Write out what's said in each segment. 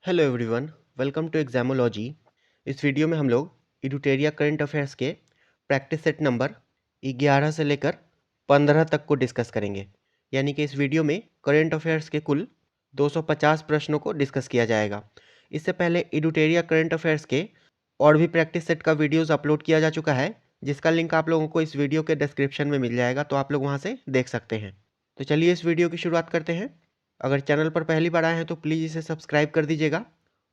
Hello everyone, welcome to Examology. इस video में हम लोग इडुटेरिया करंट अफेयर्स के प्रैक्टिस सेट नंबर 11 से लेकर 15 तक को डिस्कस करेंगे। यानी कि इस वीडियो में करंट अफेयर्स के कुल 250 प्रश्नों को डिस्कस किया जाएगा। इससे पहले इडुटेरिया करंट अफेयर्स के और भी प्रैक्टिस सेट का वीडियोज़ अपलोड किया जा चुका है, जिसका लिंक आप लोगों को इस वीडियो के डिस्क्रिप्शन में मिल जाएगा, तो आप लोग वहाँ से देख सकते हैं। तो चलिए इस वीडियो की शुरुआत करते हैं। अगर चैनल पर पहली बार आए हैं तो प्लीज़ इसे सब्सक्राइब कर दीजिएगा,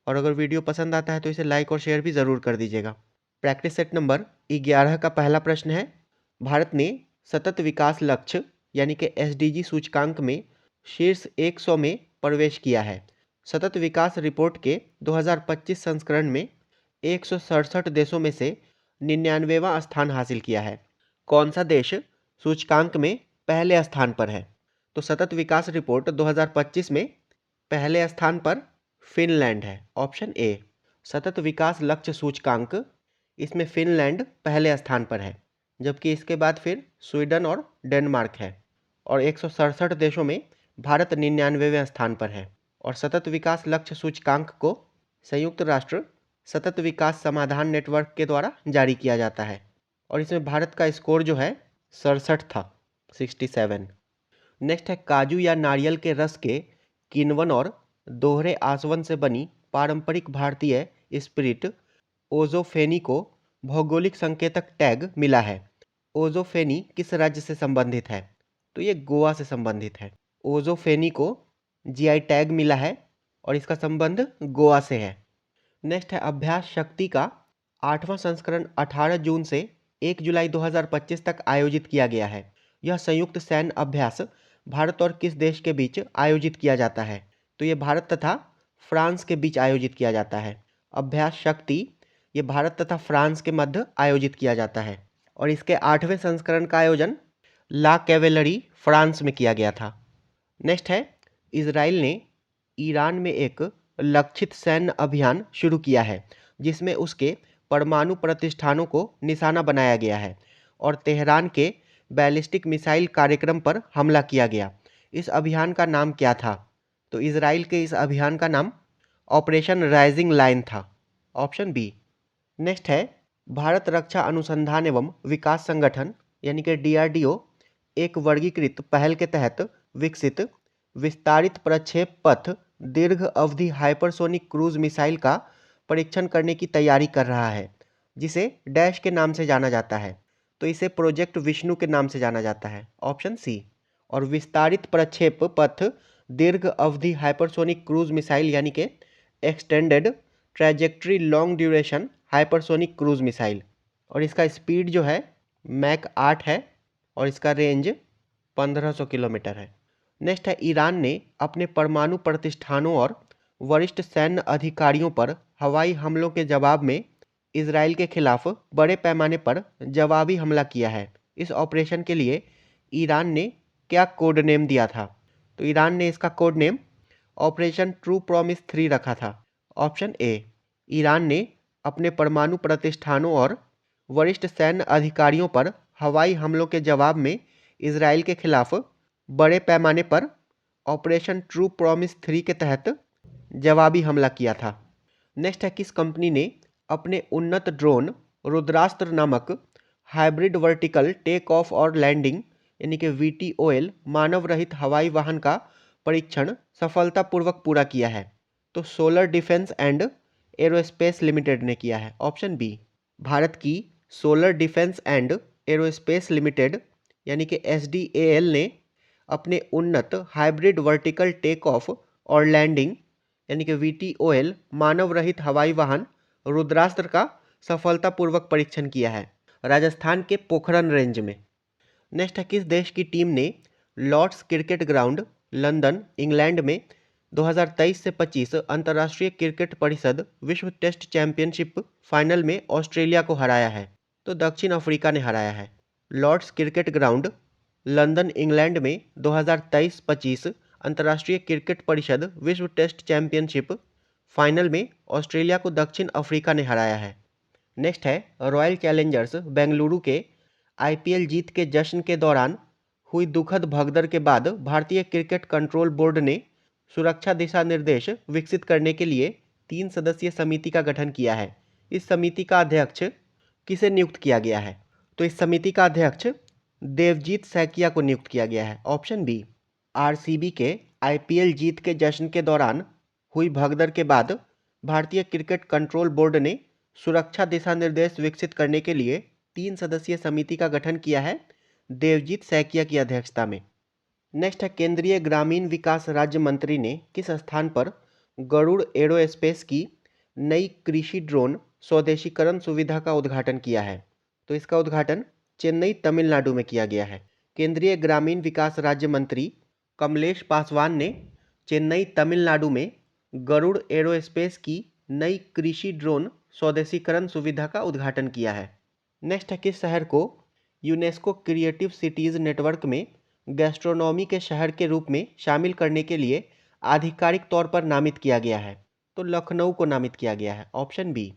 और अगर वीडियो पसंद आता है तो इसे लाइक और शेयर भी ज़रूर कर दीजिएगा। प्रैक्टिस सेट नंबर 11 का पहला प्रश्न है, भारत ने सतत विकास लक्ष्य यानी कि एसडीजी सूचकांक में शीर्ष 100 में प्रवेश किया है। सतत विकास रिपोर्ट के 2025 संस्करण में 167 देशों में से 99वां स्थान हासिल किया है। कौन सा देश सूचकांक में पहले स्थान पर है? तो सतत विकास रिपोर्ट 2025 में पहले स्थान पर फिनलैंड है, ऑप्शन ए। सतत विकास लक्ष्य सूचकांक, इसमें फिनलैंड पहले स्थान पर है, जबकि इसके बाद फिर स्वीडन और डेनमार्क है। और 167 देशों में भारत 99वें स्थान पर है। और सतत विकास लक्ष्य सूचकांक को संयुक्त राष्ट्र सतत विकास समाधान नेटवर्क के द्वारा जारी किया जाता है, और इसमें भारत का स्कोर जो है 67 था, 67। नेक्स्ट है, काजू या नारियल के रस के किण्वन और दोहरे आसवन से बनी पारंपरिक भारतीय स्पिरिट ओजोफेनी को भौगोलिक संकेतक टैग मिला है। ओजोफेनी किस राज्य से संबंधित है? तो ये गोवा से संबंधित है। ओजोफेनी को जीआई टैग मिला है और इसका संबंध गोवा से है। नेक्स्ट है, अभ्यास शक्ति का 8वां संस्करण 18 जून से 1 जुलाई 2025 तक आयोजित किया गया है। यह संयुक्त सैन्य अभ्यास भारत और किस देश के बीच आयोजित किया जाता है? तो ये भारत तथा फ्रांस के बीच आयोजित किया जाता है। अभ्यास शक्ति ये भारत तथा फ्रांस के मध्य आयोजित किया जाता है, और इसके 8वें संस्करण का आयोजन ला कैवेलरी फ्रांस में किया गया था। नेक्स्ट है, इजराइल ने ईरान में एक लक्षित सैन्य अभियान शुरू किया है, जिसमें उसके परमाणु प्रतिष्ठानों को निशाना बनाया गया है और तेहरान के बैलिस्टिक मिसाइल कार्यक्रम पर हमला किया गया। इस अभियान का नाम क्या था? तो इजराइल के इस अभियान का नाम ऑपरेशन राइजिंग लाइन था, ऑप्शन बी। नेक्स्ट है, भारत रक्षा अनुसंधान एवं विकास संगठन यानी कि डीआरडीओ एक वर्गीकृत पहल के तहत विकसित विस्तारित प्रक्षेप पथ दीर्घ अवधि हाइपरसोनिक क्रूज मिसाइल का परीक्षण करने की तैयारी कर रहा है, जिसे डैश के नाम से जाना जाता है। तो इसे प्रोजेक्ट विष्णु के नाम से जाना जाता है, ऑप्शन सी। और विस्तारित प्रक्षेप पथ दीर्घ अवधि हाइपरसोनिक क्रूज मिसाइल यानी कि extended trajectory long duration hypersonic cruise missile, और इसका स्पीड जो है मैक 8 है और इसका रेंज 1500 किलोमीटर है। नेक्स्ट है, ईरान ने अपने परमाणु प्रतिष्ठानों और वरिष्ठ सैन्य अधिकारियों पर हवाई हमलों के जवाब में इजराइल के खिलाफ बड़े पैमाने पर जवाबी हमला किया है। इस ऑपरेशन के लिए ईरान ने क्या कोड नेम दिया था? तो ईरान ने इसका code name operation true promise 3 रखा था, ऑप्शन ए। ईरान ने अपने परमाणु प्रतिष्ठानों और वरिष्ठ सैन्य अधिकारियों पर हवाई हमलों के जवाब में इजराइल के खिलाफ बड़े पैमाने पर ऑपरेशन ट्रू प्रॉमिस 3 के तहत जवाबी हमला किया था। नेक्स्ट है, किस कंपनी ने अपने उन्नत ड्रोन रुद्रास्त्र नामक हाइब्रिड वर्टिकल टेक ऑफ और लैंडिंग यानी कि VTOL मानव रहित हवाई वाहन का परीक्षण सफलतापूर्वक पूरा किया है? तो solar defence and aerospace limited ने किया है, ऑप्शन बी। भारत की solar defence and aerospace limited यानी कि SDAL ने अपने उन्नत हाइब्रिड वर्टिकल टेक ऑफ और लैंडिंग यानी कि VTOL मानव रहित हवाई वाहन रुद्रास्त्र का सफलतापूर्वक परीक्षण किया है राजस्थान के पोखरन रेंज में। नेक्स्ट है, किस देश की टीम ने Lord's cricket ground London England में 2023 से 25 अंतर्राष्ट्रीय क्रिकेट परिषद विश्व टेस्ट चैंपियनशिप फाइनल में ऑस्ट्रेलिया को हराया है? तो दक्षिण अफ्रीका ने हराया है। Lord's cricket ground London England में 2023-25 अंतर्राष्ट्रीय क्रिकेट परिषद विश्व टेस्ट चैंपियनशिप फाइनल में ऑस्ट्रेलिया को दक्षिण अफ्रीका ने हराया है। नेक्स्ट है, रॉयल चैलेंजर्स बेंगलुरु के IPL जीत के जश्न के दौरान हुई दुखद भगदड़ के बाद भारतीय क्रिकेट कंट्रोल बोर्ड ने सुरक्षा दिशा निर्देश विकसित करने के लिए 3 सदस्यीय समिति का गठन किया है। इस समिति का अध्यक्ष किसे नियुक्त किया गया है? तो इस समिति का अध्यक्ष देवजीत सैकिया को नियुक्त किया गया है। Option B. आरसीबी के आईपीएल जीत के जश्न के दौरान हुई भगदड़ के बाद भारतीय क्रिकेट कंट्रोल बोर्ड ने सुरक्षा दिशा निर्देश विकसित करने के लिए 3 सदस्यीय समिति का गठन किया है देवजीत सैकिया की अध्यक्षता में। नेक्स्ट है, केंद्रीय ग्रामीण विकास राज्य मंत्री ने किस स्थान पर गरुड़ एरोस्पेस की नई कृषि ड्रोन स्वदेशीकरण सुविधा का उद्घाटन किया है? तो इसका उद्घाटन चेन्नई तमिलनाडु में किया गया है। केंद्रीय ग्रामीण विकास राज्य मंत्री कमलेश पासवान ने चेन्नई तमिलनाडु में गरुड़ एरोस्पेस की नई कृषि ड्रोन स्वदेशीकरण सुविधा का उद्घाटन किया है। नेक्स्ट है, किस शहर को यूनेस्को क्रिएटिव सिटीज़ नेटवर्क में गैस्ट्रोनॉमी के शहर के रूप में शामिल करने के लिए आधिकारिक तौर पर नामित किया गया है? तो लखनऊ को नामित किया गया है। Option B.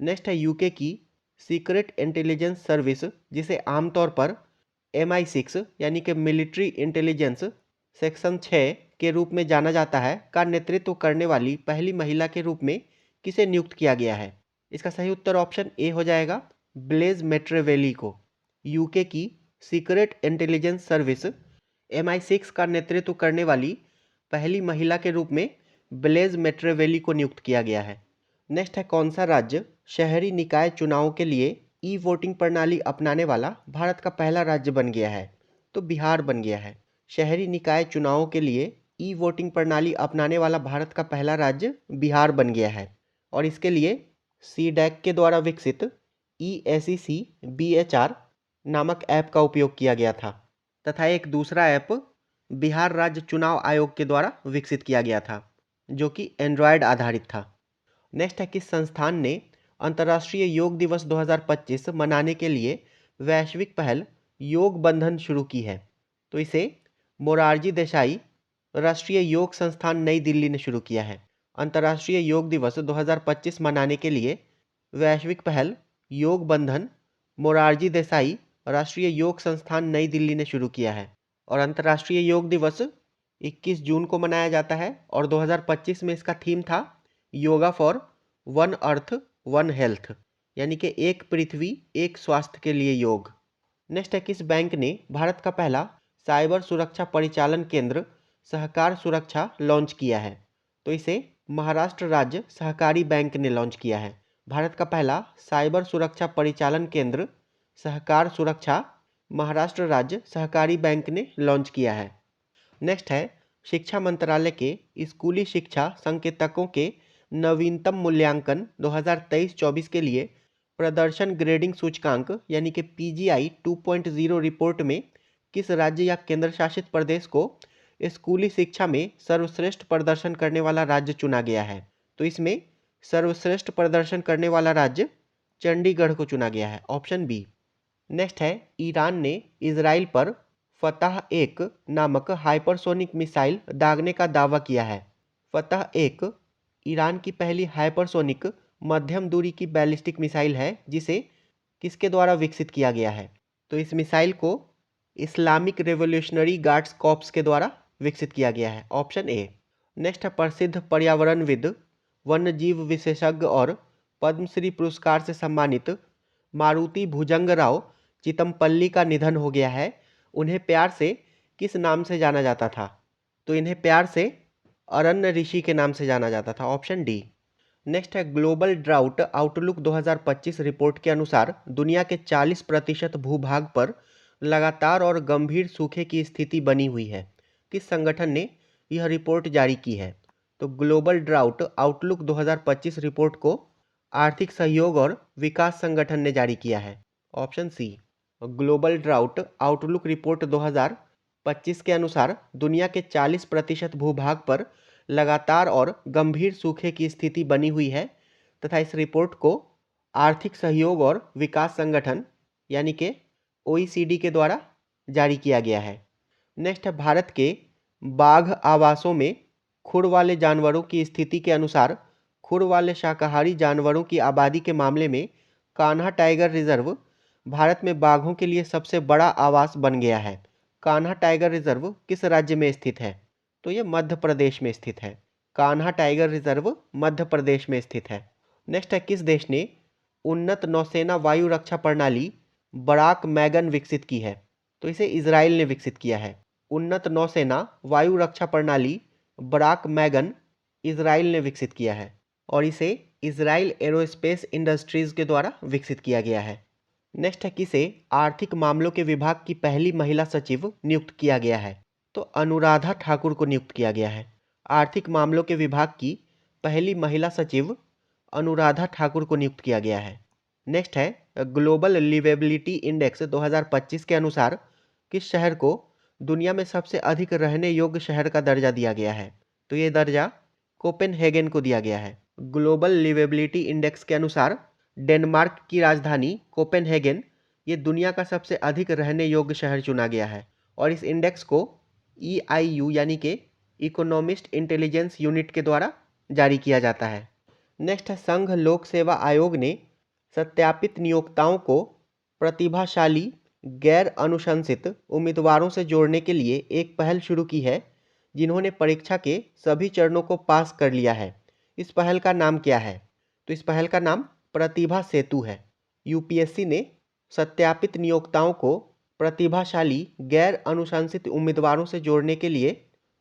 नेक्स्ट है, यूके की सीक्रेट इंटेलिजेंस सर्विस, जिसे आमतौर पर MI6 यानी कि मिलिट्री इंटेलिजेंस सेक्शन 6 के रूप में जाना जाता है, का नेतृत्व करने वाली पहली महिला के रूप में किसे नियुक्त किया गया है? इसका सही उत्तर ऑप्शन ए हो जाएगा, ब्लेज मेट्रेवेली को। यूके की सीक्रेट इंटेलिजेंस सर्विस MI6 का नेतृत्व करने वाली पहली महिला के रूप में ब्लेज मेट्रेवेली को नियुक्त किया गया है। नेक्स्ट है, कौन सा राज्य शहरी निकाय चुनावों के लिए ई वोटिंग प्रणाली अपनाने वाला भारत का पहला राज्य बन गया है? तो बिहार बन गया है। शहरी निकाय चुनावों के लिए ई वोटिंग प्रणाली अपनाने वाला भारत का पहला राज्य बिहार बन गया है और इसके लिए CDAC के द्वारा विकसित EACC BHR नामक ऐप का उपयोग किया गया था तथा एक दूसरा ऐप बिहार राज्य चुनाव आयोग के द्वारा विकसित किया गया था जो कि एंड्रॉयड आधारित था। नेक्स्ट है, किस संस्थान ने अंतर्राष्ट्रीय योग दिवस 2025 मनाने के लिए वैश्विक पहल योग बंधन शुरू की है? तो इसे मोरारजी देसाई राष्ट्रीय योग संस्थान नई दिल्ली ने शुरू किया है। अंतर्राष्ट्रीय योग दिवस 2025 मनाने के लिए वैश्विक पहल योग बंधन मोरारजी देसाई राष्ट्रीय योग संस्थान नई दिल्ली ने शुरू किया है और अंतर्राष्ट्रीय योग दिवस 21 जून को मनाया जाता है और 2025 में इसका थीम था yoga for one earth one health, यानी कि एक पृथ्वी एक स्वास्थ्य के लिए योग। नेक्स्ट है, किस बैंक ने भारत का पहला साइबर सुरक्षा परिचालन केंद्र सहकार सुरक्षा लॉन्च किया है? तो इसे महाराष्ट्र राज्य सहकारी बैंक ने लॉन्च किया है। भारत का पहला साइबर सुरक्षा परिचालन केंद्र सहकार सुरक्षा महाराष्ट्र राज्य सहकारी बैंक ने लॉन्च किया है। नेक्स्ट है, शिक्षा मंत्रालय के स्कूली शिक्षा संकेतकों के नवीनतम मूल्यांकन 2023-24 के लिए प्रदर्शन ग्रेडिंग सूचकांक यानी कि PGI 2.0 रिपोर्ट में किस राज्य या केंद्र शासित प्रदेश को स्कूली शिक्षा में सर्वश्रेष्ठ प्रदर्शन करने वाला राज्य चुना गया है? तो इसमें सर्वश्रेष्ठ प्रदर्शन करने वाला राज्य चंडीगढ़ को चुना गया है। Option B. नेक्स्ट है, ईरान ने इजराइल पर फतह 1 नामक हाइपरसोनिक मिसाइल दागने का दावा किया है। फतह 1 ईरान की पहली हाइपरसोनिक मध्यम दूरी की बैलिस्टिक मिसाइल है जिसे किसके द्वारा विकसित किया गया है? तो इस मिसाइल को इस्लामिक रेवोल्यूशनरी गार्ड्स कॉर्प्स के द्वारा विकसित किया गया है। Option A. नेक्स्ट है, प्रसिद्ध पर्यावरणविद वन्यजीव विशेषज्ञ और पद्मश्री पुरस्कार से सम्मानित मारुति भुजंगराव चितमपल्ली का निधन हो गया है। उन्हें प्यार से किस नाम से जाना जाता था? तो इन्हें प्यार से अरण्य ऋषि के नाम से जाना जाता था। Option D. नेक्स्ट है, ग्लोबल ड्राउट आउटलुक 2025 रिपोर्ट के अनुसार दुनिया के 40% भूभाग पर लगातार और गंभीर सूखे की स्थिति बनी हुई है। किस संगठन ने यह रिपोर्ट जारी की है? तो ग्लोबल ड्राउट आउटलुक 2025 रिपोर्ट को आर्थिक सहयोग और विकास संगठन ने जारी किया है। Option C. Global drought outlook report 2025 के अनुसार दुनिया के 40% भूभाग पर लगातार और गंभीर सूखे की स्थिति बनी हुई है तथा इस रिपोर्ट को आर्थिक सहयोग और विकास संगठन यानी कि OECD के द्वारा जारी किया गया है। नेक्स्ट है, भारत के बाघ आवासों में खुर वाले जानवरों की स्थिति के अनुसार खुर वाले शाकाहारी जानवरों की आबादी के मामले में कान्हा टाइगर रिजर्व भारत में बाघों के लिए सबसे बड़ा आवास बन गया है। कान्हा टाइगर रिजर्व किस राज्य में स्थित है? तो ये मध्य प्रदेश में स्थित है। कान्हा टाइगर रिजर्व मध्य प्रदेश में स्थित है। नेक्स्ट है, किस देश ने उन्नत नौसेना वायु रक्षा प्रणाली बराक मैगन विकसित की है? तो इसे इजराइल ने विकसित किया है। उन्नत नौसेना वायु रक्षा प्रणाली बराक मैगन इजराइल ने विकसित किया है और इसे इजराइल एरोस्पेस इंडस्ट्रीज के द्वारा विकसित किया गया है। नेक्स्ट है, किसे आर्थिक मामलों के विभाग की पहली महिला सचिव नियुक्त किया गया है? तो अनुराधा ठाकुर को नियुक्त किया गया है। आर्थिक मामलों के विभाग की पहली महिला सचिव अनुराधा ठाकुर को नियुक्त किया गया है। नेक्स्ट है, ग्लोबल लिवेबिलिटी इंडेक्स 2025 के अनुसार किस शहर को दुनिया में सबसे अधिक रहने योग्य शहर का दर्जा दिया गया है? तो ये दर्जा कोपेनहेगन को दिया गया है। ग्लोबल लिवेबिलिटी इंडेक्स के अनुसार डेनमार्क की राजधानी कोपेनहेगन ये दुनिया का सबसे अधिक रहने योग्य शहर चुना गया है और इस इंडेक्स को EIU यानी कि इकोनॉमिस्ट इंटेलिजेंस यूनिट के द्वारा जारी किया जाता है। नेक्स्ट है, संघ लोक सेवा आयोग ने सत्यापित नियोक्ताओं को प्रतिभाशाली गैर अनुशंसित उम्मीदवारों से जोड़ने के लिए एक पहल शुरू की है जिन्होंने परीक्षा के सभी चरणों को पास कर लिया है। इस पहल का नाम क्या है? तो इस पहल का नाम प्रतिभा सेतु है। यूपीएससी ने सत्यापित नियोक्ताओं को प्रतिभाशाली गैर अनुशंसित उम्मीदवारों से जोड़ने के लिए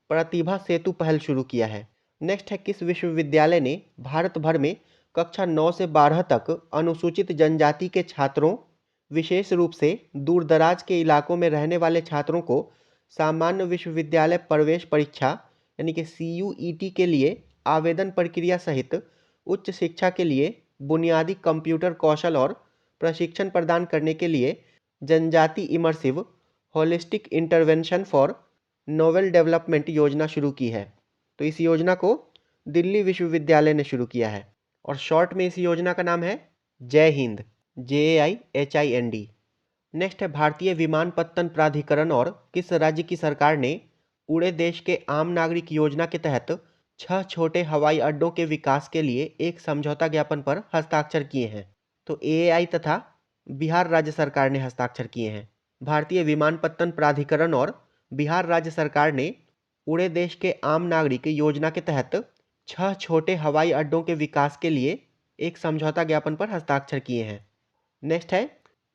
प्रतिभा सेतु पहल शुरू किया है। नेक्स्ट है, किस विश्वविद्यालय ने भारत भर में कक्षा 9 से 12 तक अनुसूचित जनजाति के छात्रों, विशेष रूप से दूर दराज के इलाकों में रहने वाले छात्रों को सामान्य विश्वविद्यालय प्रवेश परीक्षा यानी कि CUET के लिए आवेदन प्रक्रिया सहित उच्च शिक्षा के लिए बुनियादी कंप्यूटर कौशल और प्रशिक्षण प्रदान करने के लिए जनजाति immersive holistic intervention for novel development योजना शुरू की है? तो इस योजना को दिल्ली विश्वविद्यालय ने शुरू किया है और शॉर्ट में इस योजना का नाम है जय हिंद, JAIHIND। नेक्स्ट है, भारतीय विमानपत्तन प्राधिकरण और किस राज्य की सरकार ने पूरे देश के आम नागरिक योजना के तहत 6 छोटे हवाई अड्डों के विकास के लिए एक समझौता ज्ञापन पर हस्ताक्षर किए हैं? तो AAI तथा बिहार राज्य सरकार ने हस्ताक्षर किए हैं। भारतीय विमानपत्तन प्राधिकरण और बिहार राज्य सरकार ने पूरे देश के आम नागरिक योजना के तहत 6 छोटे हवाई अड्डों के विकास के लिए एक समझौता ज्ञापन पर हस्ताक्षर किए हैं। नेक्स्ट है,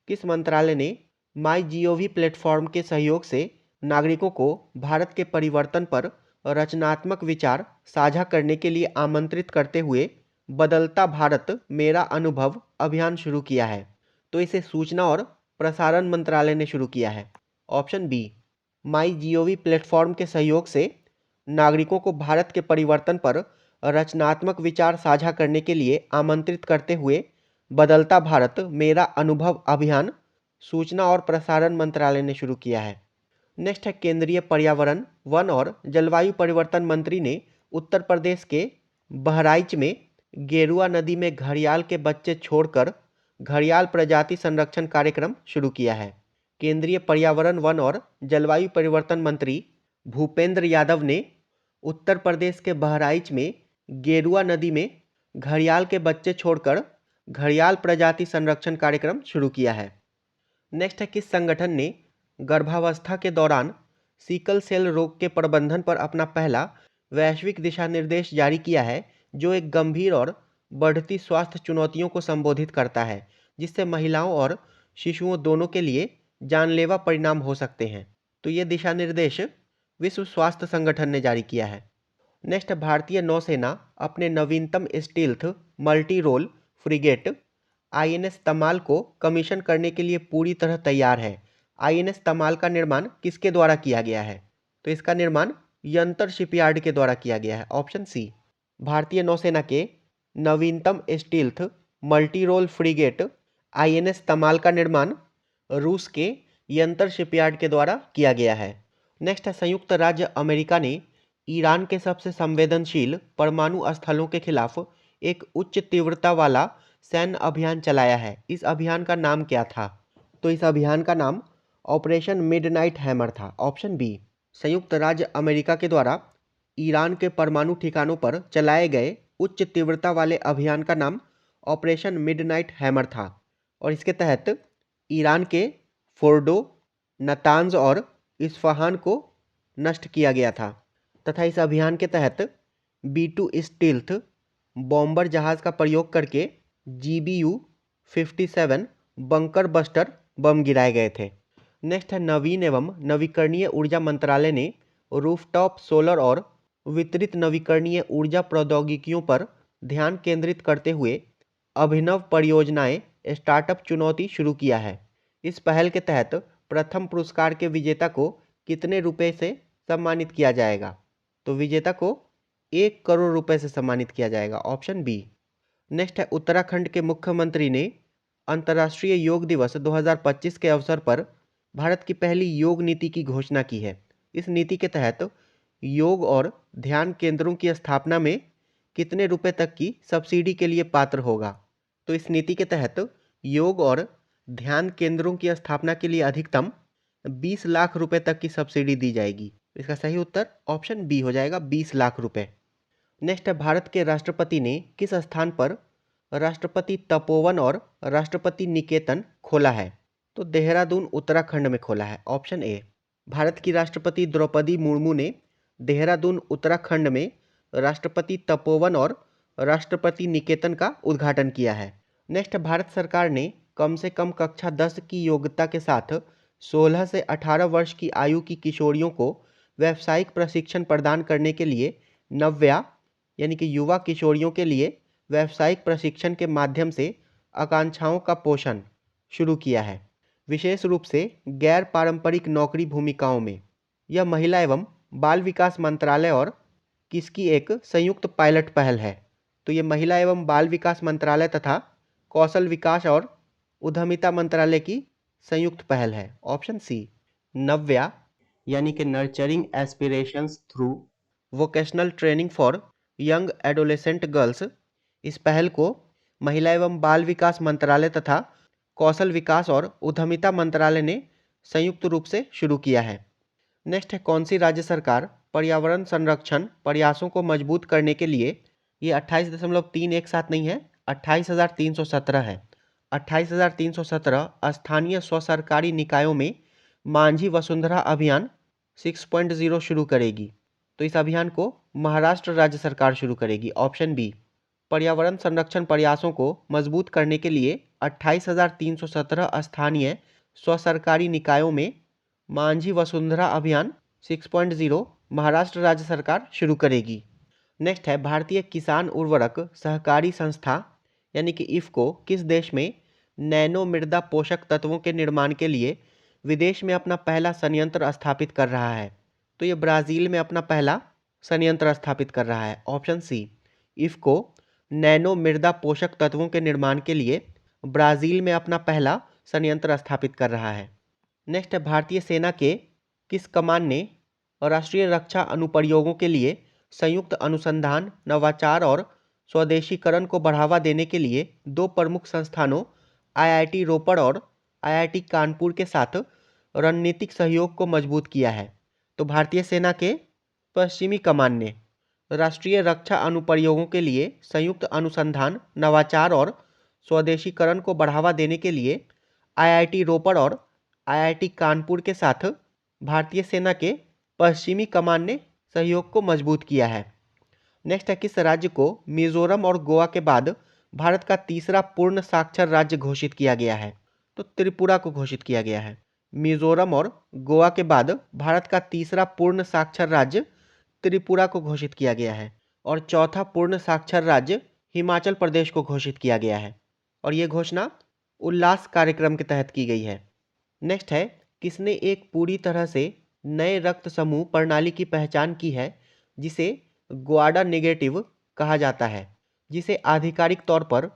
किस मंत्रालय ने MyGov प्लेटफॉर्म के सहयोग से नागरिकों को भारत के परिवर्तन पर रचनात्मक विचार साझा करने के लिए आमंत्रित करते हुए बदलता भारत मेरा अनुभव अभियान शुरू किया है? तो इसे सूचना और प्रसारण मंत्रालय ने शुरू किया है। ऑप्शन बी, MyGov प्लेटफॉर्म के सहयोग से नागरिकों को भारत के परिवर्तन पर रचनात्मक विचार साझा करने के लिए आमंत्रित करते हुए बदलता भारत मेरा अनुभव अभियान सूचना और प्रसारण मंत्रालय ने शुरू किया है। नेक्स्ट है, केंद्रीय पर्यावरण, वन और जलवायु परिवर्तन मंत्री ने उत्तर प्रदेश के बहराइच में गेरुआ नदी में घड़ियाल के बच्चे छोड़कर घड़ियाल प्रजाति संरक्षण कार्यक्रम शुरू किया है। केंद्रीय पर्यावरण, वन और जलवायु परिवर्तन मंत्री भूपेंद्र यादव ने उत्तर प्रदेश के बहराइच में गेरुआ नदी में घड़ियाल के बच्चे छोड़कर घड़ियाल प्रजाति संरक्षण कार्यक्रम शुरू किया है। नेक्स्ट है, किस संगठन ने गर्भावस्था के दौरान सिकल सेल रोग के प्रबंधन पर अपना पहला वैश्विक दिशा निर्देश जारी किया है, जो एक गंभीर और बढ़ती स्वास्थ्य चुनौतियों को संबोधित करता है, जिससे महिलाओं और शिशुओं दोनों के लिए जानलेवा परिणाम हो सकते हैं? तो ये दिशा निर्देश विश्व स्वास्थ्य संगठन ने जारी किया है। नेक्स्ट, भारतीय नौसेना अपने नवीनतम stealth multi role frigate INS Tamal को कमीशन करने के लिए पूरी तरह तैयार है। INS तमाल का निर्माण किसके द्वारा किया गया है? तो इसका निर्माण यंतर शिपयार्ड के द्वारा किया गया है। ऑप्शन सी, भारतीय नौसेना के नवीनतम stealth multi role frigate INS Tamal का निर्माण रूस के यंतर शिपयार्ड के द्वारा किया गया है। नेक्स्ट है, संयुक्त राज्य अमेरिका ने ईरान के सबसे संवेदनशील परमाणु स्थलों के खिलाफ एक उच्च तीव्रता वाला सैन्य अभियान चलाया है। इस अभियान का नाम क्या था? तो इस अभियान का नाम ऑपरेशन मिडनाइट हैमर था। ऑप्शन बी, संयुक्त राज्य अमेरिका के द्वारा ईरान के परमाणु ठिकानों पर चलाए गए उच्च तीव्रता वाले अभियान का नाम ऑपरेशन मिडनाइट हैमर था और इसके तहत ईरान के फोर्डो, नतांज और इस्फहान को नष्ट किया गया था तथा इस अभियान के तहत B2 स्टील्थ बॉम्बर जहाज का प्रयोग करके GBU-57 बंकर बस्टर बम गिराए गए थे। नेक्स्ट है नवीन एवं नवीकरणीय ऊर्जा मंत्रालय ने रूफटॉप सोलर और वितरित नवीकरणीय ऊर्जा प्रौद्योगिकियों पर ध्यान केंद्रित करते हुए अभिनव परियोजनाएं स्टार्टअप चुनौती शुरू किया है। इस पहल के तहत प्रथम पुरस्कार के विजेता को कितने रुपए से सम्मानित किया जाएगा? तो विजेता को 1 करोड़ रुपए से सम्मानित किया जाएगा, ऑप्शन बी। नेक्स्ट है उत्तराखंड के मुख्यमंत्री ने अंतर्राष्ट्रीय योग दिवस 2025 के अवसर पर भारत की पहली योग नीति की घोषणा की है। इस नीति के तहत योग और ध्यान केंद्रों की स्थापना में कितने रुपए तक की सब्सिडी के लिए पात्र होगा? तो इस नीति के तहत योग और ध्यान केंद्रों की स्थापना के लिए अधिकतम 20 लाख रुपए तक की सब्सिडी दी जाएगी। इसका सही उत्तर ऑप्शन बी हो जाएगा, 20 लाख रुपए। नेक्स्ट है भारत के राष्ट्रपति ने किस स्थान पर राष्ट्रपति तपोवन और राष्ट्रपति निकेतन खोला है? तो देहरादून उत्तराखंड में खोला है, ऑप्शन ए। भारत की राष्ट्रपति द्रौपदी मुर्मू ने देहरादून उत्तराखंड में राष्ट्रपति तपोवन और राष्ट्रपति निकेतन का उद्घाटन किया है। नेक्स्ट, भारत सरकार ने कम से कम कक्षा 10 की योग्यता के साथ 16 से 18 वर्ष की आयु की किशोरियों को व्यावसायिक प्रशिक्षण प्रदान करने के लिए नव्या यानी कि युवा किशोरियों के लिए व्यावसायिक प्रशिक्षण के माध्यम से आकांक्षाओं का पोषण शुरू किया है, विशेष रूप से गैर पारंपरिक नौकरी भूमिकाओं में। यह महिला एवं बाल विकास मंत्रालय और किसकी एक संयुक्त पायलट पहल है? तो ये महिला एवं बाल विकास मंत्रालय तथा कौशल विकास और उद्यमिता मंत्रालय की संयुक्त पहल है, ऑप्शन सी। नव्या यानी कि nurturing aspirations through vocational training for young adolescent girls, इस पहल को महिला एवं बाल विकास मंत्रालय तथा कौशल विकास और उद्यमिता मंत्रालय ने संयुक्त रूप से शुरू किया है। नेक्स्ट है कौन सी राज्य सरकार पर्यावरण संरक्षण प्रयासों को मजबूत करने के लिए, ये 28.3 एक साथ नहीं है, 28,317 है। 28,317 स्थानीय स्व सरकारी निकायों में मांझी वसुंधरा अभियान 6.0 शुरू करेगी। तो इस अभियान को महाराष्ट्र राज्य सरकार शुरू करेगी, ऑप्शन बी। पर्यावरण संरक्षण प्रयासों को मजबूत करने के लिए 28,317 स्थानीय स्व सरकारी निकायों में मांझी वसुंधरा अभियान 6.0 महाराष्ट्र राज्य सरकार शुरू करेगी। नेक्स्ट है भारतीय किसान उर्वरक सहकारी संस्था यानी कि इफ्को किस देश में नैनो मृदा पोषक तत्वों के निर्माण के लिए विदेश में अपना पहला संयंत्र स्थापित कर रहा है? तो ये ब्राज़ील में अपना पहला संयंत्र स्थापित कर रहा है, ऑप्शन सी। इफ्को नैनो मृदा पोषक तत्वों के निर्माण के लिए ब्राज़ील में अपना पहला संयंत्र स्थापित कर रहा है। नेक्स्ट है भारतीय सेना के किस कमान ने राष्ट्रीय रक्षा अनुप्रयोगों के लिए संयुक्त अनुसंधान, नवाचार और स्वदेशीकरण को बढ़ावा देने के लिए दो प्रमुख संस्थानों IIT रोपड़ और IIT कानपुर के साथ रणनीतिक सहयोग को मजबूत किया है? तो भारतीय सेना के पश्चिमी कमान ने राष्ट्रीय रक्षा अनुप्रयोगों के लिए संयुक्त अनुसंधान, नवाचार और स्वदेशीकरण को बढ़ावा देने के लिए IIT रोपड़ और IIT कानपुर के साथ भारतीय सेना के पश्चिमी कमान ने सहयोग को मजबूत किया है। नेक्स्ट है किस राज्य को मिजोरम और गोवा के बाद भारत का तीसरा पूर्ण साक्षर राज्य घोषित किया गया है? तो त्रिपुरा को घोषित किया गया है। मिजोरम और गोवा के बाद भारत का तीसरा पूर्ण साक्षर राज्य त्रिपुरा को घोषित किया गया है और चौथा पूर्ण साक्षर राज्य हिमाचल प्रदेश को घोषित किया गया है और ये घोषणा उल्लास कार्यक्रम के तहत की गई है। नेक्स्ट है किसने एक पूरी तरह से नए रक्त समूह प्रणाली की पहचान की है जिसे ग्वाडा नेगेटिव कहा जाता है, जिसे आधिकारिक तौर पर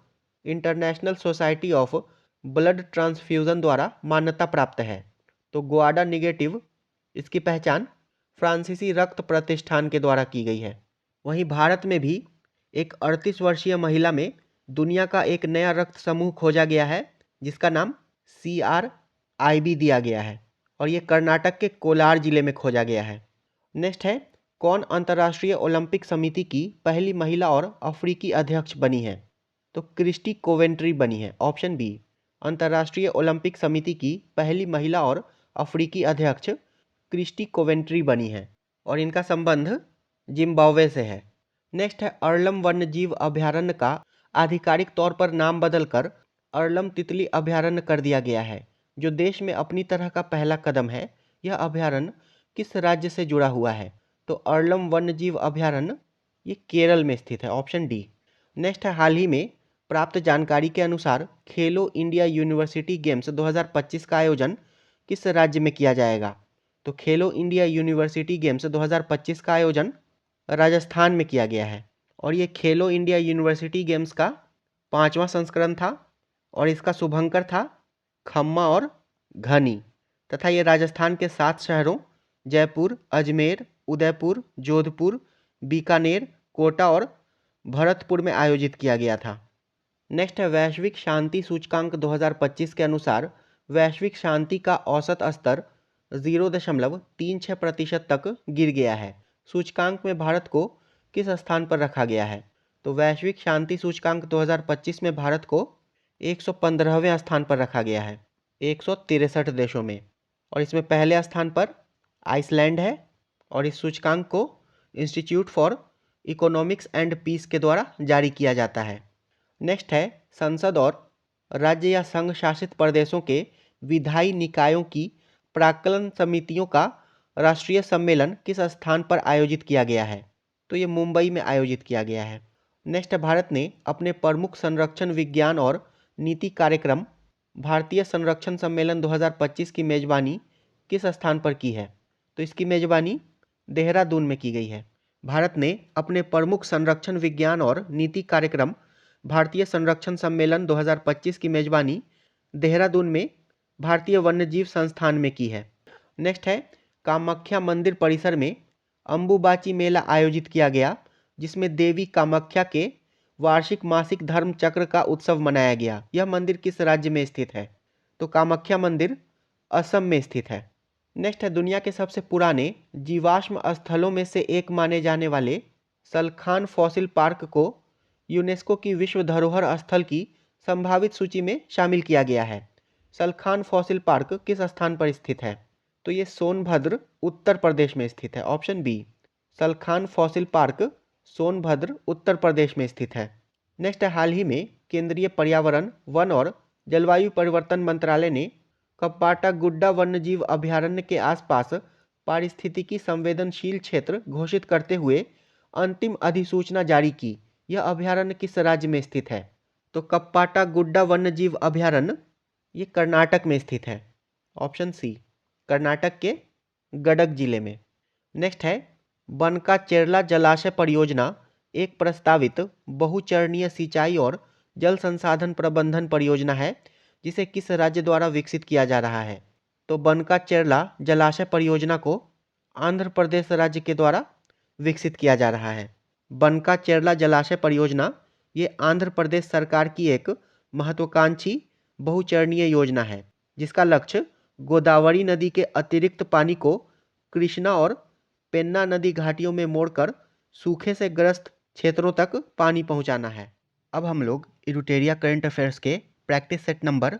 international society of blood transfusion द्वारा मान्यता प्राप्त है? तो ग्वाडा नेगेटिव, इसकी पहचान फ्रांसीसी रक्त प्रतिष्ठान के द्वारा की गई है। वहीं भारत में भी एक 38 वर्षीय महिला में दुनिया का एक नया रक्त समूह खोजा गया है जिसका नाम CRIB दिया गया है और ये कर्नाटक के कोलार जिले में खोजा गया है। नेक्स्ट है कौन अंतर्राष्ट्रीय ओलंपिक समिति की पहली महिला और अफ्रीकी अध्यक्ष बनी है? तो क्रिस्टी कोवेंट्री बनी है, ऑप्शन बी। अंतर्राष्ट्रीय ओलंपिक समिति की पहली महिला और अफ्रीकी अध्यक्ष क्रिस्टी कोवेंट्री बनी है और इनका संबंध जिम्बाब्वे से है। नेक्स्ट है अर्लम वन्यजीव अभयारण्य का आधिकारिक तौर पर नाम बदलकर अर्लम तितली अभयारण्य कर दिया गया है, जो देश में अपनी तरह का पहला कदम है। यह अभयारण्य किस राज्य से जुड़ा हुआ है? तो अर्लम वन्यजीव अभयारण्य ये केरल में स्थित है, ऑप्शन डी। नेक्स्ट है हाल ही में प्राप्त जानकारी के अनुसार खेलो इंडिया यूनिवर्सिटी गेम्स 2025 का आयोजन किस राज्य में किया जाएगा? तो खेलो इंडिया यूनिवर्सिटी गेम्स 2025 का आयोजन राजस्थान में किया गया है और ये खेलो इंडिया यूनिवर्सिटी गेम्स का 5वां संस्करण था और इसका शुभंकर था खम्मा और घनी तथा ये राजस्थान के 7 शहरों जयपुर, अजमेर, उदयपुर, जोधपुर, बीकानेर, कोटा और भरतपुर में आयोजित किया गया था। नेक्स्ट है वैश्विक शांति सूचकांक 2025 के अनुसार वैश्विक शांति का औसत स्तर 0.36% तक गिर गया है। सूचकांक में भारत को किस स्थान पर रखा गया है? तो वैश्विक शांति सूचकांक 2025 में भारत को 115वें स्थान पर रखा गया है 163 देशों में, और इसमें पहले स्थान पर आइसलैंड है और इस सूचकांक को institute for economics and peace के द्वारा जारी किया जाता है। नेक्स्ट है संसद और राज्य या संघ शासित प्रदेशों के विधायी निकायों की प्राक्कलन समितियों का राष्ट्रीय सम्मेलन किस स्थान पर आयोजित किया गया है? तो ये मुंबई में आयोजित किया गया है। नेक्स्ट, भारत ने अपने प्रमुख संरक्षण विज्ञान और नीति कार्यक्रम भारतीय संरक्षण सम्मेलन 2025 की मेजबानी किस स्थान पर की है? तो इसकी मेजबानी देहरादून में की गई है। भारत ने अपने प्रमुख संरक्षण विज्ञान और नीति कार्यक्रम भारतीय संरक्षण सम्मेलन 2025 की मेजबानी देहरादून में भारतीय वन्यजीव संस्थान में की है। नेक्स्ट है कामाख्या मंदिर परिसर में अंबुबाची मेला आयोजित किया गया, जिसमें देवी कामाख्या के वार्षिक मासिक धर्म चक्र का उत्सव मनाया गया। यह मंदिर किस राज्य में स्थित है? तो कामाख्या मंदिर असम में स्थित है। नेक्स्ट है दुनिया के सबसे पुराने जीवाश्म स्थलों में से एक माने जाने वाले सलखान फॉसिल पार्क को यूनेस्को की विश्व धरोहर स्थल की संभावित सूची में शामिल किया गया है। सलखान फॉसिल पार्क किस स्थान पर स्थित है? तो ये सोनभद्र उत्तर प्रदेश में स्थित है, option B. Salkhan fossil park Sonbhadra Uttar Pradesh में स्थित है। नेक्स्ट है हाल ही में केंद्रीय पर्यावरण, वन और जलवायु परिवर्तन मंत्रालय ने कप्पाटा गुड्डा वन्यजीव अभयारण्य के आसपास पारिस्थितिकी संवेदनशील क्षेत्र घोषित करते हुए अंतिम अधिसूचना जारी की। यह अभयारण्य किस राज्य में स्थित है? तो कप्पाटा गुड्डा वन्यजीव अभयारण्य ये कर्नाटक में स्थित है, ऑप्शन सी। कर्नाटक के गडक जिले में। नेक्स्ट है बनका चेरला जलाशय परियोजना एक प्रस्तावित बहुचरणीय सिंचाई और जल संसाधन प्रबंधन परियोजना है, जिसे किस राज्य द्वारा विकसित किया जा रहा है? तो बनका चेरला जलाशय परियोजना को आंध्र प्रदेश राज्य के द्वारा विकसित किया जा रहा है। बनका चेरला जलाशय परियोजना ये आंध्र प्रदेश सरकार की एक महत्वाकांक्षी बहुचरणीय योजना है, जिसका लक्ष्य गोदावरी नदी के अतिरिक्त पानी को कृष्णा और पेन्ना नदी घाटियों में मोड़कर सूखे से ग्रस्त क्षेत्रों तक पानी पहुंचाना है। अब हम लोग इरुटेरिया करंट अफेयर्स के प्रैक्टिस सेट नंबर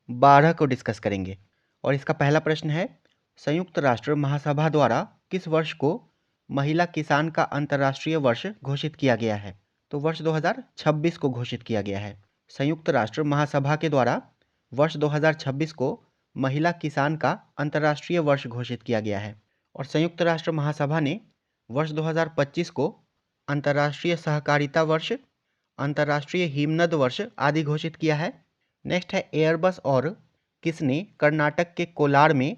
12 को डिस्कस करेंगे और इसका पहला प्रश्न है संयुक्त राष्ट्र महासभा द्वारा किस वर्ष को महिला किसान का अंतर्राष्ट्रीय वर्ष घोषित किया गया है? तो वर्ष 2026 को घोषित किया गया है। संयुक्त राष्ट्र महासभा के द्वारा वर्ष 2026 को महिला किसान का अंतर्राष्ट्रीय वर्ष घोषित किया गया है और संयुक्त राष्ट्र महासभा ने वर्ष 2025 को अंतर्राष्ट्रीय सहकारिता वर्ष, अंतर्राष्ट्रीय हिमनद वर्ष आदि घोषित किया है। नेक्स्ट है एयरबस और किसने कर्नाटक के कोलार में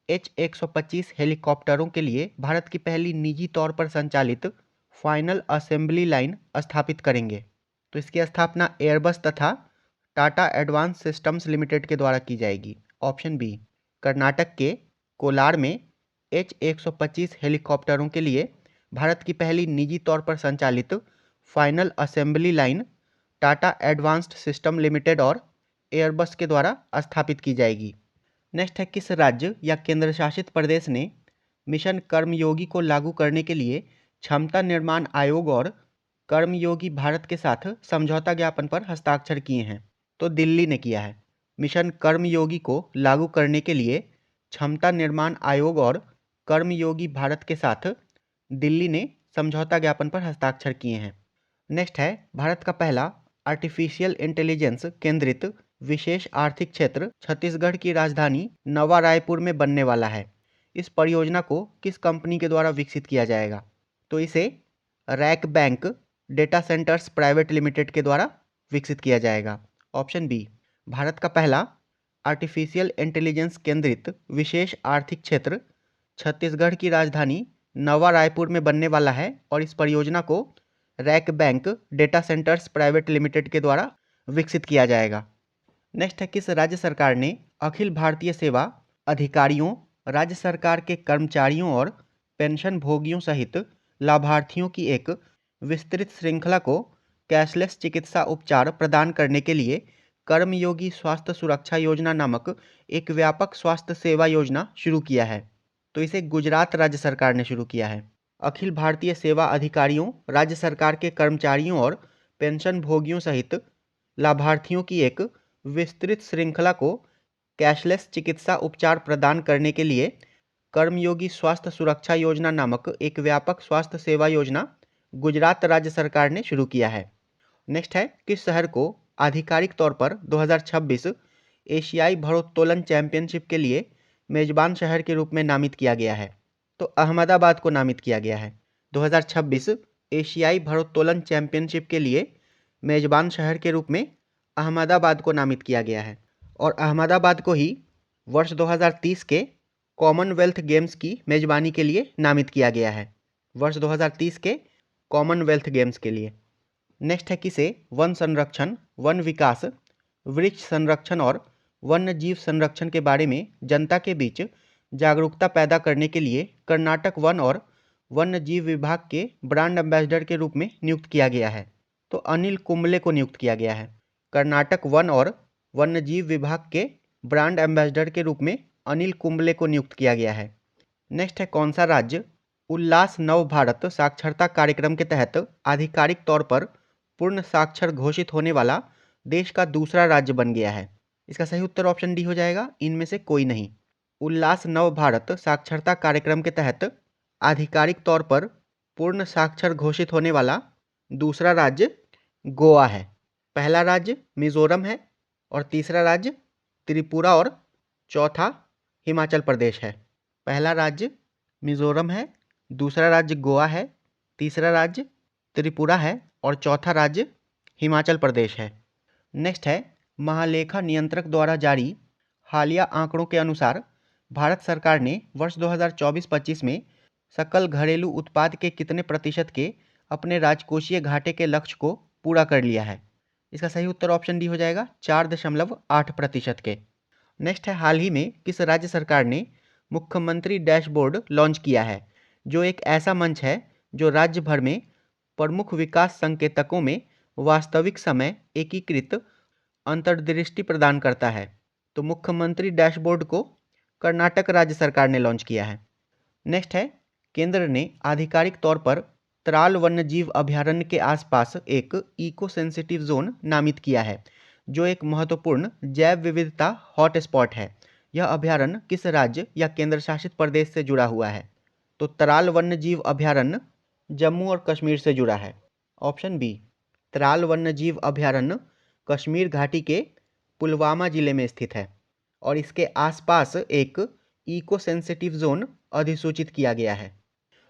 H-125 हेलीकॉप्टरों के लिए भारत की पहली निजी तौर पर संचालित फाइनल असेंबली लाइन स्थापित करेंगे? तो इसकी स्थापना एयरबस तथा टाटा एडवांस सिस्टम्स लिमिटेड के द्वारा की जाएगी, ऑप्शन बी। कर्नाटक के कोलार में H-125 हेलीकॉप्टरों के लिए भारत की पहली निजी तौर पर संचालित final assembly line Tata advanced system limited और एयरबस के द्वारा स्थापित की जाएगी। नेक्स्ट है किस राज्य या केंद्र शासित प्रदेश ने मिशन कर्मयोगी को लागू करने के लिए क्षमता निर्माण आयोग और कर्मयोगी भारत के साथ समझौता ज्ञापन पर हस्ताक्षर किए हैं? तो दिल्ली ने किया है। मिशन कर्मयोगी को लागू करने के लिए क्षमता निर्माण आयोग और कर्मयोगी भारत के साथ दिल्ली ने समझौता ज्ञापन पर हस्ताक्षर किए हैं। नेक्स्ट है भारत का पहला आर्टिफिशियल इंटेलिजेंस केंद्रित विशेष आर्थिक क्षेत्र छत्तीसगढ़ की राजधानी नवा रायपुर में बनने वाला है। इस परियोजना को किस कंपनी के द्वारा विकसित किया जाएगा? तो इसे rack bank data centres private limited के द्वारा विकसित किया जाएगा। ऑप्शन बी, भारत का पहला आर्टिफिशियल इंटेलिजेंस केंद्रित विशेष आर्थिक क्षेत्र छत्तीसगढ़ की राजधानी नवा रायपुर में बनने वाला है और इस परियोजना को rack bank data centres private limited के द्वारा विकसित किया जाएगा। नेक्स्ट है किस राज्य सरकार ने अखिल भारतीय सेवा अधिकारियों, राज्य सरकार के कर्मचारियों और पेंशन भोगियों सहित लाभार्थियों की एक विस्तृत श्रृंखला को कैशलेस चिकित्सा उपचार प्रदान करने के लिए कर्मयोगी स्वास्थ्य सुरक्षा योजना नामक एक व्यापक स्वास्थ्य सेवा योजना शुरू किया है? तो इसे गुजरात राज्य सरकार ने शुरू किया है। अखिल भारतीय सेवा अधिकारियों, राज्य सरकार के कर्मचारियों और पेंशन भोगियों सहित लाभार्थियों की एक विस्तृत श्रृंखला को कैशलेस चिकित्सा उपचार प्रदान करने के लिए कर्मयोगी स्वास्थ्य सुरक्षा योजना नामक एक व्यापक स्वास्थ्य सेवा योजना गुजरात राज्य सरकार ने शुरू किया है। नेक्स्ट है किस शहर को आधिकारिक तौर पर 2026 एशियाई भारोत्तोलन चैंपियनशिप के लिए मेजबान शहर के रूप में नामित किया गया है? तो अहमदाबाद को नामित किया गया है। 2026 एशियाई भारोत्तोलन चैंपियनशिप के लिए मेजबान शहर के रूप में अहमदाबाद को नामित किया गया है और अहमदाबाद को ही वर्ष 2030 के कॉमनवेल्थ गेम्स की मेजबानी के लिए नामित किया गया है, वर्ष 2030 के कॉमनवेल्थ गेम्स के लिए। नेक्स्ट है किसे वन संरक्षण, वन विकास, वृक्ष संरक्षण और वन्य जीव संरक्षण के बारे में जनता के बीच जागरूकता पैदा करने के लिए कर्नाटक वन और वन्य जीव विभाग के ब्रांड एम्बेसडर के रूप में नियुक्त किया गया है? तो अनिल कुंबले को नियुक्त किया गया है। कर्नाटक वन और वन्य जीव विभाग के ब्रांड एम्बेसडर के रूप में अनिल कुंबले को नियुक्त किया गया है। नेक्स्ट है कौन सा राज्य उल्लास नव भारत साक्षरता कार्यक्रम के तहत आधिकारिक तौर पर पूर्ण साक्षर घोषित होने वाला देश का दूसरा राज्य बन गया है? इसका सही उत्तर ऑप्शन डी हो जाएगा, इनमें से कोई नहीं। उल्लास नव भारत साक्षरता कार्यक्रम के तहत आधिकारिक तौर पर पूर्ण साक्षर घोषित होने वाला दूसरा राज्य गोवा है। पहला राज्य मिजोरम है और तीसरा राज्य त्रिपुरा और चौथा हिमाचल प्रदेश है। पहला राज्य मिजोरम है, दूसरा राज्य गोवा है, तीसरा राज्य त्रिपुरा है और चौथा राज्य हिमाचल प्रदेश है। नेक्स्ट है महालेखा नियंत्रक द्वारा जारी हालिया आंकड़ों के अनुसार भारत सरकार ने वर्ष 2024-25 में सकल घरेलू उत्पाद के कितने प्रतिशत के अपने राजकोषीय घाटे के लक्ष्य को पूरा कर लिया है? इसका सही उत्तर ऑप्शन डी हो जाएगा, 4.8% के। नेक्स्ट है हाल ही में किस राज्य सरकार ने मुख्यमंत्री डैशबोर्ड लॉन्च किया है, जो एक ऐसा मंच है जो राज्य भर में प्रमुख विकास संकेतकों में वास्तविक समय एकीकृत अंतर्दृष्टि प्रदान करता है? तो मुख्यमंत्री डैशबोर्ड को कर्नाटक राज्य सरकार ने लॉन्च किया है। नेक्स्ट है केंद्र ने आधिकारिक तौर पर त्राल वन्यजीव अभयारण्य के आसपास एक इको सेंसिटिव जोन नामित किया है, जो एक महत्वपूर्ण जैव विविधता हॉटस्पॉट है। यह अभयारण्य किस राज्य या केंद्र शासित प्रदेश से जुड़ा हुआ है? तो त्राल वन्यजीव अभयारण्य जम्मू और कश्मीर से जुड़ा है। ऑप्शन बी, त्राल वन्यजीव अभयारण्य कश्मीर घाटी के पुलवामा जिले में स्थित है और इसके आसपास एक इको सेंसिटिव जोन अधिसूचित किया गया है।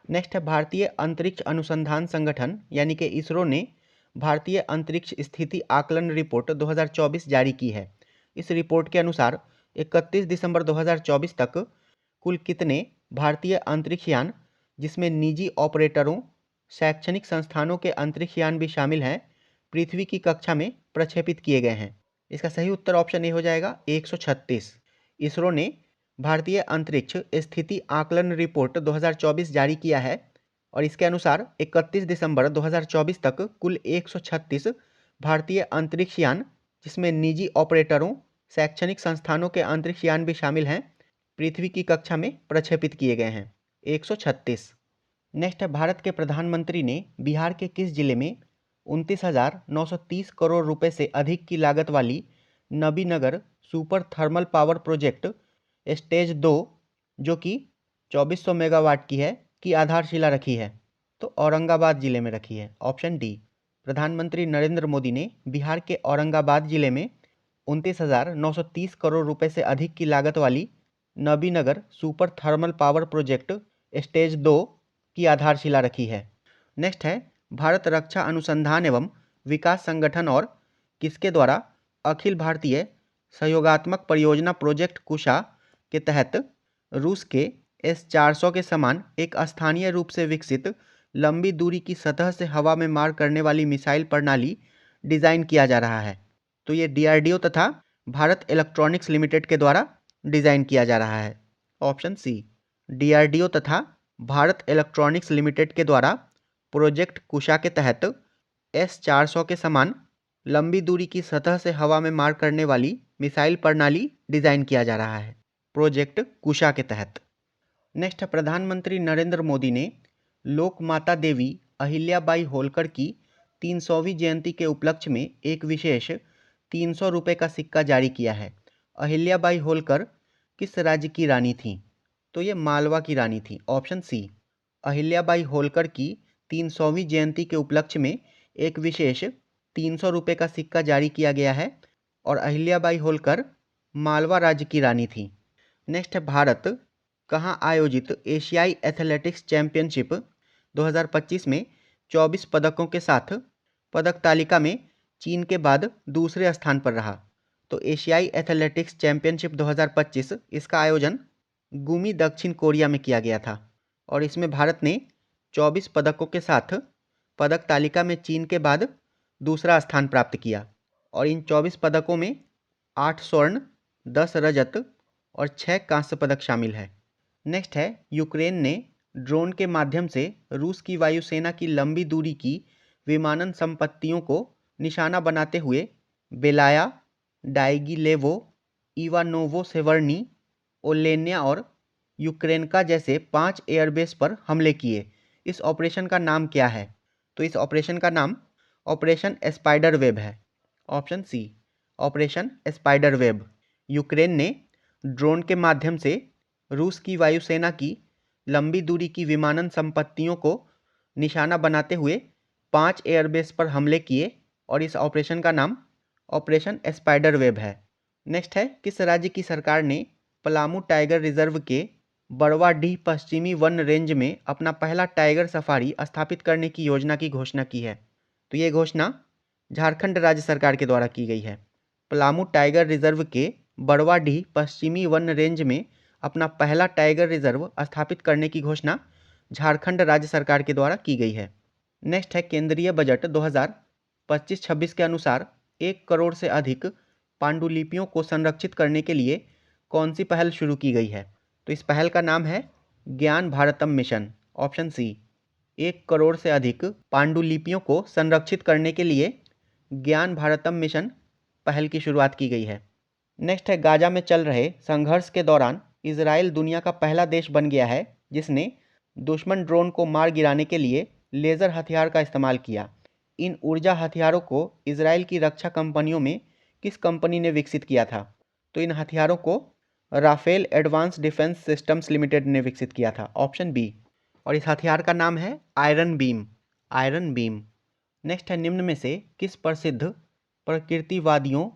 नेक्स्ट है भारतीय अंतरिक्ष अनुसंधान संगठन यानी कि इसरो ने भारतीय अंतरिक्ष स्थिति आकलन रिपोर्ट 2024 जारी की है। इस रिपोर्ट के अनुसार 31 दिसंबर 2024 तक कुल कितने भारतीय अंतरिक्ष यान, जिसमें निजी ऑपरेटरों, शैक्षणिक संस्थानों के अंतरिक्ष यान भी शामिल हैं, पृथ्वी की कक्षा में प्रक्षेपित किए गए हैं? इसका सही उत्तर ऑप्शन ए हो जाएगा, 136। इसरो ने भारतीय अंतरिक्ष स्थिति आकलन रिपोर्ट 2024 जारी किया है और इसके अनुसार 31 दिसंबर 2024 तक कुल 136 भारतीय अंतरिक्ष यान, जिसमें निजी ऑपरेटरों, शैक्षणिक संस्थानों के अंतरिक्ष यान भी शामिल हैं, पृथ्वी की कक्षा में प्रक्षेपित किए गए हैं। 136। नेक्स्ट है भारत के प्रधानमंत्री ने बिहार के किस जिले में 29,930 करोड़ रुपए से अधिक की लागत वाली Nabinagar super thermal power project stage 2, जो कि 2400 मेगावाट की है, की आधारशिला रखी है? तो औरंगाबाद जिले में रखी है, ऑप्शन डी। प्रधानमंत्री नरेंद्र मोदी ने बिहार के औरंगाबाद जिले में 29,930 करोड़ रुपए से अधिक की लागत वाली Nabinagar super thermal power project stage 2 की आधारशिला रखी है। नेक्स्ट है, भारत रक्षा अनुसंधान एवं विकास संगठन और किसके द्वारा अखिल भारतीय सहयोगात्मक परियोजना प्रोजेक्ट कुशा के तहत रूस के S-400 के समान एक स्थानीय रूप से विकसित लंबी दूरी की सतह से हवा में मार करने वाली मिसाइल प्रणाली डिज़ाइन किया जा रहा है? तो ये DRDO तथा भारत इलेक्ट्रॉनिक्स लिमिटेड के द्वारा डिज़ाइन किया जा रहा है, ऑप्शन सी। DRDO तथा भारत इलेक्ट्रॉनिक्स लिमिटेड के द्वारा प्रोजेक्ट कुशा के तहत S-400 के समान लंबी दूरी की सतह से हवा में मार करने वाली मिसाइल प्रणाली डिज़ाइन किया जा रहा है प्रोजेक्ट कुशा के तहत। नेक्स्ट है, प्रधानमंत्री नरेंद्र मोदी ने लोक माता देवी अहिल्याबाई होलकर की 300वीं जयंती के उपलक्ष्य में एक विशेष 300 रुपये का सिक्का जारी किया है। अहिल्याबाई होलकर किस राज्य की रानी थी? तो ये मालवा की रानी थी, ऑप्शन सी। अहिल्याबाई होलकर की 300वीं जयंती के उपलक्ष्य में एक विशेष 300 रुपये का सिक्का जारी किया गया है और अहिल्याबाई होलकर मालवा राज्य की रानी थी। नेक्स्ट है, भारत कहाँ आयोजित एशियाई एथलेटिक्स चैंपियनशिप 2025 में 24 पदकों के साथ पदक तालिका में चीन के बाद दूसरे स्थान पर रहा? तो एशियाई एथलेटिक्स चैंपियनशिप 2025 इसका आयोजन गुमी दक्षिण कोरिया में किया गया था और इसमें भारत ने 24 पदकों के साथ पदक तालिका में चीन के बाद दूसरा स्थान प्राप्त किया और इन 24 पदकों में 8 स्वर्ण, 10 रजत और 6 कांस्य पदक शामिल है। नेक्स्ट है, यूक्रेन ने ड्रोन के माध्यम से रूस की वायुसेना की लंबी दूरी की विमानन संपत्तियों को निशाना बनाते हुए बेलाया, डाइगिलेवो, इवानोवो सेवर्नी, ओलेन्या और यूक्रेनका जैसे 5 एयरबेस पर हमले किए। इस ऑपरेशन का नाम क्या है? तो इस ऑपरेशन का नाम ऑपरेशन स्पाइडर वेब है, option C. Operation spider web. Ukraine ने ड्रोन के माध्यम से रूस की वायुसेना की लंबी दूरी की विमानन संपत्तियों को निशाना बनाते हुए 5 एयरबेस पर हमले किए और इस ऑपरेशन का नाम ऑपरेशन स्पाइडर वेब है। नेक्स्ट है, किस राज्य की सरकार ने पलामू टाइगर रिजर्व के बड़वाडीह पश्चिमी वन रेंज में अपना पहला टाइगर सफारी स्थापित करने की योजना की घोषणा की है? तो ये घोषणा झारखंड राज्य सरकार के द्वारा की गई है। पलामू टाइगर रिजर्व के बड़वाडीह पश्चिमी वन रेंज में अपना पहला टाइगर रिजर्व स्थापित करने की घोषणा झारखंड राज्य सरकार के द्वारा की गई है। नेक्स्ट है, केंद्रीय बजट 2025-26 के अनुसार 1 करोड़ से अधिक पांडुलिपियों को संरक्षित करने के लिए कौन सी पहल शुरू की गई है? तो इस पहल का नाम है Gyan Bharatam mission, option C. 1 crore से अधिक पांडुलिपियों को संरक्षित करने के लिए ज्ञान भारतम मिशन पहल की शुरुआत की गई है। नेक्स्ट है, गाजा में चल रहे संघर्ष के दौरान इजराइल दुनिया का पहला देश बन गया है जिसने दुश्मन ड्रोन को मार गिराने के लिए लेज़र हथियार का इस्तेमाल किया। इन ऊर्जा हथियारों को इजराइल की रक्षा कंपनियों में किस कंपनी ने विकसित किया था? तो इन हथियारों को Rafael advance defence systems limited ने विकसित किया था, ऑप्शन बी। और इस हथियार का नाम है iron beam, iron beam. Next है, निम्न में से किस प्रसिद्ध प्रकृतिवादियों,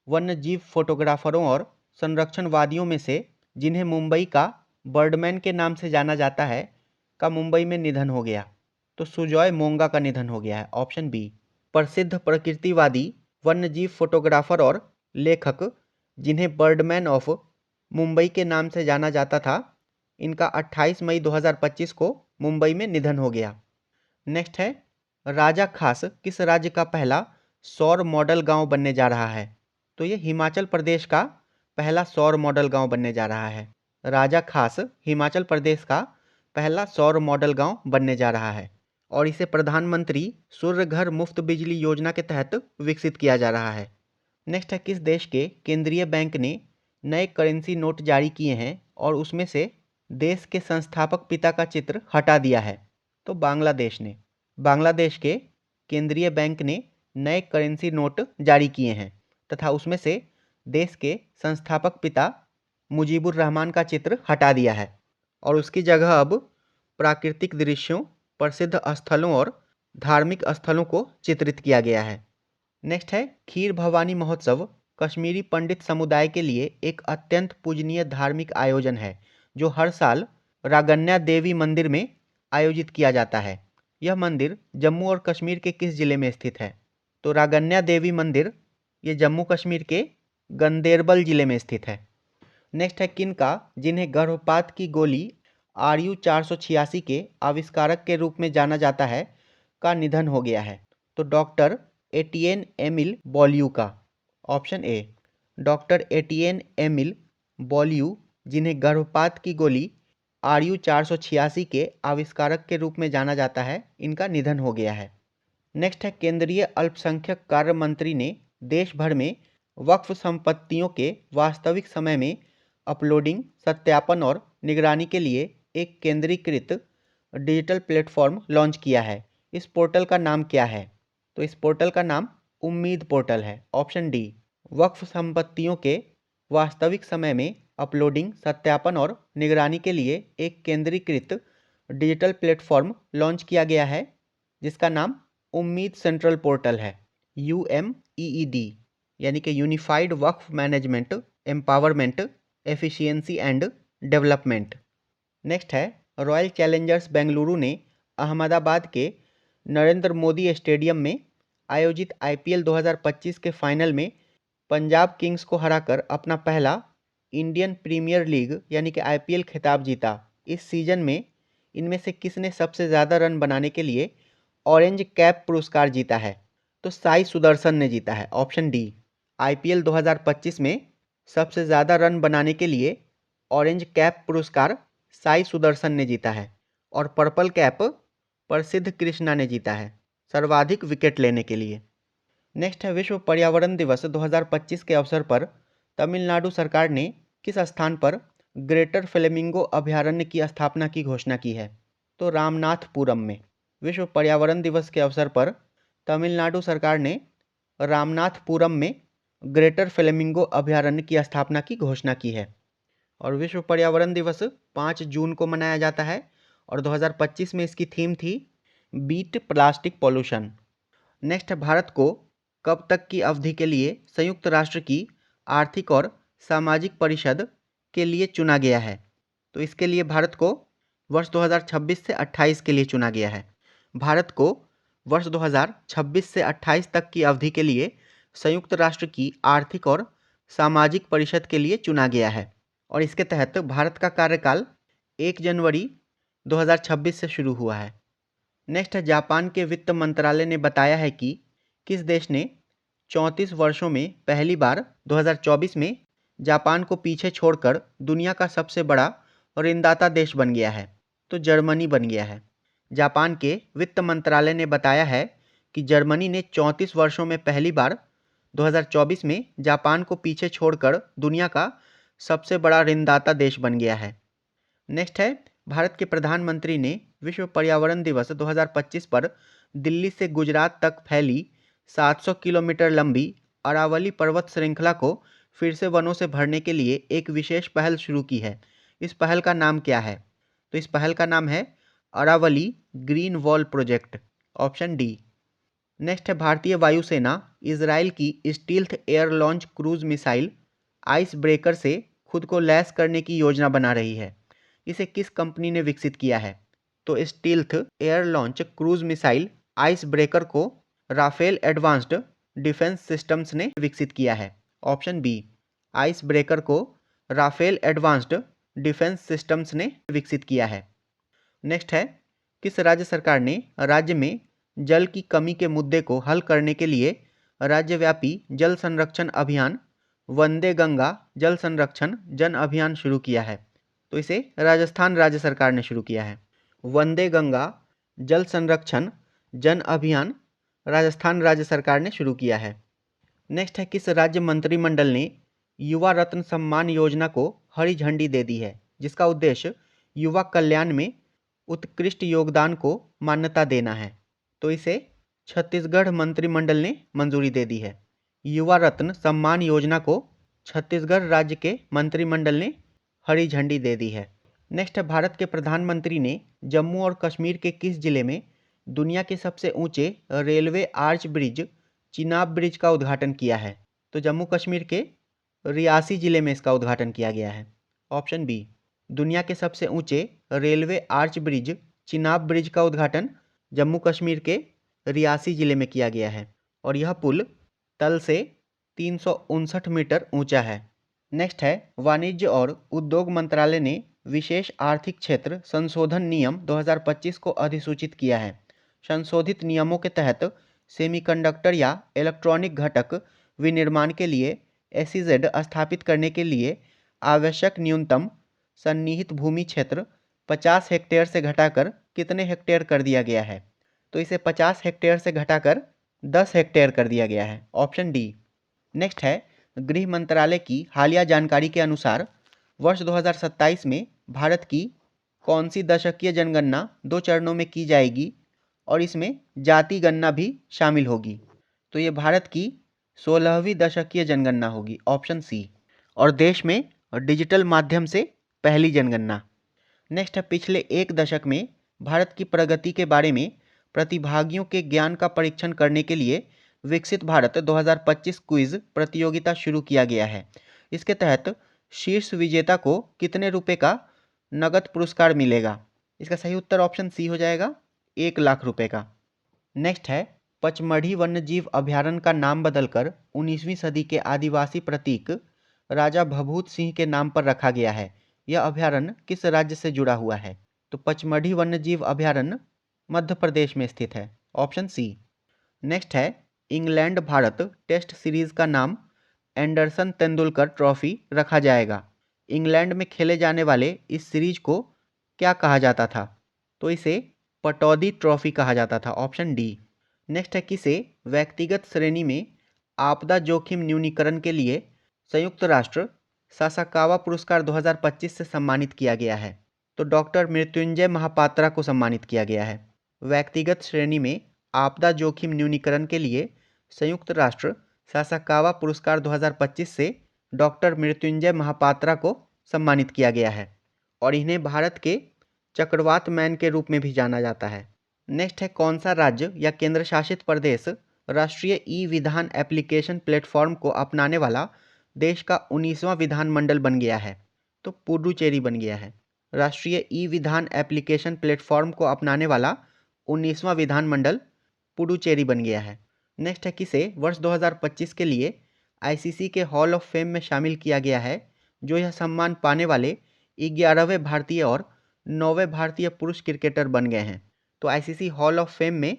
वन्यजीव फोटोग्राफरों और संरक्षणवादियों में से जिन्हें मुंबई का बर्डमैन के नाम से जाना जाता है का मुंबई में निधन हो गया? तो सुजॉय मोंगा का निधन हो गया है, ऑप्शन बी। प्रसिद्ध प्रकृतिवादी, वन्यजीव फोटोग्राफर और लेखक जिन्हें बर्डमैन ऑफ मुंबई के नाम से जाना जाता था, इनका 28 मई 2025 को मुंबई में निधन हो गया। नेक्स्ट है, राजा खास किस राज्य का पहला सौर मॉडल गांव बनने जा रहा है? तो ये हिमाचल प्रदेश का पहला सौर मॉडल गांव बनने जा रहा है। राजा खास हिमाचल प्रदेश का पहला सौर मॉडल गांव बनने जा रहा है और इसे प्रधानमंत्री सूर्य घर मुफ्त बिजली योजना के तहत विकसित किया जा रहा है। नेक्स्ट है, किस देश के केंद्रीय बैंक ने नए करेंसी नोट जारी किए हैं और उसमें से देश के संस्थापक पिता का चित्र हटा दिया है? तो बांग्लादेश ने। बांग्लादेश के केंद्रीय बैंक ने नए करेंसी नोट जारी किए हैं तथा उसमें से देश के संस्थापक पिता मुजीबुर रहमान का चित्र हटा दिया है और उसकी जगह अब प्राकृतिक दृश्यों प्रसिद्ध स्थलों और धार्मिक स्थलों को चित्रित किया गया है। नेक्स्ट है खीर भवानी महोत्सव कश्मीरी पंडित समुदाय के लिए एक अत्यंत पूजनीय धार्मिक आयोजन है जो हर साल रागन्या देवी मंदिर में आयोजित किया जाता है। यह मंदिर जम्मू और कश्मीर के किस जिले में स्थित है? तो रागन्या देवी मंदिर ये जम्मू कश्मीर के गंदेरबल जिले में स्थित है। नेक्स्ट है किनका जिन्हें गर्भपात की गोली RU-486 के आविष्कारक के रूप में जाना जाता है का निधन हो गया है? तो डॉक्टर एटिएन एमिल बॉलियू का। ऑप्शन ए डॉक्टर एटिएन एमिल बॉलियू जिन्हें गर्भपात की गोली RU-486 के आविष्कारक के रूप में जाना जाता है, इनका निधन हो गया है। नेक्स्ट है केंद्रीय अल्पसंख्यक कार्य मंत्री ने देश भर में वक्फ संपत्तियों के वास्तविक समय में अपलोडिंग, सत्यापन और निगरानी के लिए एक केंद्रीकृत डिजिटल प्लेटफॉर्म लॉन्च किया है। इस पोर्टल का नाम क्या है? तो इस पोर्टल का नाम उम्मीद पोर्टल है। ऑप्शन डी वक्फ संपत्तियों के वास्तविक समय में अपलोडिंग, सत्यापन और निगरानी के लिए एक केंद्रीकृत डिजिटल प्लेटफॉर्म लॉन्च किया गया है जिसका नाम उम्मीद सेंट्रल पोर्टल है। UMEED यानी कि unified Waqf management empowerment efficiency and development. Next है रॉयल चैलेंजर्स बेंगलुरु ने अहमदाबाद के नरेंद्र मोदी स्टेडियम में आयोजित IPL 2025 के फाइनल में पंजाब किंग्स को हराकर अपना पहला इंडियन प्रीमियर लीग यानी कि IPL खिताब जीता। इस सीजन में इनमें से किसने सबसे ज़्यादा रन बनाने के लिए ऑरेंज कैप पुरस्कार जीता है? तो साई सुदर्शन ने जीता है। ऑप्शन डी IPL 2025 में सबसे ज़्यादा रन बनाने के लिए ऑरेंज कैप पुरस्कार साई सुदर्शन ने जीता है और पर्पल कैप प्रसिद्ध कृष्णा ने जीता है सर्वाधिक विकेट लेने के लिए। नेक्स्ट है विश्व पर्यावरण दिवस 2025 के अवसर पर तमिलनाडु सरकार ने किस स्थान पर ग्रेटर फ्लेमिंगो अभयारण्य की स्थापना की घोषणा की है? तो रामनाथपुरम में। विश्व पर्यावरण दिवस के अवसर पर तमिलनाडु सरकार ने रामनाथपुरम में ग्रेटर फ्लेमिंगो अभयारण्य की स्थापना की घोषणा की है। और विश्व पर्यावरण दिवस 5 जून को मनाया जाता है और 2025 में इसकी थीम थी बीट प्लास्टिक पॉल्यूशन। नेक्स्ट है भारत को कब तक की अवधि के लिए संयुक्त राष्ट्र की आर्थिक और सामाजिक परिषद के लिए चुना गया है? तो इसके लिए भारत को वर्ष 2026 से 28 के लिए चुना गया है। भारत को वर्ष 2026 से 28 तक की अवधि के लिए संयुक्त राष्ट्र की आर्थिक और सामाजिक परिषद के लिए चुना गया है और इसके तहत भारत का कार्यकाल 1 जनवरी 2026 से शुरू हुआ है। नेक्स्ट है जापान के वित्त मंत्रालय ने बताया है कि किस देश ने 34 वर्षों में पहली बार 2024 में जापान को पीछे छोड़कर दुनिया का सबसे बड़ा ऋणदाता देश बन गया है? तो जर्मनी बन गया है। जापान के वित्त मंत्रालय ने बताया है कि जर्मनी ने 34 वर्षों में पहली बार 2024 में जापान को पीछे छोड़कर दुनिया का सबसे बड़ा ऋणदाता देश बन गया है। नेक्स्ट है भारत के प्रधानमंत्री ने विश्व पर्यावरण दिवस 2025 पर दिल्ली से गुजरात तक फैली 700 किलोमीटर लंबी अरावली पर्वत श्रृंखला को फिर से वनों से भरने के लिए एक विशेष पहल शुरू की है। इस पहल का नाम क्या है? तो इस पहल का नाम है Aravalli green wall project. Option D. Next है भारतीय वायुसेना इजराइल की stealth air launch cruise missile ice breaker से खुद को लैस करने की योजना बना रही है। इसे किस कंपनी ने विकसित किया है? तो stealth air launch cruise missile ice breaker को राफेल एडवांस्ड डिफेंस सिस्टम्स ने विकसित किया है। ऑप्शन बी आइस ब्रेकर को राफेल एडवांस्ड डिफेंस सिस्टम्स ने विकसित किया है। नेक्स्ट है किस राज्य सरकार ने राज्य में जल की कमी के मुद्दे को हल करने के लिए राज्यव्यापी जल संरक्षण अभियान वंदे गंगा जल संरक्षण जन अभियान शुरू किया है? तो इसे राजस्थान राज्य सरकार ने शुरू किया है। वंदे गंगा जल संरक्षण जन अभियान राजस्थान राज्य सरकार ने शुरू किया है। नेक्स्ट है किस राज्य मंत्रिमंडल ने युवा रत्न सम्मान योजना को हरी झंडी दे दी है जिसका उद्देश्य युवा कल्याण में उत्कृष्ट योगदान को मान्यता देना है? तो इसे छत्तीसगढ़ मंत्रिमंडल ने मंजूरी दे दी है। युवा रत्न सम्मान योजना को छत्तीसगढ़ राज्य के मंत्रिमंडल ने हरी झंडी दे दी है। नेक्स्ट है, भारत के प्रधानमंत्री ने जम्मू और कश्मीर के किस जिले में दुनिया के सबसे ऊंचे railway arch bridge Chenab bridge का उद्घाटन किया है? तो जम्मू कश्मीर के रियासी जिले में इसका उद्घाटन किया गया है। ऑप्शन बी, दुनिया के सबसे ऊंचे railway arch bridge Chenab bridge का उद्घाटन जम्मू कश्मीर के रियासी जिले में किया गया है और यह पुल तल से 359 मीटर ऊंचा है। नेक्स्ट है, वाणिज्य और उद्योग मंत्रालय ने विशेष आर्थिक क्षेत्र संशोधन नियम 2025 को अधिसूचित किया है। संशोधित नियमों के तहत सेमीकंडक्टर या इलेक्ट्रॉनिक घटक विनिर्माण के लिए एसईजेड स्थापित करने के लिए आवश्यक न्यूनतम सन्निहित भूमि क्षेत्र 50 हेक्टेयर से घटाकर कितने हेक्टेयर कर दिया गया है? तो इसे 50 हेक्टेयर से घटाकर 10 हेक्टेयर कर दिया गया है। Option D. नेक्स्ट है, गृह मंत्रालय की हालिया जानकारी के अनुसार वर्ष 2027 में भारत की कौन सी दशकीय जनगणना 2 चरणों में की जाएगी और इसमें जाति गणना भी शामिल होगी? तो ये भारत की 16वीं दशकीय जनगणना होगी। Option C. और देश में डिजिटल माध्यम से पहली जनगणना। नेक्स्ट है, पिछले एक दशक में भारत की प्रगति के बारे में प्रतिभागियों के ज्ञान का परीक्षण करने के लिए विकसित भारत 2025 क्विज प्रतियोगिता शुरू किया गया है। इसके तहत शीर्ष विजेता को कितने रुपए का नगद पुरस्कार मिलेगा? इसका सही उत्तर ऑप्शन सी हो जाएगा, 1 लाख रुपए का। नेक्स्ट है, पचमढ़ी वन्यजीव अभयारण्य का नाम बदलकर 19वीं सदी के आदिवासी प्रतीक राजा भभूत सिंह के नाम पर रखा गया है। यह अभयारण्य किस राज्य से जुड़ा हुआ है? तो पचमढ़ी वन्यजीव अभयारण्य मध्य प्रदेश में स्थित है। Option C. नेक्स्ट है, इंग्लैंड भारत टेस्ट सीरीज का नाम एंडरसन तेंदुलकर ट्रॉफी रखा जाएगा। इंग्लैंड में खेले जाने वाले इस सीरीज को क्या कहा जाता था? तो इसे पटौदी ट्रॉफी कहा जाता था। Option D. नेक्स्ट है, किसे व्यक्तिगत श्रेणी में आपदा जोखिम न्यूनीकरण के लिए संयुक्त राष्ट्र सासाकावा पुरस्कार 2025 से सम्मानित किया गया है? तो डॉक्टर मृत्युंजय महापात्रा को सम्मानित किया गया है। व्यक्तिगत श्रेणी में आपदा जोखिम न्यूनीकरण के लिए संयुक्त राष्ट्र सासाकावा पुरस्कार 2025 से डॉक्टर मृत्युंजय महापात्रा को सम्मानित किया गया है और इन्हें भारत के चक्रवात मैन के रूप में भी जाना जाता है। नेक्स्ट है, कौन सा राज्य या केंद्र शासित प्रदेश राष्ट्रीय ई विधान एप्लीकेशन प्लेटफॉर्म को अपनाने वाला देश का 19वां विधानमंडल बन गया है? तो पुडुचेरी बन गया है। राष्ट्रीय ई विधान एप्लीकेशन प्लेटफॉर्म को अपनाने वाला 19वां विधानमंडल पुडुचेरी बन गया है। नेक्स्ट है, किसे वर्ष 2025 के लिए आईसीसी के हॉल ऑफ फेम में शामिल किया गया है, जो यह सम्मान पाने वाले 11वें भारतीय और 9वें भारतीय पुरुष क्रिकेटर बन गए हैं? तो आईसीसी हॉल ऑफ फेम में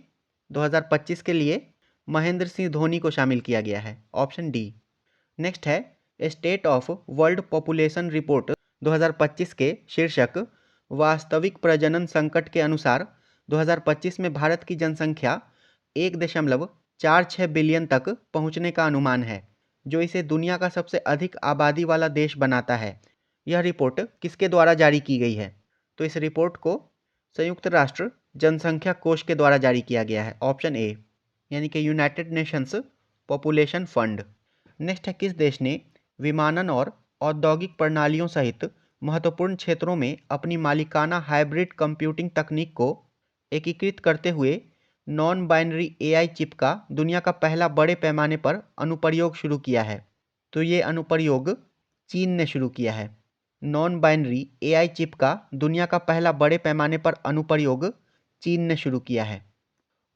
2025 के लिए महेंद्र सिंह धोनी को शामिल किया गया है। Option D. नेक्स्ट है, state of world population report 2025 के शीर्षक वास्तविक प्रजनन संकट के अनुसार 2025 में भारत की जनसंख्या 1.46 बिलियन तक पहुंचने का अनुमान है, जो इसे दुनिया का सबसे अधिक आबादी वाला देश बनाता है। यह रिपोर्ट किसके द्वारा जारी की गई है? तो इस रिपोर्ट को संयुक्त राष्ट्र जनसंख्या कोष के द्वारा जारी किया गया है। ऑप्शन ए, यानी कि United Nations population fund. Next है, किस देश ने विमानन और औद्योगिक प्रणालियों सहित महत्वपूर्ण क्षेत्रों में अपनी मालिकाना हाइब्रिड कंप्यूटिंग तकनीक को एकीकृत करते हुए नॉन बाइनरी एआई चिप का दुनिया का पहला बड़े पैमाने पर अनुप्रयोग शुरू किया है? तो ये अनुप्रयोग चीन ने शुरू किया है। नॉन बाइनरी एआई चिप का दुनिया का पहला बड़े पैमाने पर अनुप्रयोग चीन ने शुरू किया है।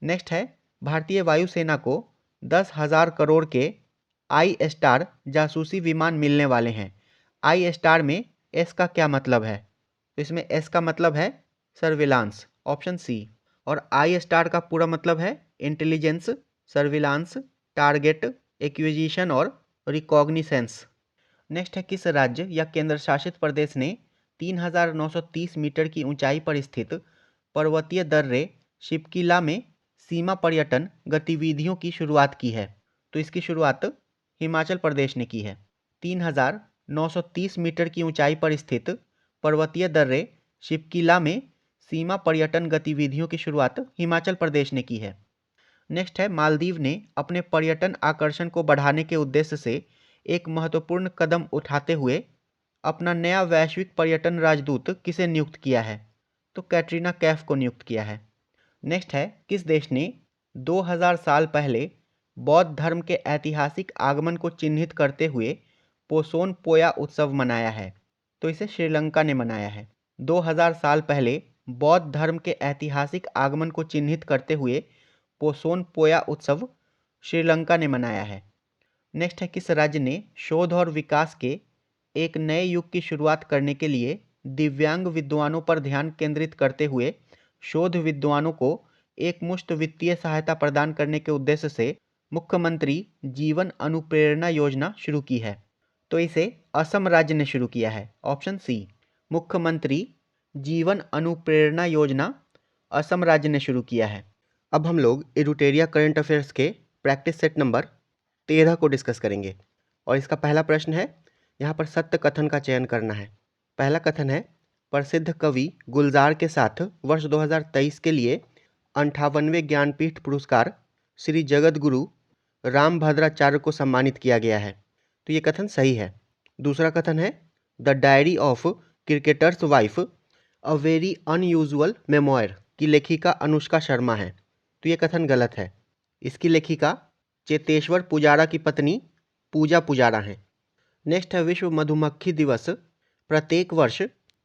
नेक्स्ट है, भारतीय वायुसेना को 10,000 करोड़ के आई स्टार जासूसी विमान मिलने वाले हैं। आई स्टार में एस का क्या मतलब है? तो इसमें एस का मतलब है सर्विलांस। Option C. और आई स्टार का पूरा मतलब है इंटेलिजेंस, सर्विलांस, टारगेट एक्विजिशन और रिकॉग्निसेंस। नेक्स्ट है, किस राज्य या केंद्र शासित प्रदेश ने 3,930 मीटर की ऊंचाई पर स्थित पर्वतीय दर्रे शिपकिला में सीमा पर्यटन गतिविधियों की शुरुआत की है? तो इसकी शुरुआत हिमाचल प्रदेश ने की है। 3,930 मीटर की ऊंचाई पर स्थित पर्वतीय दर्रे शिपकिला में सीमा पर्यटन गतिविधियों की शुरुआत हिमाचल प्रदेश ने की है। नेक्स्ट है, मालदीव ने अपने पर्यटन आकर्षण को बढ़ाने के उद्देश्य से एक महत्वपूर्ण कदम उठाते हुए अपना नया वैश्विक पर्यटन राजदूत किसे नियुक्त किया है? तो कैटरीना कैफ को नियुक्त किया है। नेक्स्ट है, किस देश ने 2000 साल पहले बौद्ध धर्म के ऐतिहासिक आगमन को चिन्हित करते हुए पोसोन पोया उत्सव मनाया है? तो इसे श्रीलंका ने मनाया है। 2000 साल पहले बौद्ध धर्म के ऐतिहासिक आगमन को चिन्हित करते हुए पोसोन पोया उत्सव श्रीलंका ने मनाया है। नेक्स्ट है, किस राज्य ने शोध और विकास के एक नए युग की शुरुआत करने के लिए दिव्यांग विद्वानों पर ध्यान केंद्रित करते हुए शोध विद्वानों को एकमुश्त वित्तीय सहायता प्रदान करने के उद्देश्य से मुख्यमंत्री जीवन अनुप्रेरणा योजना शुरू की है? तो इसे असम राज्य ने शुरू किया है। ऑप्शन सी, मुख्यमंत्री जीवन अनुप्रेरणा योजना असम राज्य ने शुरू किया है। अब हम लोग एडुटेरिया करंट अफेयर्स के प्रैक्टिस सेट नंबर 13 को डिस्कस करेंगे और इसका पहला प्रश्न है, यहाँ पर सत्य कथन का चयन करना है। पहला कथन है, प्रसिद्ध कवि गुलजार के साथ वर्ष 2023 के लिए 58वें ज्ञानपीठ पुरस्कार श्री जगतगुरु रामभद्राचार्य को सम्मानित किया गया है। तो ये कथन सही है। दूसरा कथन है, the diary of cricketers wife a very unusual memoir की लेखिका अनुष्का शर्मा है। तो ये कथन गलत है। इसकी लेखिका चेतेश्वर पुजारा की पत्नी पूजा पुजारा हैं। नेक्स्ट है, विश्व मधुमक्खी दिवस प्रत्येक वर्ष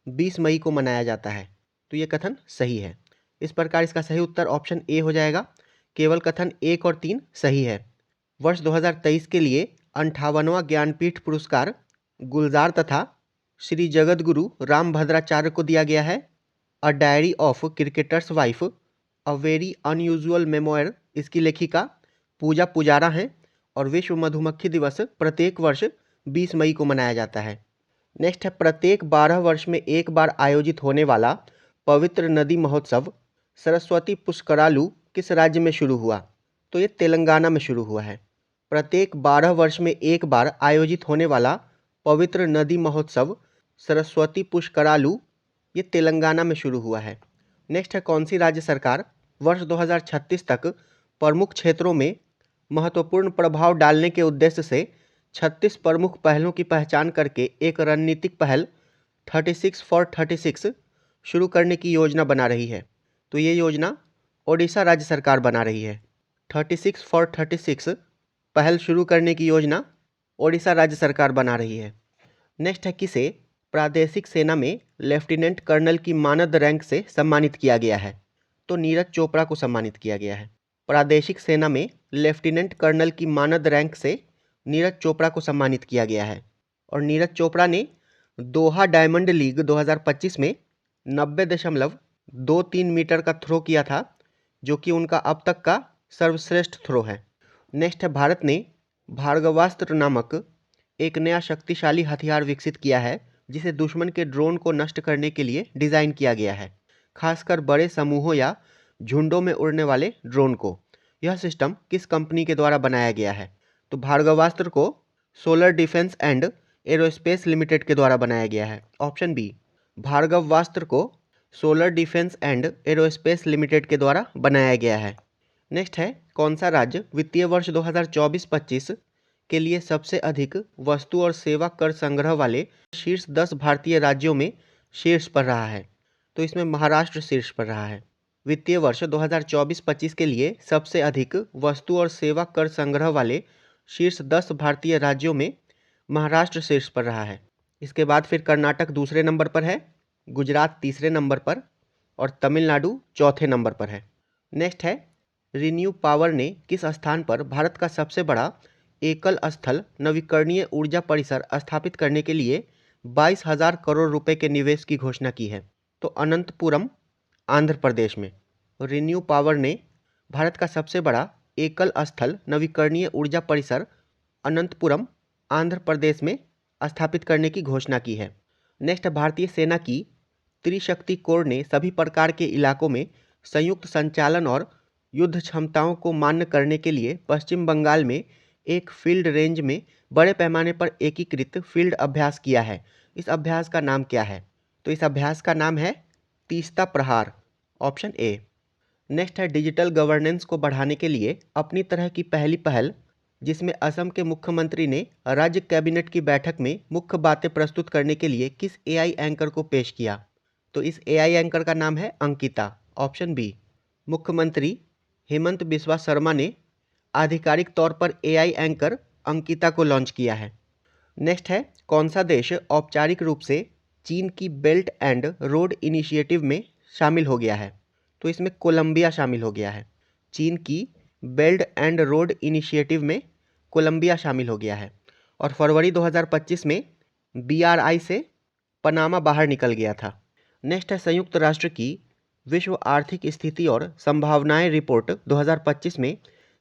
20 मई को मनाया जाता है। तो ये कथन सही है। इस प्रकार इसका सही उत्तर ऑप्शन ए हो जाएगा। केवल कथन 1 और 3 सही है। वर्ष 2023 के लिए 58वां ज्ञानपीठ पुरस्कार गुलजार तथा श्री जगतगुरु रामभद्राचार्य को दिया गया है। A diary of cricketers wife a very unusual memoir, इसकी लेखिका पूजा पुजारा हैं और विश्व मधुमक्खी दिवस प्रत्येक वर्ष 20 मई को मनाया जाता है। नेक्स्ट है, प्रत्येक 12 वर्ष में एक बार आयोजित होने वाला पवित्र नदी महोत्सव सरस्वती पुष्करालू किस राज्य में शुरू हुआ? तो ये तेलंगाना में शुरू हुआ है। प्रत्येक 12 वर्ष में एक बार आयोजित होने वाला पवित्र नदी महोत्सव सरस्वती पुष्करालू ये तेलंगाना में शुरू हुआ है। नेक्स्ट है, कौन सी राज्य सरकार वर्ष 2036 तक प्रमुख क्षेत्रों में महत्वपूर्ण प्रभाव डालने के उद्देश्य से 36 प्रमुख पहलों की पहचान करके एक रणनीतिक पहल 36 फॉर 36 शुरू करने की योजना बना रही है? तो ये योजना ओडिशा राज्य सरकार बना रही है। 36 फॉर 36 पहल शुरू करने की योजना ओडिशा राज्य सरकार बना रही है। नेक्स्ट है, किसे प्रादेशिक सेना में लेफ्टिनेंट कर्नल की मानद रैंक से सम्मानित किया गया है? तो नीरज चोपड़ा को सम्मानित किया गया है। प्रादेशिक सेना में लेफ्टिनेंट कर्नल की मानद रैंक से नीरज चोपड़ा को सम्मानित किया गया है। और नीरज चोपड़ा ने दोहा डायमंड लीग 2025 में 90.23 मीटर का थ्रो किया था, जो कि उनका अब तक का सर्वश्रेष्ठ थ्रो है। नेक्स्ट है, भारत ने भार्गवास्त्र नामक एक नया शक्तिशाली हथियार विकसित किया है जिसे दुश्मन के ड्रोन को नष्ट करने के लिए डिज़ाइन किया गया है, खासकर बड़े समूहों या झुंडों में उड़ने वाले ड्रोन को। यह सिस्टम किस कंपनी के द्वारा बनाया गया है? तो भार्गवास्त्र को solar defence and aerospace limited के द्वारा बनाया गया है। ऑप्शन बी, भार्गवास्त्र को solar defence and aerospace limited के द्वारा बनाया गया है। नेक्स्ट है, कौन सा राज्य वित्तीय वर्ष 2024-25 के लिए सबसे अधिक वस्तु और सेवा कर संग्रह वाले शीर्ष 10 भारतीय राज्यों में शीर्ष पर रहा है? तो इसमें महाराष्ट्र शीर्ष पर रहा है। वित्तीय वर्ष 2024-25 के लिए सबसे अधिक वस्तु और सेवा कर संग्रह वाले शीर्ष 10 भारतीय राज्यों में महाराष्ट्र शीर्ष पर रहा है। इसके बाद फिर कर्नाटक दूसरे नंबर पर है, गुजरात तीसरे नंबर पर और तमिलनाडु चौथे नंबर पर है। नेक्स्ट है, रिन्यू पावर ने किस स्थान पर भारत का सबसे बड़ा एकल स्थल नवीकरणीय ऊर्जा परिसर स्थापित करने के लिए 22,000 करोड़ रुपए के निवेश की घोषणा की है? तो अनंतपुरम आंध्र प्रदेश में। रिन्यू पावर ने भारत का सबसे बड़ा एकल स्थल नवीकरणीय ऊर्जा परिसर अनंतपुरम आंध्र प्रदेश में स्थापित करने की घोषणा की है। नेक्स्ट, भारतीय सेना की त्रिशक्ति कोर ने सभी प्रकार के इलाकों में संयुक्त संचालन और युद्ध क्षमताओं को मान्य करने के लिए पश्चिम बंगाल में एक फील्ड रेंज में बड़े पैमाने पर एकीकृत फील्ड अभ्यास किया है। इस अभ्यास का नाम क्या है? तो इस अभ्यास का नाम है तीस्ता प्रहार। Option A. नेक्स्ट है, डिजिटल गवर्नेंस को बढ़ाने के लिए अपनी तरह की पहली पहल जिसमें असम के मुख्यमंत्री ने राज्य कैबिनेट की बैठक में मुख्य बातें प्रस्तुत करने के लिए किस एआई एंकर को पेश किया? तो इस एआई एंकर का नाम है अंकिता। Option B. मुख्यमंत्री हेमंत बिस्वा शर्मा ने आधिकारिक तौर पर एआई एंकर अंकिता को लॉन्च किया है। नेक्स्ट है, कौन सा देश औपचारिक रूप से चीन की बेल्ट एंड रोड इनिशिएटिव में शामिल हो गया है? तो इसमें कोलंबिया शामिल हो गया है। चीन की बेल्ट एंड रोड इनिशिएटिव में कोलंबिया शामिल हो गया है। और फरवरी 2025 में बीआरआई से पनामा बाहर निकल गया था। नेक्स्ट है, संयुक्त राष्ट्र की विश्व आर्थिक स्थिति और संभावनाएं रिपोर्ट 2025 में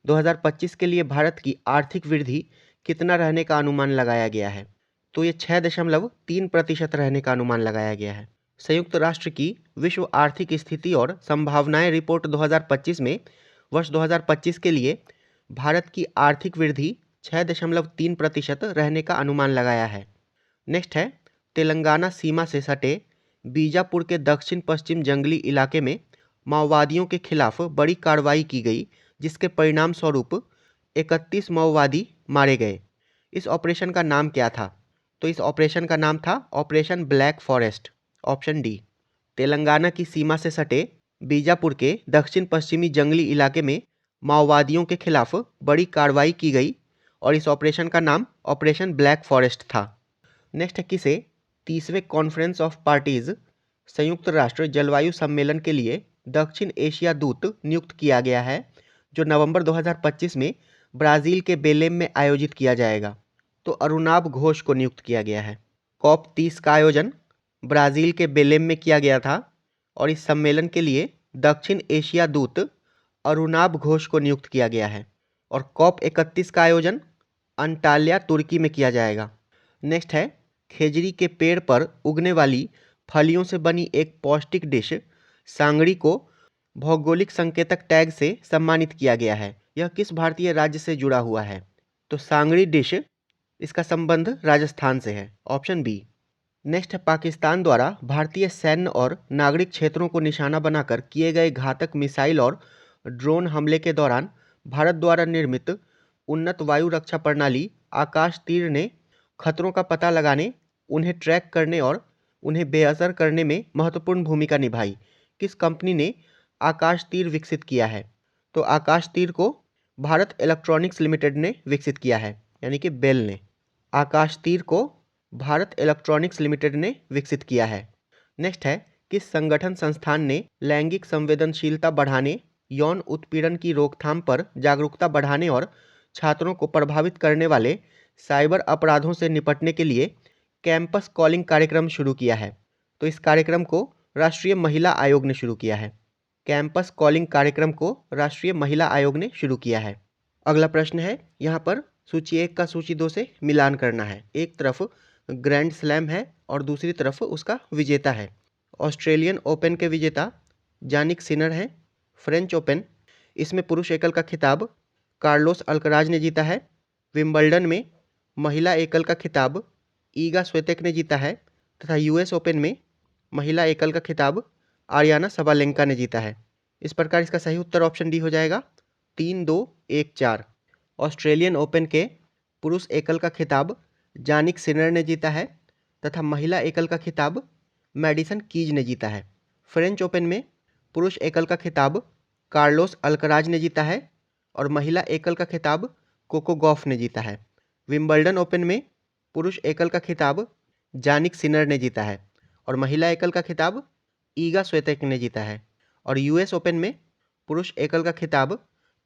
2025 के लिए भारत की आर्थिक वृद्धि कितना रहने का अनुमान लगाया गया है? तो ये 6.3% रहने का अनुमान लगाया गया है। संयुक्त राष्ट्र की विश्व आर्थिक स्थिति और संभावनाएं रिपोर्ट 2025 में वर्ष 2025 के लिए भारत की आर्थिक वृद्धि 6.3% रहने का अनुमान लगाया है। नेक्स्ट है, तेलंगाना सीमा से सटे बीजापुर के दक्षिण पश्चिम जंगली इलाके में माओवादियों के खिलाफ बड़ी कार्रवाई की गई, जिसके परिणाम स्वरूप 31 माओवादी मारे गए। इस ऑपरेशन का नाम क्या था? तो इस ऑपरेशन का नाम था operation black forest. Option D. Telangana की सीमा से सटे बीजापुर के दक्षिण पश्चिमी जंगली इलाके में माओवादियों के खिलाफ बड़ी कार्रवाई की गई और इस ऑपरेशन का नाम ऑपरेशन ब्लैक फॉरेस्ट था। नेक्स्ट है, किसे 30वें कॉन्फ्रेंस ऑफ पार्टीज संयुक्त राष्ट्र जलवायु सम्मेलन के लिए दक्षिण एशिया दूत नियुक्त किया गया है, जो नवंबर 2025 में ब्राज़ील के बेलेम में आयोजित किया जाएगा? तो अरुणाब घोष को नियुक्त किया गया है। कॉप 30 का आयोजन ब्राज़ील के बेलेम में किया गया था और इस सम्मेलन के लिए दक्षिण एशिया दूत अरुणाब घोष को नियुक्त किया गया है। और कॉप 31 का आयोजन अंटाल्या तुर्की में किया जाएगा। नेक्स्ट है, खेजड़ी के पेड़ पर उगने वाली फलियों से बनी एक पौष्टिक डिश सांगड़ी को भौगोलिक संकेतक टैग से सम्मानित किया गया है। यह किस भारतीय राज्य से जुड़ा हुआ है? तो सांगड़ी डिश, इसका संबंध राजस्थान से है। Option B. नेक्स्ट है, पाकिस्तान द्वारा भारतीय सैन्य और नागरिक क्षेत्रों को निशाना बनाकर किए गए घातक मिसाइल और ड्रोन हमले के दौरान भारत द्वारा निर्मित उन्नत वायु रक्षा प्रणाली आकाश तीर ने खतरों का पता लगाने, उन्हें ट्रैक करने और उन्हें बेअसर करने में महत्वपूर्ण भूमिका निभाई। किस कंपनी ने आकाश तीर विकसित किया है? तो आकाश तीर को भारत इलेक्ट्रॉनिक्स लिमिटेड ने विकसित किया है, यानी कि बेल ने। आकाश तीर को भारत इलेक्ट्रॉनिक्स लिमिटेड ने विकसित किया है। नेक्स्ट है, किस संगठन संस्थान ने लैंगिक संवेदनशीलता बढ़ाने, यौन उत्पीड़न की रोकथाम पर जागरूकता बढ़ाने और छात्रों को प्रभावित करने वाले साइबर अपराधों से निपटने के लिए कैंपस कॉलिंग कार्यक्रम शुरू किया है? तो इस कार्यक्रम को राष्ट्रीय महिला आयोग ने शुरू किया है। कैंपस कॉलिंग कार्यक्रम को राष्ट्रीय महिला आयोग ने शुरू किया है। अगला प्रश्न है, यहाँ पर सूची 1 का सूची 2 से मिलान करना है। एक तरफ ग्रैंड स्लैम है और दूसरी तरफ उसका विजेता है। ऑस्ट्रेलियन ओपन के विजेता जानिक सिनर है। फ्रेंच ओपन, इसमें पुरुष एकल का खिताब कार्लोस अल्कराज ने जीता है। विंबलडन में महिला एकल का खिताब ईगा स्वेतेक ने जीता है तथा यूएस ओपन में महिला एकल का खिताब आरियाना सबालेंका ने जीता है। इस प्रकार इसका सही उत्तर ऑप्शन डी हो जाएगा, 3-2-1-4। ऑस्ट्रेलियन ओपन के पुरुष एकल का खिताब जानिक सिनर ने जीता है तथा महिला एकल का खिताब मैडिसन कीज ने जीता है। फ्रेंच ओपन में पुरुष एकल का खिताब कार्लोस अल्कराज ने जीता है और महिला एकल का खिताब कोको गॉफ ने जीता है। विंबलडन ओपन में पुरुष एकल का खिताब जानिक सिनर ने जीता है और महिला एकल का खिताब ईगा स्वेतेक ने जीता है। और यूएस ओपन में पुरुष एकल का खिताब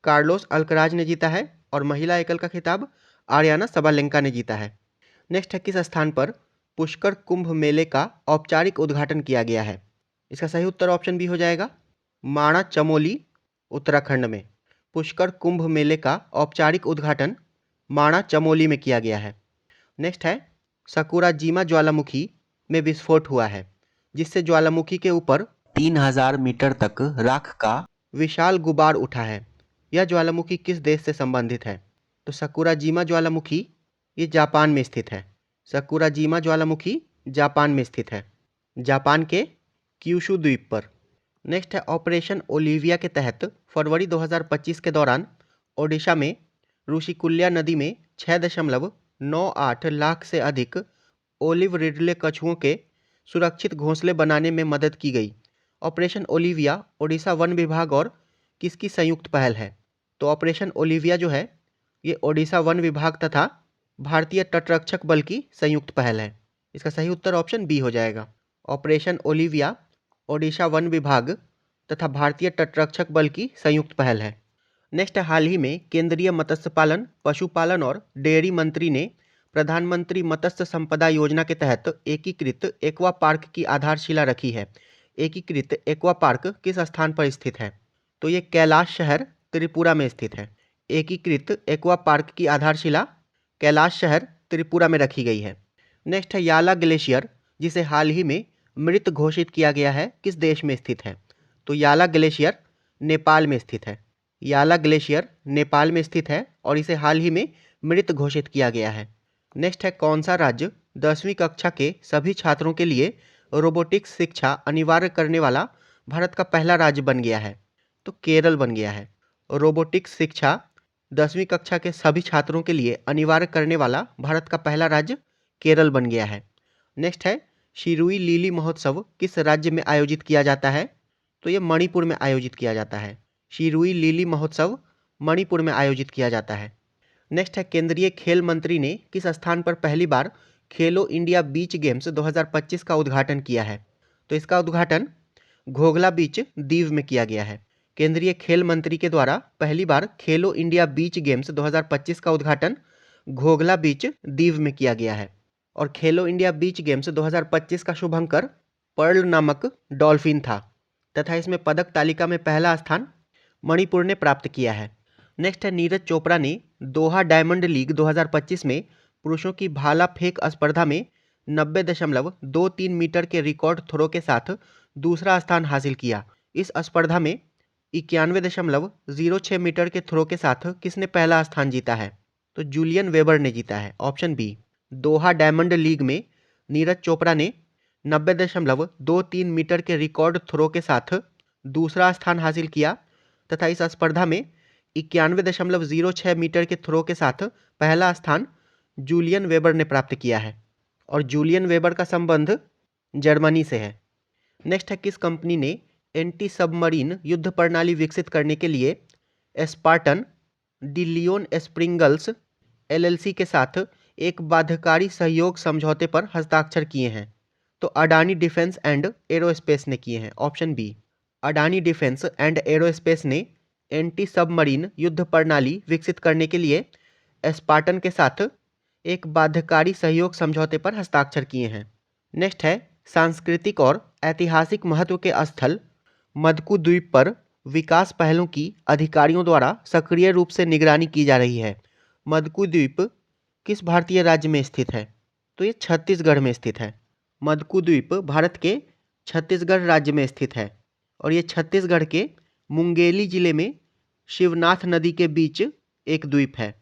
कार्लोस अल्कराज ने जीता है और महिला एकल का खिताब आरियाना सबालेंका ने जीता है। नेक्स्ट है, किस स्थान पर पुष्कर कुंभ मेले का औपचारिक उद्घाटन किया गया है? इसका सही उत्तर ऑप्शन बी हो जाएगा, माणा चमोली, उत्तराखंड में। पुष्कर कुंभ मेले का औपचारिक उद्घाटन माणा चमोली में किया गया है। नेक्स्ट है, सकुराजीमा ज्वालामुखी में विस्फोट हुआ है, जिससे ज्वालामुखी के ऊपर 3000 मीटर तक राख का विशाल गुबार उठा है। यह ज्वालामुखी किस देश से संबंधित है? तो सकुराजीमा ज्वालामुखी ये जापान में स्थित है। सकुराजीमा ज्वालामुखी जापान में स्थित है, जापान के क्यूशू द्वीप पर। नेक्स्ट है, ऑपरेशन ओलिविया के तहत फरवरी 2025 के दौरान ओडिशा में रुशिकुल्या नदी में 6.98 लाख से अधिक ओलिव रिडले कछुओं के सुरक्षित घोंसले बनाने में मदद की गई। ऑपरेशन ओलिविया ओडिशा वन विभाग और किसकी संयुक्त पहल है? तो ऑपरेशन ओलिविया जो है ये ओडिशा वन विभाग तथा भारतीय तटरक्षक बल की संयुक्त पहल है। इसका सही उत्तर ऑप्शन बी हो जाएगा। ऑपरेशन ओलिविया ओडिशा वन विभाग तथा भारतीय तटरक्षक बल की संयुक्त पहल है। नेक्स्ट, हाल ही में केंद्रीय मत्स्य पालन, पशुपालन और डेयरी मंत्री ने प्रधानमंत्री मत्स्य संपदा योजना के तहत एकीकृत एक्वा पार्क की आधारशिला रखी है। एकीकृत एक्वा पार्क किस स्थान पर स्थित है? तो ये कैलाश शहर त्रिपुरा में स्थित है। एकीकृत एक्वा पार्क की आधारशिला कैलाश शहर त्रिपुरा में रखी गई है। नेक्स्ट है याला ग्लेशियर, जिसे हाल ही में मृत घोषित किया गया है, किस देश में स्थित है? तो याला ग्लेशियर नेपाल में स्थित है। याला ग्लेशियर नेपाल में स्थित है और इसे हाल ही में मृत घोषित किया गया है। नेक्स्ट है कौन सा राज्य 10वीं कक्षा के सभी छात्रों के लिए रोबोटिक्स शिक्षा अनिवार्य करने वाला भारत का पहला राज्य बन गया है? तो केरल बन गया है। रोबोटिक्स शिक्षा 10वीं कक्षा के सभी छात्रों के लिए अनिवार्य करने वाला भारत का पहला राज्य केरल बन गया है। नेक्स्ट है शिरुई लीली महोत्सव किस राज्य में आयोजित किया जाता है? तो ये मणिपुर में आयोजित किया जाता है। शिरुई लीली महोत्सव मणिपुर में आयोजित किया जाता है। नेक्स्ट है केंद्रीय खेल मंत्री ने किस स्थान पर पहली बार खेलो इंडिया बीच गेम्स 2025 का उद्घाटन किया है? तो इसका उद्घाटन घोघला बीच दीव में किया गया है। केंद्रीय खेल मंत्री के द्वारा पहली बार खेलो इंडिया बीच गेम्स 2025 का उद्घाटन घोघला बीच दीव में किया गया है। और खेलो इंडिया बीच गेम्स 2025 का शुभंकर पर्ल नामक डॉल्फिन था तथा इसमें पदक तालिका में पहला स्थान मणिपुर ने प्राप्त किया है। नेक्स्ट है नीरज चोपड़ा ने दोहा डायमंड लीग 2025 में पुरुषों की भाला फेंक स्पर्धा में 90.23 मीटर के रिकॉर्ड थ्रो के साथ दूसरा स्थान हासिल किया। इस स्पर्धा में 91.06 मीटर के थ्रो के साथ किसने पहला स्थान जीता है? तो जूलियन वेबर ने जीता है। Option B. Doha Diamond League में नीरज चोपड़ा ने 90.23 मीटर के रिकॉर्ड थ्रो के साथ दूसरा स्थान हासिल किया तथा इस स्पर्धा में 91.06 मीटर के थ्रो के साथ पहला स्थान जूलियन वेबर ने प्राप्त किया है और जूलियन वेबर का संबंध जर्मनी से है। नेक्स्ट है किस कंपनी ने एंटी सबमरीन युद्ध प्रणाली विकसित करने के लिए स्पार्टन डी लियोन स्प्रिंगल्स एलएलसी के साथ एक बाध्यकारी सहयोग समझौते पर हस्ताक्षर किए हैं? तो अडानी डिफेंस एंड एरोस्पेस ने किए हैं। Option B. Adani defence and aerospace ने एंटी सबमरीन युद्ध प्रणाली विकसित करने के लिए स्पार्टन के साथ एक बाध्यकारी सहयोग समझौते पर हस्ताक्षर किए हैं। नेक्स्ट है सांस्कृतिक और ऐतिहासिक महत्व के स्थल मदकू द्वीप पर विकास पहलों की अधिकारियों द्वारा सक्रिय रूप से निगरानी की जा रही है। मदकू द्वीप किस भारतीय राज्य में स्थित है? तो ये छत्तीसगढ़ में स्थित है। मदकू द्वीप भारत के छत्तीसगढ़ राज्य में स्थित है और ये छत्तीसगढ़ के मुंगेली जिले में शिवनाथ नदी के बीच एक द्वीप है।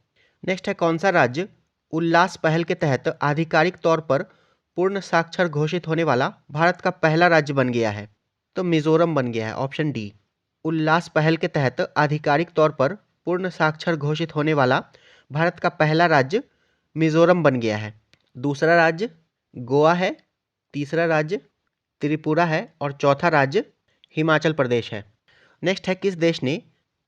नेक्स्ट है कौन सा राज्य उल्लास पहल के तहत आधिकारिक तौर पर पूर्ण साक्षर घोषित होने वाला भारत का पहला राज्य बन गया है? तो मिजोरम बन गया है। Option D. उल्लास पहल के तहत आधिकारिक तौर पर पूर्ण साक्षर घोषित होने वाला भारत का पहला राज्य मिजोरम बन गया है। दूसरा राज्य गोवा है, तीसरा राज्य त्रिपुरा है और चौथा राज्य हिमाचल प्रदेश है। नेक्स्ट है किस देश ने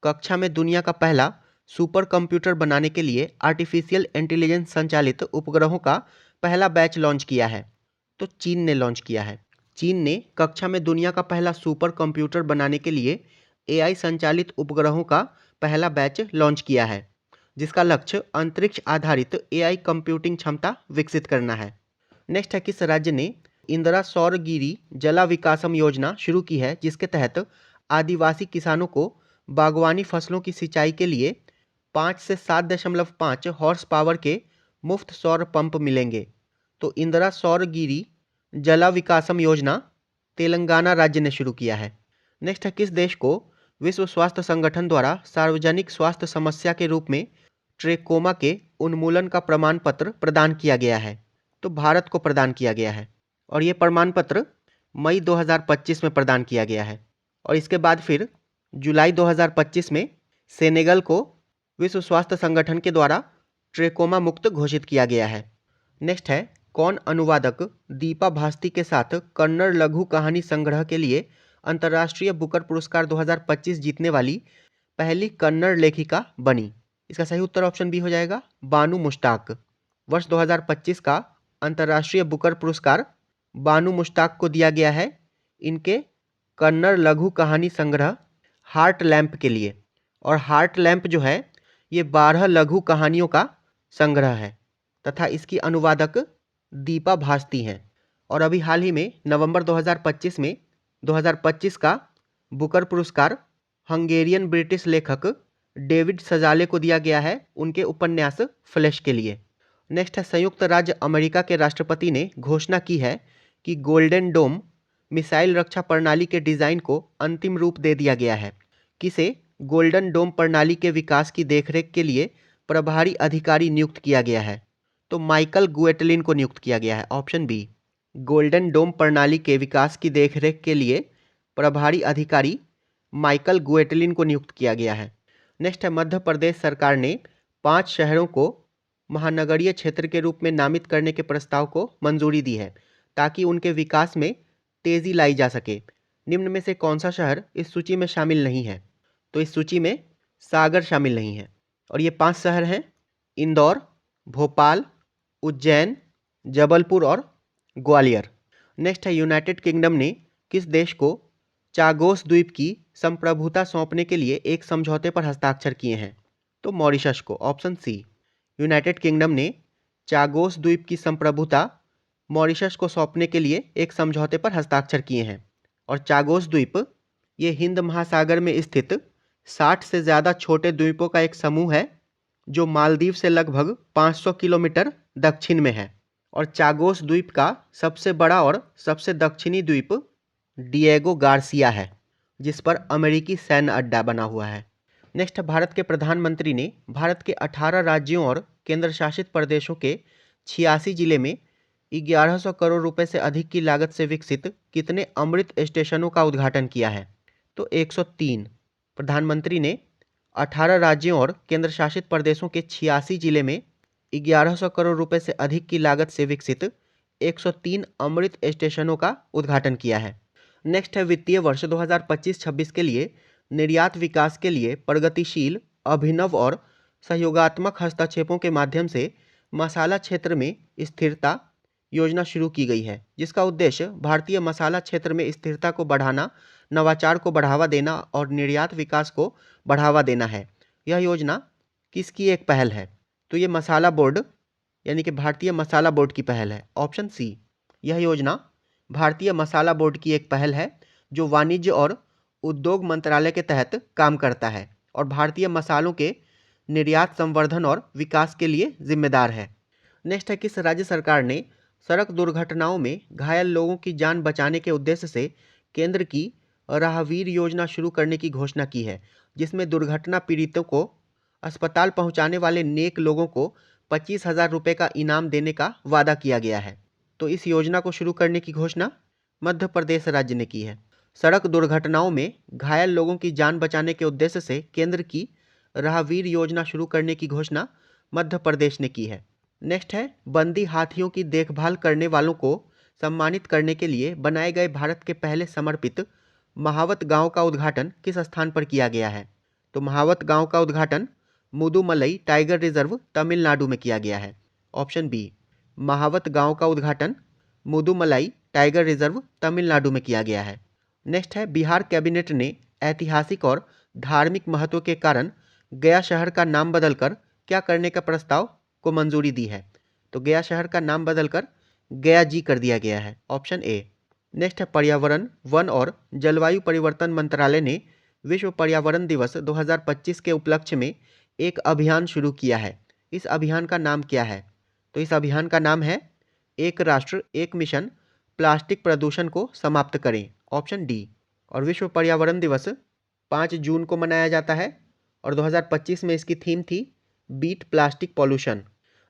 कक्षा में दुनिया का पहला सुपर कंप्यूटर बनाने के लिए आर्टिफिशियल इंटेलिजेंस संचालित उपग्रहों का पहला बैच लॉन्च किया है? तो चीन ने लॉन्च किया है। चीन ने कक्षा में दुनिया का पहला सुपर कंप्यूटर बनाने के लिए एआई संचालित उपग्रहों का पहला बैच लॉन्च किया है जिसका लक्ष्य अंतरिक्ष आधारित एआई कंप्यूटिंग क्षमता विकसित करना है। नेक्स्ट है किस राज्य ने इंदिरा सौर गिरी जला विकासम योजना शुरू की है जिसके तहत आदिवासी किसानों को बागवानी फसलों की सिंचाई के लिए 5 से 7.5 हॉर्स पावर के मुफ्त सौर पंप मिलेंगे? तो इंदिरा सौर गिरी जला विकासम योजना तेलंगाना राज्य ने शुरू किया है। नेक्स्ट है किस देश को विश्व स्वास्थ्य संगठन द्वारा सार्वजनिक स्वास्थ्य समस्या के रूप में ट्रेकोमा के उन्मूलन का प्रमाण पत्र प्रदान किया गया है? तो भारत को प्रदान किया गया है और ये प्रमाण पत्र मई 2025 में प्रदान किया गया है और इसके बाद फिर जुलाई 2025 में सेनेगल को विश्व स्वास्थ्य संगठन के द्वारा ट्रेकोमा मुक्त घोषित किया गया है। नेक्स्ट है, कौन अनुवादक दीपा भास्ती के साथ कन्नड़ लघु कहानी संग्रह के लिए अंतर्राष्ट्रीय बुकर पुरस्कार 2025 जीतने वाली पहली कन्नड़ लेखिका बनी? इसका सही उत्तर ऑप्शन बी हो जाएगा, बानू मुश्ताक। वर्ष 2025 का अंतर्राष्ट्रीय बुकर पुरस्कार बानू मुश्ताक को दिया गया है इनके कन्नड़ लघु कहानी संग्रह हार्ट लैम्प के लिए। और हार्ट लैम्प जो है ये 12 लघु कहानियों का संग्रह है तथा इसकी अनुवादक दीपा भास्ती हैं। और अभी हाल ही में नवंबर 2025 में 2025 का बुकर पुरस्कार हंगेरियन ब्रिटिश लेखक डेविड सजाले को दिया गया है उनके उपन्यास फ्लैश के लिए। नेक्स्ट है, संयुक्त राज्य अमेरिका के राष्ट्रपति ने घोषणा की है कि गोल्डन डोम मिसाइल रक्षा प्रणाली के डिजाइन को अंतिम रूप दे दिया गया है। किसे गोल्डन डोम प्रणाली के विकास की देखरेख के लिए प्रभारी अधिकारी नियुक्त किया गया है? तो माइकल गुएटलिन को नियुक्त किया गया है, ऑप्शन बी। गोल्डन डोम प्रणाली के विकास की देखरेख के लिए प्रभारी अधिकारी माइकल गुएटलिन को नियुक्त किया गया है। नेक्स्ट है, मध्य प्रदेश सरकार ने 5 शहरों को महानगरीय क्षेत्र के रूप में नामित करने के प्रस्ताव को मंजूरी दी है ताकि उनके विकास में तेजी लाई जा सके। निम्न में से कौन सा शहर इस सूची में शामिल नहीं है? तो इस सूची में सागर शामिल नहीं है। और ये 5 शहर हैं, इंदौर, भोपाल, उज्जैन, जबलपुर और ग्वालियर। नेक्स्ट है, यूनाइटेड किंगडम ने किस देश को चागोस द्वीप की संप्रभुता सौंपने के लिए एक समझौते पर हस्ताक्षर किए हैं? तो मॉरिशस को, ऑप्शन सी। यूनाइटेड किंगडम ने चागोस द्वीप की संप्रभुता मॉरिशस को सौंपने के लिए एक समझौते पर हस्ताक्षर किए हैं। और चागोस द्वीप ये हिंद महासागर में स्थित 60 से ज़्यादा छोटे द्वीपों का एक समूह है जो मालदीव से लगभग 500 किलोमीटर दक्षिण में है। और चागोस द्वीप का सबसे बड़ा और सबसे दक्षिणी द्वीप डिएगो गार्सिया है जिस पर अमेरिकी सैन्य अड्डा बना हुआ है। नेक्स्ट, भारत के प्रधानमंत्री ने भारत के 18 राज्यों और केंद्र शासित प्रदेशों के 86 जिले में 1100 करोड़ रुपए से अधिक की लागत से विकसित कितने अमृत स्टेशनों का उद्घाटन किया है? तो 103। प्रधानमंत्री ने 18 राज्यों और केंद्र शासित प्रदेशों के 86 जिले में 1100 करोड़ रुपए से अधिक की लागत से विकसित 103 अमृत स्टेशनों का उद्घाटन किया है। नेक्स्ट है, वित्तीय वर्ष 2025-26 के लिए निर्यात विकास के लिए प्रगतिशील, अभिनव और सहयोगात्मक हस्तक्षेपों के माध्यम से मसाला क्षेत्र में स्थिरता योजना शुरू की गई है जिसका उद्देश्य भारतीय मसाला क्षेत्र में स्थिरता को बढ़ाना, नवाचार को बढ़ावा देना और निर्यात विकास को बढ़ावा देना है। यह योजना किसकी एक पहल है? तो ये मसाला बोर्ड यानी कि भारतीय मसाला बोर्ड की पहल है, ऑप्शन सी। यह योजना भारतीय मसाला बोर्ड की एक पहल है जो वाणिज्य और उद्योग मंत्रालय के तहत काम करता है और भारतीय मसालों के निर्यात, संवर्धन और विकास के लिए जिम्मेदार है। नेक्स्ट है, किस राज्य सरकार ने सड़क दुर्घटनाओं में घायल लोगों की जान बचाने के उद्देश्य से केंद्र की राहवीर योजना शुरू करने की घोषणा की है जिसमें दुर्घटना पीड़ितों को अस्पताल पहुंचाने वाले नेक लोगों को 25,000 रुपये का इनाम देने का वादा किया गया है? तो इस योजना को शुरू करने की घोषणा मध्य प्रदेश राज्य ने की है। सड़क दुर्घटनाओं में घायल लोगों की जान बचाने के उद्देश्य से केंद्र की राहवीर योजना शुरू करने की घोषणा मध्य प्रदेश ने की है। नेक्स्ट है, बंदी हाथियों की देखभाल करने वालों को सम्मानित करने के लिए बनाए गए भारत के पहले समर्पित महावत गांव का उद्घाटन किस स्थान पर किया गया है? तो महावत गांव का उद्घाटन मुदुमलई टाइगर रिजर्व तमिलनाडु में किया गया है, ऑप्शन बी। महावत गांव का उद्घाटन मुदुमलाई टाइगर रिजर्व तमिलनाडु में किया गया है। नेक्स्ट है, बिहार कैबिनेट ने ऐतिहासिक और धार्मिक महत्व के कारण गया शहर का नाम बदलकर क्या करने का प्रस्ताव को मंजूरी दी है? तो गया शहर का नाम बदलकर गया जी कर दिया गया है, ऑप्शन ए। नेक्स्ट है, पर्यावरण, वन और जलवायु परिवर्तन मंत्रालय ने विश्व पर्यावरण दिवस 2025 के उपलक्ष्य में एक अभियान शुरू किया है। इस अभियान का नाम क्या है? तो इस अभियान का नाम है एक राष्ट्र एक मिशन प्लास्टिक प्रदूषण को समाप्त करें, ऑप्शन डी। और विश्व पर्यावरण दिवस 5 जून को मनाया जाता है और 2025 में इसकी थीम थी बीट प्लास्टिक पॉल्यूशन।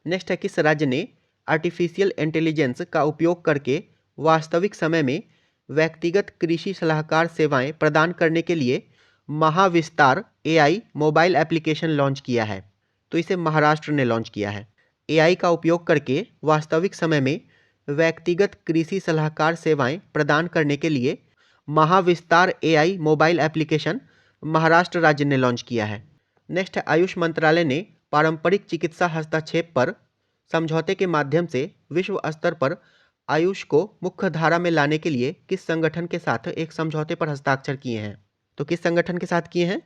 नेक्स्ट है, किस राज्य ने आर्टिफिशियल इंटेलिजेंस का उपयोग करके वास्तविक समय में व्यक्तिगत कृषि सलाहकार सेवाएं प्रदान करने के लिए Mahavistar AI mobile application launch किया है? तो इसे महाराष्ट्र ने लॉन्च किया है। एआई का उपयोग करके वास्तविक समय में व्यक्तिगत कृषि सलाहकार सेवाएं प्रदान करने के लिए Mahavistar AI mobile application Maharashtra राज्य ने लॉन्च किया है। नेक्स्ट है, आयुष मंत्रालय ने पारंपरिक चिकित्सा हस्तक्षेप पर समझौते के माध्यम से विश्व स्तर पर आयुष को मुख्य धारा में लाने के लिए किस संगठन के साथ एक समझौते पर हस्ताक्षर किए हैं? तो किस संगठन के साथ किए हैं?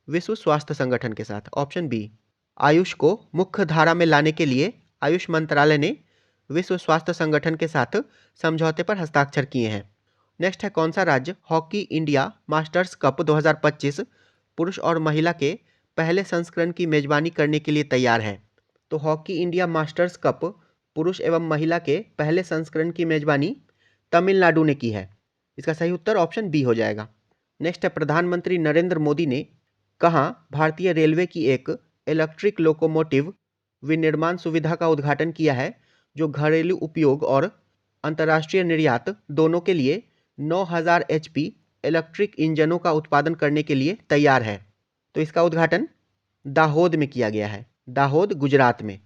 विश्व स्वास्थ्य संगठन के साथ, ऑप्शन बी। आयुष को मुख्य धारा में लाने के लिए आयुष मंत्रालय ने विश्व स्वास्थ्य संगठन के साथ समझौते पर हस्ताक्षर किए हैं। नेक्स्ट है, कौन सा राज्य हॉकी इंडिया मास्टर्स कप 2025 पुरुष और महिला के पहले संस्करण की मेजबानी करने के लिए तैयार है? तो हॉकी इंडिया मास्टर्स कप पुरुष एवं महिला के पहले संस्करण की मेजबानी तमिलनाडु ने की है। इसका सही उत्तर ऑप्शन बी हो जाएगा। नेक्स्ट है, प्रधानमंत्री नरेंद्र मोदी ने कहाँ भारतीय रेलवे की एक इलेक्ट्रिक लोकोमोटिव विनिर्माण सुविधा का उद्घाटन किया है जो घरेलू उपयोग और अंतर्राष्ट्रीय निर्यात दोनों के लिए 9000 HP इलेक्ट्रिक इंजनों का उत्पादन करने के लिए तैयार है? तो इसका उद्घाटन दाहोद में किया गया है, दाहोद गुजरात में।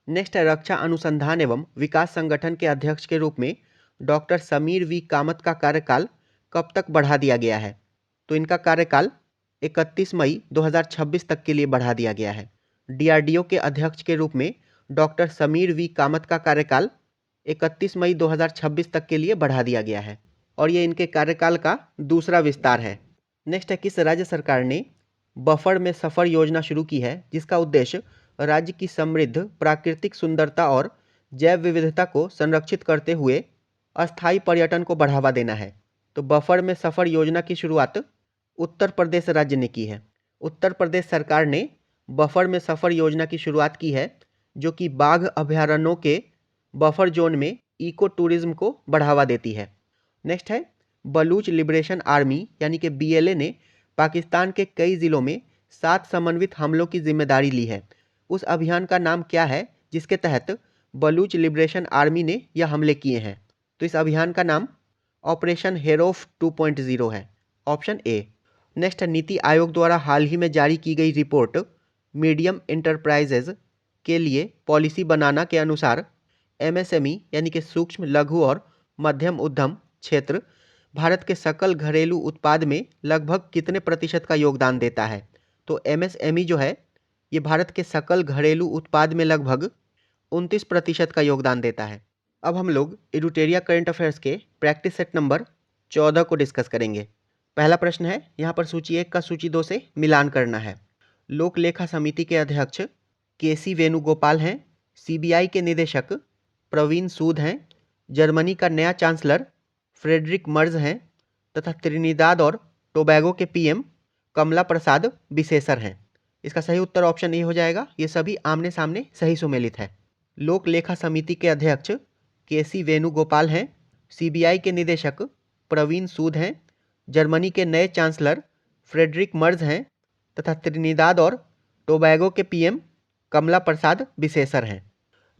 नेक्स्ट है, रक्षा अनुसंधान एवं विकास संगठन के अध्यक्ष के रूप में डॉक्टर समीर वी कामत का कार्यकाल कब तक बढ़ा दिया गया है? तो इनका कार्यकाल 31 मई 2026 तक के लिए बढ़ा दिया गया है। डीआरडीओ के अध्यक्ष के रूप में डॉक्टर समीर वी कामत का कार्यकाल 31 मई 2026 तक के लिए बढ़ा दिया गया है और ये इनके कार्यकाल का दूसरा विस्तार है। नेक्स्ट है, किस राज्य सरकार ने बफर में सफर योजना शुरू की है जिसका उद्देश्य राज्य की समृद्ध प्राकृतिक सुंदरता और जैव विविधता को संरक्षित करते हुए अस्थायी पर्यटन को बढ़ावा देना है? तो बफर में सफर योजना की शुरुआत उत्तर प्रदेश राज्य ने की है। उत्तर प्रदेश सरकार ने बफर में सफर योजना की शुरुआत की है जो कि बाघ अभयारण्यों के बफर जोन में इको टूरिज्म को बढ़ावा देती है। नेक्स्ट है, बलूच लिबरेशन आर्मी यानी कि बीएलए ने पाकिस्तान के कई जिलों में 7 समन्वित हमलों की जिम्मेदारी ली है। उस अभियान का नाम क्या है जिसके तहत बलूच लिबरेशन आर्मी ने यह हमले किए हैं? तो इस अभियान का नाम ऑपरेशन हेरोफ 2.0 है, ऑप्शन ए। नेक्स्ट है, नीति आयोग द्वारा हाल ही में जारी की गई रिपोर्ट मीडियम एंटरप्राइजेज के लिए पॉलिसी बनाना के अनुसार एमएसएमई यानी कि सूक्ष्म लघु और मध्यम उद्यम क्षेत्र भारत के सकल घरेलू उत्पाद में लगभग कितने प्रतिशत का योगदान देता है? तो एमएसएमई जो है ये भारत के सकल घरेलू उत्पाद में लगभग 29% का योगदान देता है। अब हम लोग एडुटेरिया करंट अफेयर्स के प्रैक्टिस सेट नंबर 14 को डिस्कस करेंगे। पहला प्रश्न है, यहाँ पर सूची 1 का सूची 2 से मिलान करना है। लोक लेखा समिति के अध्यक्ष केसी वेणुगोपाल हैं, सीबीआई के निदेशक प्रवीण सूद हैं, जर्मनी का नया चांसलर फ्रेडरिक मर्ज हैं तथा त्रिनिदाद और टोबैगो के पीएम कमला प्रसाद बिसेसर हैं। इसका सही उत्तर ऑप्शन ए हो जाएगा। ये सभी आमने सामने सही सुमेलित है। लोक लेखा समिति के अध्यक्ष केसी वेणुगोपाल हैं, सीबीआई के निदेशक प्रवीण सूद हैं, जर्मनी के नए चांसलर फ्रेडरिक मर्ज हैं तथा त्रिनिदाद और टोबैगो के पीएम कमला प्रसाद बिसेसर हैं।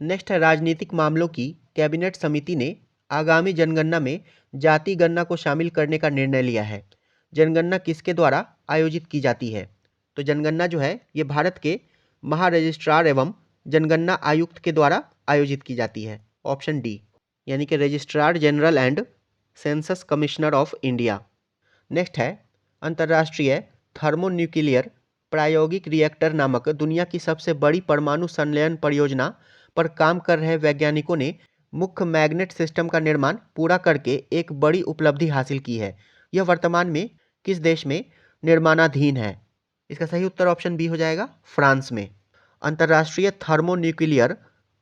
नेक्स्ट है, राजनीतिक मामलों की कैबिनेट समिति ने आगामी जनगणना में जाति गणना को शामिल करने का निर्णय लिया है। जनगणना किसके द्वारा आयोजित की जाती है? तो जनगणना जो है ये भारत के महारजिस्ट्रार एवं जनगणना आयुक्त के द्वारा आयोजित की जाती है, ऑप्शन डी, यानी कि registrar general and census commissioner of India. Next है, अंतर्राष्ट्रीय थर्मोन्यूक्लियर प्रायोगिक रिएक्टर नामक दुनिया की सबसे बड़ी परमाणु संलयन परियोजना पर काम कर रहे वैज्ञानिकों ने मुख्य मैग्नेट सिस्टम का निर्माण पूरा करके एक बड़ी उपलब्धि हासिल की है। यह वर्तमान में किस देश में निर्माणाधीन है? इसका सही उत्तर ऑप्शन बी हो जाएगा, फ्रांस में। अंतर्राष्ट्रीय थर्मोन्यूक्लियर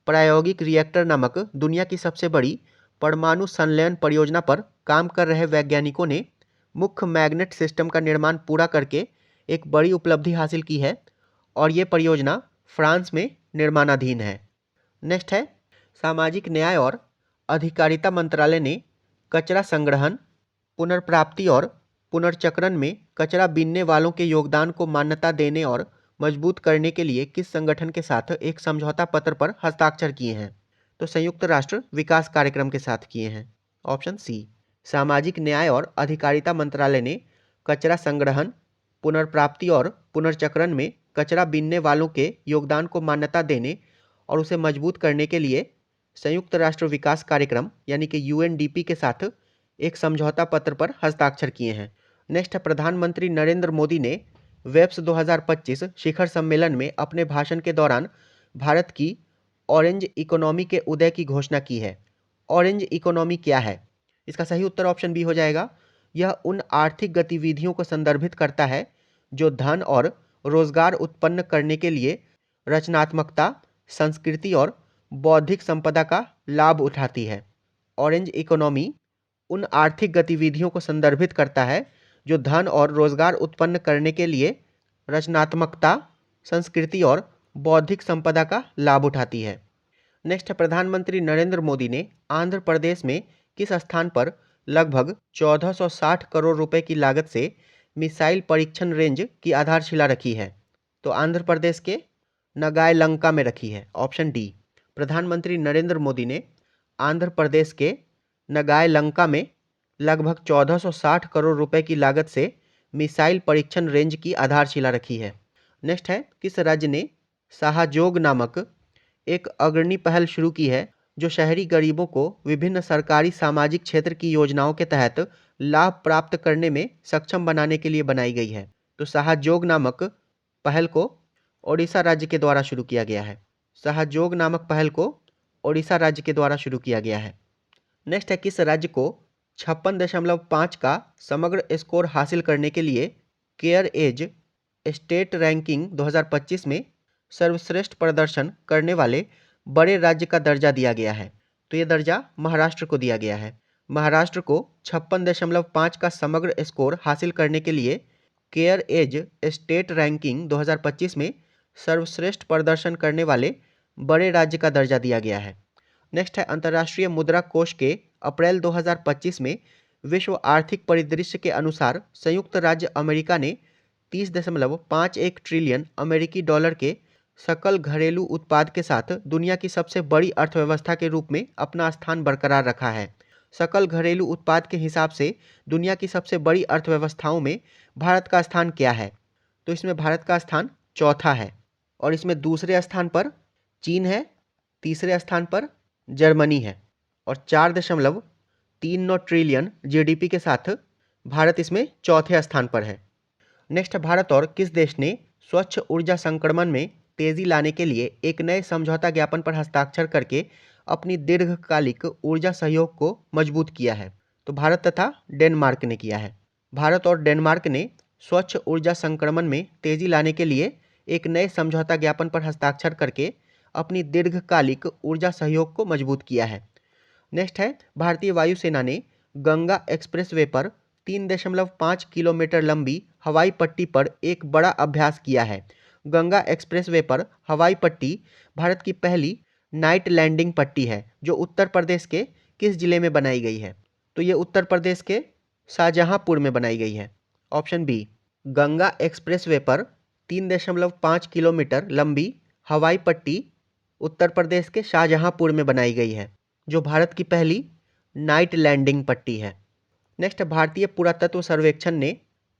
प्रायोगिक रिएक्टर नामक दुनिया की सबसे बड़ी परमाणु संलयन परियोजना पर काम कर रहे वैज्ञानिकों ने मुख्य मैग्नेट सिस्टम का निर्माण पूरा करके एक बड़ी उपलब्धि हासिल की है और ये परियोजना फ्रांस में निर्माणाधीन है। नेक्स्ट है, सामाजिक न्याय और अधिकारिता मंत्रालय ने कचरा संग्रहण, पुनर्प्राप्ति और पुनर्चक्रण में कचरा बीनने वालों के योगदान को मान्यता देने और मजबूत करने के लिए किस संगठन के साथ एक समझौता पत्र पर हस्ताक्षर किए हैं? तो संयुक्त राष्ट्र विकास कार्यक्रम के साथ किए हैं, ऑप्शन सी। सामाजिक न्याय और अधिकारिता मंत्रालय ने कचरा संग्रहण, पुनर्प्राप्ति और पुनर्चक्रण में कचरा बीनने वालों के योगदान को मान्यता देने और उसे मजबूत करने के लिए संयुक्त राष्ट्र विकास कार्यक्रम यानी कि यूएनडीपी के साथ एक समझौता पत्र पर हस्ताक्षर किए हैं। नेक्स्ट है, प्रधानमंत्री नरेंद्र मोदी ने वेब्स 2025 शिखर सम्मेलन में अपने भाषण के दौरान भारत की ऑरेंज इकोनॉमी के उदय की घोषणा की है। ऑरेंज इकोनॉमी क्या है? इसका सही उत्तर ऑप्शन बी हो जाएगा। यह उन आर्थिक गतिविधियों को संदर्भित करता है जो धन और रोजगार उत्पन्न करने के लिए रचनात्मकता, संस्कृति और बौद्धिक संपदा का लाभ उठाती है। ऑरेंज इकोनॉमी उन आर्थिक गतिविधियों को संदर्भित करता है जो धन और रोजगार उत्पन्न करने के लिए रचनात्मकता, संस्कृति और बौद्धिक संपदा का लाभ उठाती है। नेक्स्ट है, प्रधानमंत्री नरेंद्र मोदी ने आंध्र प्रदेश में किस स्थान पर लगभग 1460 करोड़ रुपए की लागत से मिसाइल परीक्षण रेंज की आधारशिला रखी है? तो आंध्र प्रदेश के नगायलंका में रखी है, ऑप्शन डी। प्रधानमंत्री नरेंद्र मोदी ने आंध्र प्रदेश के नगायलंका में लगभग 1460 करोड़ रुपए की लागत से मिसाइल परीक्षण रेंज की आधारशिला रखी है। नेक्स्ट है, किस राज्य ने सहयोग नामक एक अग्रणी पहल शुरू की है जो शहरी गरीबों को विभिन्न सरकारी सामाजिक क्षेत्र की योजनाओं के तहत लाभ प्राप्त करने में सक्षम बनाने के लिए बनाई गई है? तो सहयोग नामक पहल को ओडिशा राज्य के द्वारा शुरू किया गया है। सहयोग नामक पहल को ओडिशा राज्य के द्वारा शुरू किया गया है। नेक्स्ट है, किस राज्य को 56.5 का समग्र स्कोर हासिल करने के लिए केयर एज स्टेट रैंकिंग 2025 में सर्वश्रेष्ठ प्रदर्शन करने वाले बड़े राज्य का दर्जा दिया गया है? तो ये दर्जा महाराष्ट्र को दिया गया है। महाराष्ट्र को 56.5 का समग्र स्कोर हासिल करने के लिए केयर एज स्टेट रैंकिंग 2025 में सर्वश्रेष्ठ प्रदर्शन करने वाले बड़े राज्य का दर्जा दिया गया है। नेक्स्ट है, अंतर्राष्ट्रीय मुद्रा कोष के अप्रैल 2025 में विश्व आर्थिक परिदृश्य के अनुसार संयुक्त राज्य अमेरिका ने 30.51 ट्रिलियन अमेरिकी डॉलर के सकल घरेलू उत्पाद के साथ दुनिया की सबसे बड़ी अर्थव्यवस्था के रूप में अपना स्थान बरकरार रखा है। सकल घरेलू उत्पाद के हिसाब से दुनिया की सबसे बड़ी अर्थव्यवस्थाओं में भारत का स्थान क्या है? तो इसमें भारत का स्थान चौथा है और इसमें दूसरे स्थान पर चीन है, तीसरे स्थान पर जर्मनी है और 4.39 ट्रिलियन जीडीपी के साथ भारत इसमें चौथे स्थान पर है। नेक्स्ट, भारत और किस देश ने स्वच्छ ऊर्जा संक्रमण में तेजी लाने के लिए एक नए समझौता ज्ञापन पर हस्ताक्षर करके अपनी दीर्घकालिक ऊर्जा सहयोग को मजबूत किया है? तो भारत तथा डेनमार्क ने किया है। भारत और डेनमार्क ने स्वच्छ ऊर्जा संक्रमण में तेजी लाने के लिए एक नए समझौता ज्ञापन पर हस्ताक्षर करके अपनी दीर्घकालिक ऊर्जा सहयोग को मजबूत किया है। नेक्स्ट है, भारतीय वायुसेना ने गंगा एक्सप्रेसवे पर 3.5 किलोमीटर लंबी हवाई पट्टी पर एक बड़ा अभ्यास किया है। गंगा एक्सप्रेसवे पर हवाई पट्टी भारत की पहली नाइट लैंडिंग पट्टी है जो उत्तर प्रदेश के किस जिले में बनाई गई है? तो ये उत्तर प्रदेश के शाहजहांपुर में बनाई गई है, ऑप्शन बी। गंगा एक्सप्रेसवे पर 3.5 किलोमीटर लंबी हवाई पट्टी उत्तर प्रदेश के शाहजहांपुर में बनाई गई है जो भारत की पहली नाइट लैंडिंग पट्टी है। नेक्स्ट, भारतीय पुरातत्व सर्वेक्षण ने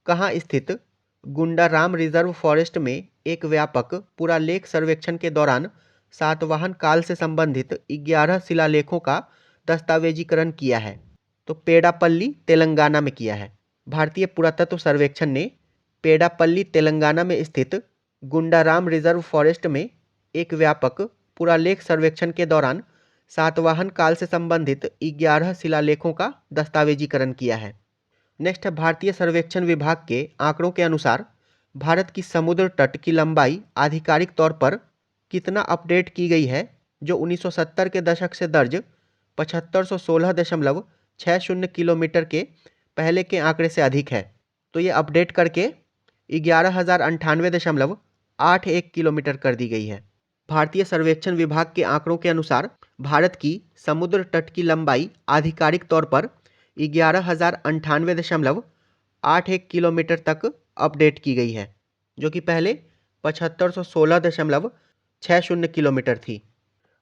कहाँ स्थित गुंडाराम रिजर्व फॉरेस्ट में एक व्यापक पुरालेख सर्वेक्षण के दौरान सातवाहन काल से संबंधित 11 शिलालेखों का दस्तावेजीकरण किया है? तो पेडापल्ली तेलंगाना में किया है। भारतीय पुरातत्व सर्वेक्षण ने पेडापल्ली तेलंगाना में स्थित गुंडाराम रिजर्व फॉरेस्ट में एक व्यापक पुरालेख सर्वेक्षण के दौरान सातवाहन काल से संबंधित 11 शिलालेखों का दस्तावेजीकरण किया है। नेक्स्ट है, भारतीय सर्वेक्षण विभाग के आंकड़ों के अनुसार भारत की समुद्र तट की लंबाई आधिकारिक तौर पर कितना अपडेट की गई है जो 1970 के दशक से दर्ज 7516.60 किलोमीटर के पहले के आंकड़े से अधिक है? तो ये अपडेट करके 11,098.81 किलोमीटर कर दी गई है। भारतीय सर्वेक्षण विभाग के आंकड़ों के अनुसार भारत की समुद्र तट की लंबाई आधिकारिक तौर पर 11,098.81 किलोमीटर तक अपडेट की गई है जो कि पहले 7516.60 किलोमीटर थी।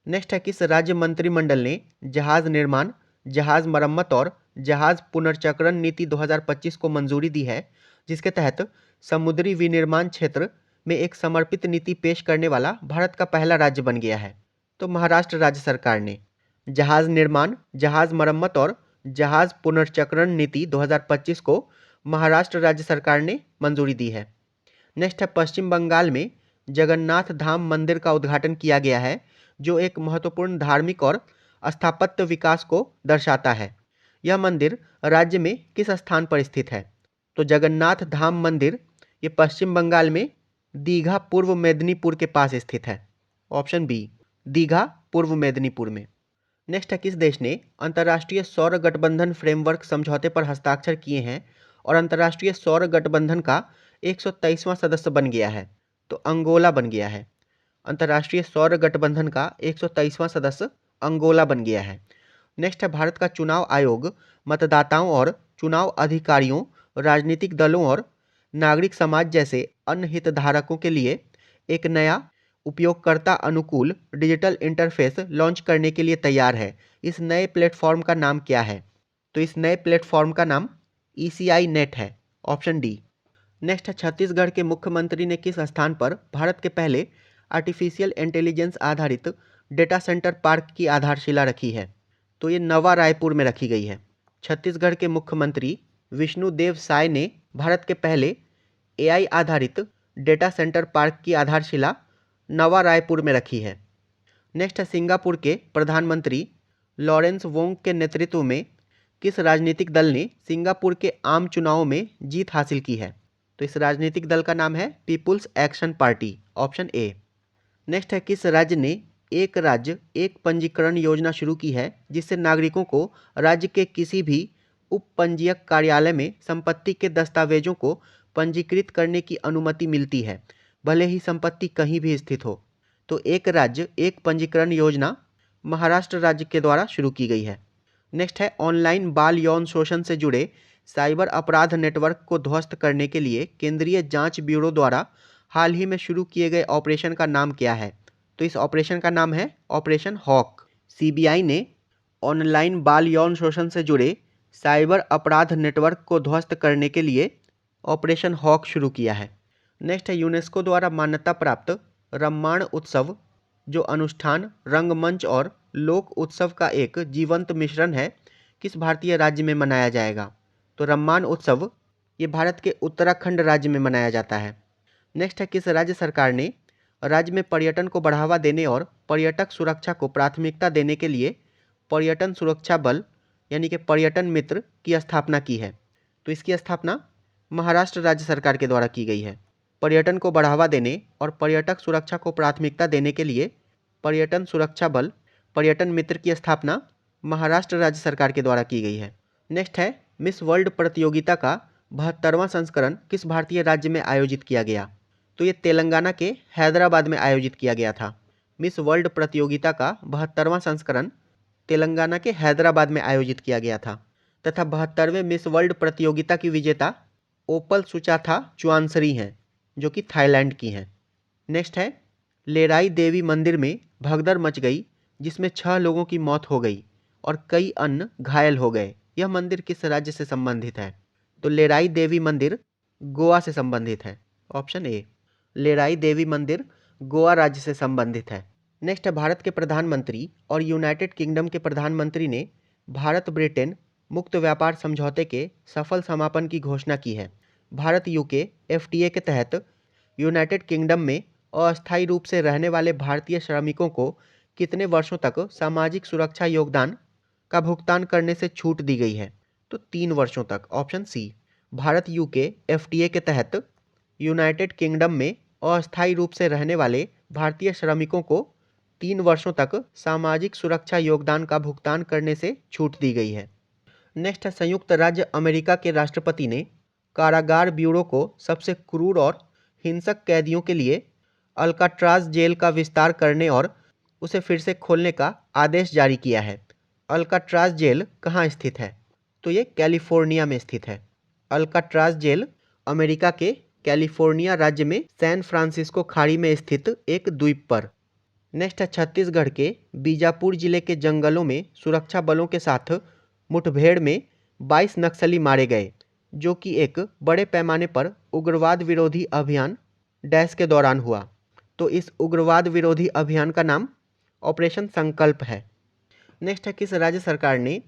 नेक्स्ट है, किस राज्य मंत्रिमंडल ने जहाज निर्माण, जहाज मरम्मत और जहाज पुनर्चक्रण नीति 2025 को मंजूरी दी है जिसके तहत समुद्री विनिर्माण क्षेत्र में एक समर्पित नीति पेश करने वाला भारत का पहला राज्य बन गया है? तो महाराष्ट्र राज्य सरकार ने जहाज निर्माण, जहाज मरम्मत और जहाज पुनर्चक्रण नीति 2025 को महाराष्ट्र राज्य सरकार ने मंजूरी दी है। नेक्स्ट है, पश्चिम बंगाल में जगन्नाथ धाम मंदिर का उद्घाटन किया गया है, जो एक महत्वपूर्ण धार्मिक और स्थापत्य विकास को दर्शाता है। यह मंदिर राज्य में किस स्थान पर स्थित है? तो जगन्नाथ धाम मंदिर ये पश्चिम बंगाल में दीघा पूर्व मेदिनीपुर के पास स्थित है। ऑप्शन बी, दीघा पूर्व मेदिनीपुर में। नेक्स्ट है, किस देश ने अंतर्राष्ट्रीय सौर गठबंधन फ्रेमवर्क समझौते पर हस्ताक्षर किए हैं और अंतर्राष्ट्रीय सौर गठबंधन का 123वां सदस्य बन गया है? तो अंगोला बन गया है। अंतर्राष्ट्रीय सौर गठबंधन का 123वां सदस्य अंगोला बन गया है। नेक्स्ट है, भारत का चुनाव आयोग मतदाताओं और चुनाव अधिकारियों, राजनीतिक दलों और नागरिक समाज जैसे अन्य हितधारकों के लिए एक नया उपयोगकर्ता अनुकूल डिजिटल इंटरफेस लॉन्च करने के लिए तैयार है। इस नए प्लेटफॉर्म का नाम क्या है? तो इस नए प्लेटफॉर्म का नाम ECI नेट है। Option D. नेक्स्ट है, छत्तीसगढ़ के मुख्यमंत्री ने किस स्थान पर भारत के पहले आर्टिफिशियल इंटेलिजेंस आधारित डेटा सेंटर पार्क की आधारशिला रखी है? तो ये नवा रायपुर में रखी गई है। छत्तीसगढ़ के मुख्यमंत्री विष्णुदेव साय ने भारत के पहले AI आधारित डेटा सेंटर पार्क की आधारशिला नवा रायपुर में रखी है। नेक्स्ट है, सिंगापुर के प्रधानमंत्री लॉरेंस वोंग के नेतृत्व में किस राजनीतिक दल ने सिंगापुर के आम चुनावों में जीत हासिल की है? तो इस राजनीतिक दल का नाम है people's action party. Option A. Next है, किस राज्य ने एक राज्य एक पंजीकरण योजना शुरू की है, जिससे नागरिकों को राज्य के किसी भी उप पंजीयक कार्यालय में संपत्ति के दस्तावेजों को पंजीकृत करने की अनुमति मिलती है, भले ही संपत्ति कहीं भी स्थित हो? तो एक राज्य एक पंजीकरण योजना महाराष्ट्र राज्य के द्वारा शुरू की गई है। नेक्स्ट है, ऑनलाइन बाल यौन शोषण से जुड़े साइबर अपराध नेटवर्क को ध्वस्त करने के लिए केंद्रीय जांच ब्यूरो द्वारा हाल ही में शुरू किए गए ऑपरेशन का नाम क्या है? तो इस ऑपरेशन का नाम है ऑपरेशन हॉक। CBI ने ऑनलाइन बाल यौन शोषण से जुड़े साइबर अपराध नेटवर्क को ध्वस्त करने के लिए ऑपरेशन हॉक शुरू किया है। नेक्स्ट है, यूनेस्को द्वारा मान्यता प्राप्त रम्माण उत्सव, जो अनुष्ठान, रंगमंच और लोक उत्सव का एक जीवंत मिश्रण है, किस भारतीय राज्य में मनाया जाएगा? तो रम्माण उत्सव ये भारत के उत्तराखंड राज्य में मनाया जाता है। नेक्स्ट है, किस राज्य सरकार ने राज्य में पर्यटन को बढ़ावा देने और पर्यटक सुरक्षा को प्राथमिकता देने के लिए पर्यटन सुरक्षा बल यानी कि पर्यटन मित्र की स्थापना की है? तो इसकी स्थापना महाराष्ट्र राज्य सरकार के द्वारा की गई है। पर्यटन को बढ़ावा देने और पर्यटक सुरक्षा को प्राथमिकता देने के लिए पर्यटन सुरक्षा बल पर्यटन मित्र की स्थापना महाराष्ट्र राज्य सरकार के द्वारा की गई है। नेक्स्ट है, मिस वर्ल्ड प्रतियोगिता का 72वां संस्करण किस भारतीय राज्य में आयोजित किया गया? तो ये तेलंगाना के हैदराबाद में आयोजित किया गया था। मिस वर्ल्ड प्रतियोगिता का 72वां संस्करण तेलंगाना के हैदराबाद में आयोजित किया गया था तथा 72वें मिस वर्ल्ड प्रतियोगिता की विजेता ओपल सुचाथा चुआंसरी हैं, जो कि थाईलैंड की हैं। नेक्स्ट है, लेराई देवी मंदिर में भगदड़ मच गई, जिसमें 6 लोगों की मौत हो गई और कई अन्य घायल हो गए। यह मंदिर किस राज्य से संबंधित है? तो लेराई देवी मंदिर गोवा से संबंधित है। ऑप्शन ए, लेराई देवी मंदिर गोवा राज्य से संबंधित है। नेक्स्ट है, भारत के प्रधानमंत्री और यूनाइटेड किंगडम के प्रधानमंत्री ने भारत ब्रिटेन मुक्त व्यापार समझौते के सफल समापन की घोषणा की है। भारत UK FTA के तहत यूनाइटेड किंगडम में अस्थायी रूप से रहने वाले भारतीय श्रमिकों को कितने वर्षों तक सामाजिक सुरक्षा योगदान का भुगतान करने से छूट दी गई है? तो 3 वर्षों तक। Option C, Bharat UK FTA के तहत यूनाइटेड किंगडम में अस्थायी रूप से रहने वाले भारतीय श्रमिकों को 3 वर्षों तक सामाजिक सुरक्षा योगदान का भुगतान करने से छूट दी गई है। नेक्स्ट है, संयुक्त राज्य अमेरिका के राष्ट्रपति ने कारागार ब्यूरो को सबसे क्रूर और हिंसक कैदियों के लिए अल्काट्राज जेल का विस्तार करने और उसे फिर से खोलने का आदेश जारी किया है। अल्काट्राज जेल कहाँ स्थित है? तो ये कैलिफोर्निया में स्थित है। अल्काट्राज जेल अमेरिका के कैलिफोर्निया राज्य में सैन फ्रांसिस्को खाड़ी में स्थित एक द्वीप पर। नेक्स्ट है, छत्तीसगढ़ के बीजापुर जिले के जंगलों में सुरक्षा बलों के साथ मुठभेड़ में 22 नक्सली मारे गए। जो कि एक बड़े पैमाने पर उग्रवाद विरोधी अभियान डैश के दौरान हुआ। तो इस उग्रवाद विरोधी अभियान का नाम ऑपरेशन संकल्प है। नेक्स्ट है, किस राज्य सरकार ने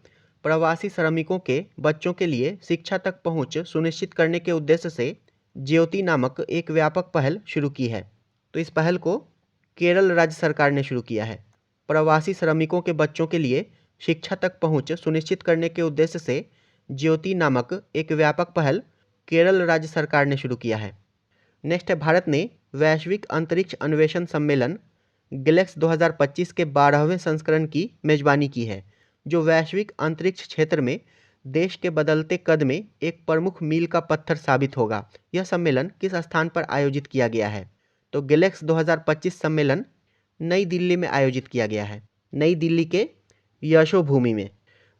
प्रवासी श्रमिकों के बच्चों के लिए शिक्षा तक पहुंच सुनिश्चित करने के उद्देश्य से ज्योति नामक एक व्यापक पहल शुरू की है? तो इस पहल को केरल राज्य सरकार ने शुरू किया है। प्रवासी श्रमिकों के बच्चों के लिए शिक्षा तक पहुंच सुनिश्चित करने के उद्देश्य से ज्योति नामक एक व्यापक पहल केरल राज्य सरकार ने शुरू किया है। नेक्स्ट है, भारत ने वैश्विक अंतरिक्ष अन्वेषण सम्मेलन गैलेक्स 2025 के 12वें संस्करण की मेजबानी की है, जो वैश्विक अंतरिक्ष क्षेत्र में देश के बदलते कद में एक प्रमुख मील का पत्थर साबित होगा। यह सम्मेलन किस स्थान पर आयोजित किया गया है? तो गैलेक्स 2025 सम्मेलन नई दिल्ली में आयोजित किया गया है, नई दिल्ली के यशोभूमि में।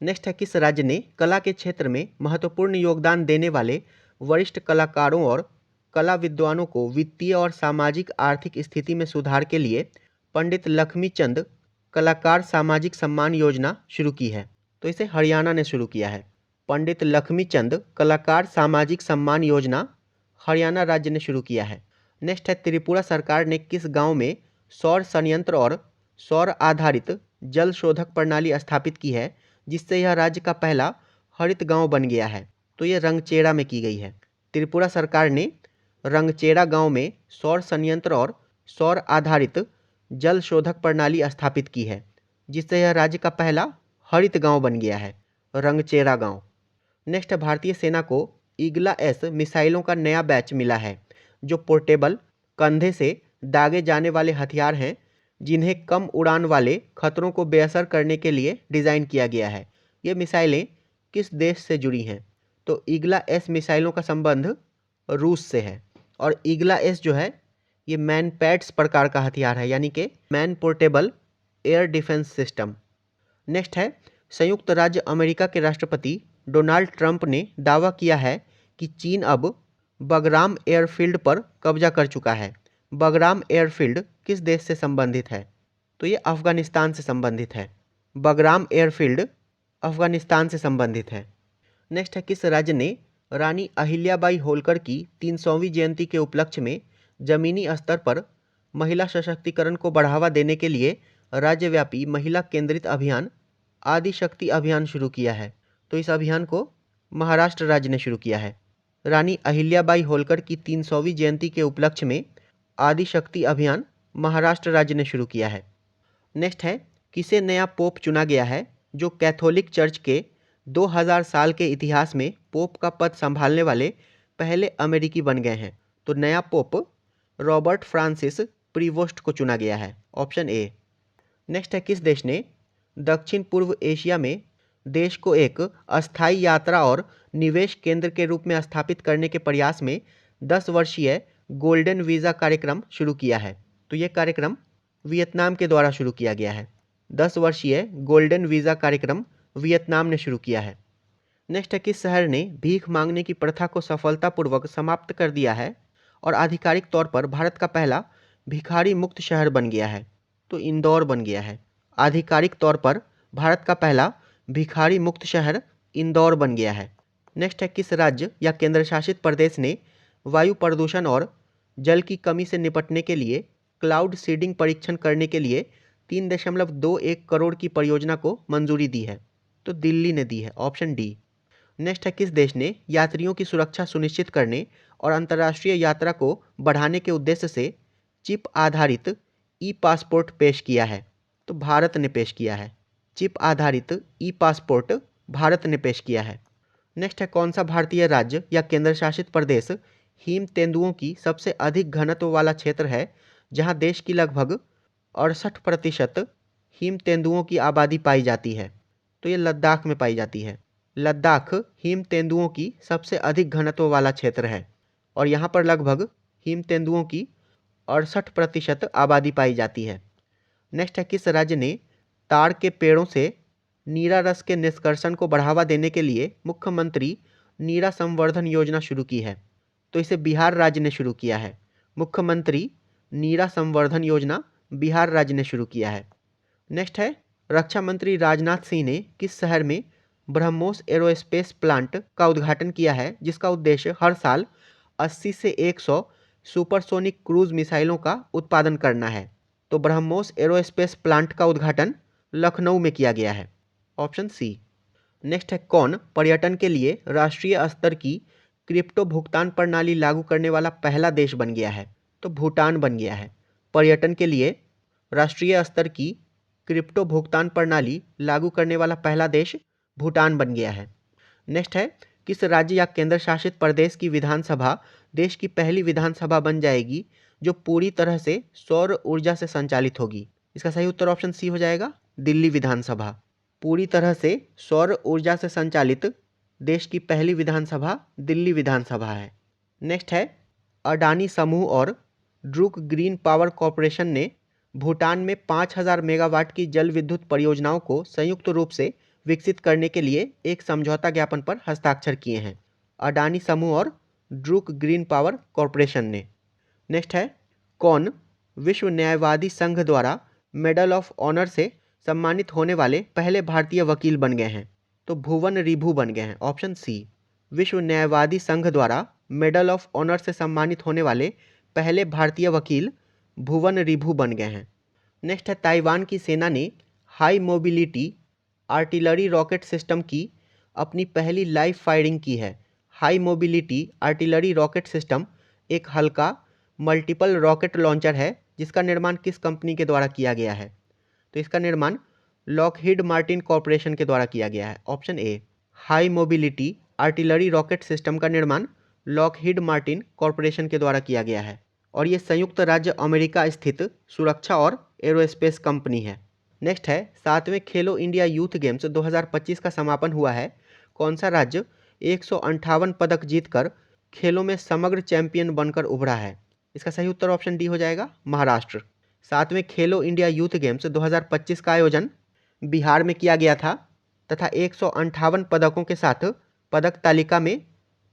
नेक्स्ट है, किस राज्य ने कला के क्षेत्र में महत्वपूर्ण योगदान देने वाले वरिष्ठ कलाकारों और कला विद्वानों को वित्तीय और सामाजिक आर्थिक स्थिति में सुधार के लिए पंडित लक्ष्मीचंद कलाकार सामाजिक सम्मान योजना शुरू की है? तो इसे हरियाणा ने शुरू किया है। पंडित लक्ष्मीचंद कलाकार सामाजिक सम्मान योजना हरियाणा राज्य ने शुरू किया है। नेक्स्ट है, त्रिपुरा सरकार ने किस गांव में सौर संयंत्र और सौर आधारित जल शोधक प्रणाली स्थापित की है, जिससे यह राज्य का पहला हरित गांव बन गया है? तो ये रंगचेड़ा में की गई है। त्रिपुरा सरकार ने रंगचेड़ा गांव में सौर संयंत्र और सौर आधारित जल शोधक प्रणाली स्थापित की है, जिससे यह राज्य का पहला हरित गांव बन गया है, रंगचेड़ा गांव। नेक्स्ट, भारतीय सेना को ईगला एस मिसाइलों का नया बैच मिला है, जो पोर्टेबल कंधे से दागे जाने वाले हथियार हैं, जिन्हें कम उड़ान वाले खतरों को बेअसर करने के लिए डिज़ाइन किया गया है। ये मिसाइलें किस देश से जुड़ी हैं? तो ईगला एस मिसाइलों का संबंध रूस से है। और ईगला एस जो है ये मैन पैड्स प्रकार का हथियार है, यानी कि man portable air defence system. Next है, संयुक्त राज्य अमेरिका के राष्ट्रपति डोनाल्ड ट्रंप ने दावा किया है कि चीन अब बगराम एयरफील्ड पर कब्जा कर चुका है। बगराम एयरफील्ड किस देश से संबंधित है? तो ये अफगानिस्तान से संबंधित है। बगराम एयरफील्ड अफगानिस्तान से संबंधित है। नेक्स्ट है, किस राज्य ने रानी अहिल्याबाई होलकर की 300वीं जयंती के उपलक्ष्य में जमीनी स्तर पर महिला सशक्तिकरण को बढ़ावा देने के लिए राज्यव्यापी महिला केंद्रित अभियान आदि शक्ति अभियान शुरू किया है? तो इस अभियान को महाराष्ट्र राज्य ने शुरू किया है। रानी अहिल्याबाई होलकर की 300वीं जयंती के उपलक्ष्य में आदि शक्ति अभियान महाराष्ट्र राज्य ने शुरू किया है। नेक्स्ट है, किसे नया पोप चुना गया है, जो कैथोलिक चर्च के 2000 साल के इतिहास में पोप का पद संभालने वाले पहले अमेरिकी बन गए हैं? तो नया पोप रॉबर्ट फ्रांसिस प्रीवोस्ट को चुना गया है, ऑप्शन ए। नेक्स्ट है, किस देश ने दक्षिण पूर्व एशिया में देश को एक अस्थायी यात्रा और निवेश केंद्र के रूप में स्थापित करने के प्रयास में 10 वर्षीय गोल्डन वीज़ा कार्यक्रम शुरू किया है? तो ये कार्यक्रम वियतनाम के द्वारा शुरू किया गया है। 10 वर्षीय गोल्डन वीज़ा कार्यक्रम वियतनाम ने शुरू किया है। नेक्स्ट है, किस शहर ने भीख मांगने की प्रथा को सफलतापूर्वक समाप्त कर दिया है और आधिकारिक तौर पर भारत का पहला भिखारी मुक्त शहर बन गया है? तो इंदौर बन गया है। आधिकारिक तौर पर भारत का पहला भिखारी मुक्त शहर इंदौर बन गया है। नेक्स्ट है, किस राज्य या केंद्र शासित प्रदेश ने वायु प्रदूषण और जल की कमी से निपटने के लिए क्लाउड सीडिंग परीक्षण करने के लिए 3.21 करोड़ की परियोजना को मंजूरी दी है? तो दिल्ली ने दी है, ऑप्शन डी। नेक्स्ट है, किस देश ने यात्रियों की सुरक्षा सुनिश्चित करने और अंतर्राष्ट्रीय यात्रा को बढ़ाने के उद्देश्य से चिप आधारित ई पासपोर्ट पेश किया है? तो भारत ने पेश किया है। चिप आधारित ई पासपोर्ट भारत ने पेश किया है। नेक्स्ट है, कौन सा भारतीय राज्य या केंद्र शासित प्रदेश हिम तेंदुओं की सबसे अधिक घनत्व वाला क्षेत्र है, जहां देश की लगभग 68% हिम तेंदुओं की आबादी पाई जाती है? तो ये लद्दाख में पाई जाती है। लद्दाख हिम तेंदुओं की सबसे अधिक घनत्व वाला क्षेत्र है और यहाँ पर लगभग हिम तेंदुओं की 68% आबादी पाई जाती है। नेक्स्ट है, किस राज्य ने ताड़ के पेड़ों से नीरा रस के निष्कर्षण को बढ़ावा देने के लिए मुख्यमंत्री नीरा संवर्धन योजना शुरू की है? तो इसे बिहार राज्य ने शुरू किया है। मुख्यमंत्री नीरा संवर्धन योजना बिहार राज्य ने शुरू किया है। नेक्स्ट है, रक्षा मंत्री राजनाथ सिंह ने किस शहर में ब्रह्मोस एरोस्पेस प्लांट का उद्घाटन किया है, जिसका उद्देश्य हर साल 80 से 100 सुपरसोनिक क्रूज मिसाइलों का उत्पादन करना है। तो ब्रह्मोस एरोस्पेस प्लांट का उद्घाटन लखनऊ में किया गया है, ऑप्शन सी। नेक्स्ट है, कौन पर्यटन के लिए राष्ट्रीय स्तर की क्रिप्टो भुगतान प्रणाली लागू करने वाला पहला देश बन गया है? तो भूटान बन गया है। पर्यटन के लिए राष्ट्रीय स्तर की क्रिप्टो भुगतान प्रणाली लागू करने वाला पहला देश भूटान बन गया है। नेक्स्ट है, किस राज्य या केंद्र शासित प्रदेश की विधानसभा देश की पहली विधानसभा बन जाएगी जो पूरी तरह से सौर ऊर्जा से संचालित होगी? इसका सही उत्तर ऑप्शन सी हो जाएगा, दिल्ली विधानसभा। पूरी तरह से सौर ऊर्जा से संचालित देश की पहली विधानसभा दिल्ली विधानसभा है। नेक्स्ट है, अडानी समूह और ड्रूक ग्रीन पावर कॉरपोरेशन ने भूटान में 5000 मेगावाट की जल विद्युत परियोजनाओं को संयुक्त रूप से विकसित करने के लिए एक समझौता ज्ञापन पर हस्ताक्षर किए हैं। अडानी समूह और ड्रूक ग्रीन पावर कॉरपोरेशन ने। नेक्स्ट है, कौन विश्व न्यायवादी संघ द्वारा मेडल ऑफ ऑनर से सम्मानित होने वाले पहले भारतीय वकील बन गए हैं? तो भुवन रिभु बन गए हैं, ऑप्शन सी। विश्व न्यायवादी संघ द्वारा मेडल ऑफ ऑनर से सम्मानित होने वाले पहले भारतीय वकील भुवन रिभु बन गए हैं। नेक्स्ट है, ताइवान की सेना ने high mobility artillery rocket system की अपनी पहली लाइव फायरिंग की है। High mobility artillery rocket system एक हल्का मल्टीपल रॉकेट लॉन्चर है, जिसका निर्माण किस कंपनी के द्वारा किया गया है? तो इसका निर्माण लॉकहीड मार्टिन कॉरपोरेशन के द्वारा किया गया है, option A. High mobility artillery rocket system का निर्माण लॉकहीड मार्टिन कॉरपोरेशन के द्वारा किया गया है और ये संयुक्त राज्य अमेरिका स्थित सुरक्षा और एरोस्पेस कंपनी है। नेक्स्ट है, 7वें खेलो इंडिया यूथ गेम्स 2025 का समापन हुआ है। कौन सा राज्य 158 पदक जीतकर खेलों में समग्र चैंपियन बनकर उभरा है? इसका सही उत्तर ऑप्शन डी हो जाएगा, महाराष्ट्र। 7वें खेलो इंडिया यूथ गेम्स 2025 का आयोजन बिहार में किया गया था तथा 158 पदकों के साथ पदक तालिका में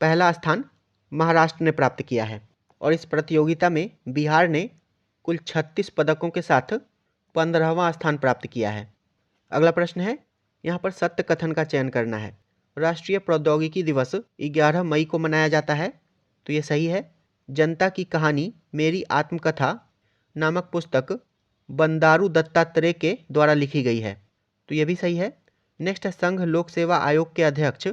पहला स्थान महाराष्ट्र ने प्राप्त किया है और इस प्रतियोगिता में बिहार ने कुल 36 पदकों के साथ 15वां स्थान प्राप्त किया है। अगला प्रश्न है, यहाँ पर सत्य कथन का चयन करना है। राष्ट्रीय प्रौद्योगिकी दिवस 11 मई को मनाया जाता है, तो ये सही है। जनता की कहानी मेरी आत्मकथा नामक पुस्तक बंदारू दत्तात्रेय के द्वारा लिखी गई है, तो ये भी सही है। नेक्स्ट है, संघ लोक सेवा आयोग के अध्यक्ष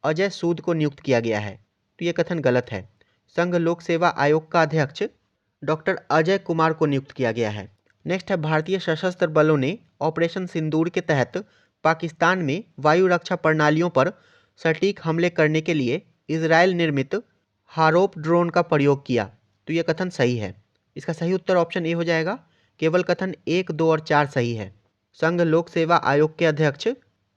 अजय सूद को नियुक्त किया गया है, तो ये कथन गलत है। संघ लोक सेवा आयोग का अध्यक्ष डॉक्टर अजय कुमार को नियुक्त किया गया है। नेक्स्ट है, भारतीय सशस्त्र बलों ने ऑपरेशन सिंदूर के तहत पाकिस्तान में वायु रक्षा प्रणालियों पर सटीक हमले करने के लिए इजरायल निर्मित हारोप ड्रोन का प्रयोग किया, तो यह कथन सही है। इसका सही उत्तर ऑप्शन ए हो जाएगा। केवल कथन 1, 2 और 4 सही है। संघ लोक सेवा आयोग के अध्यक्ष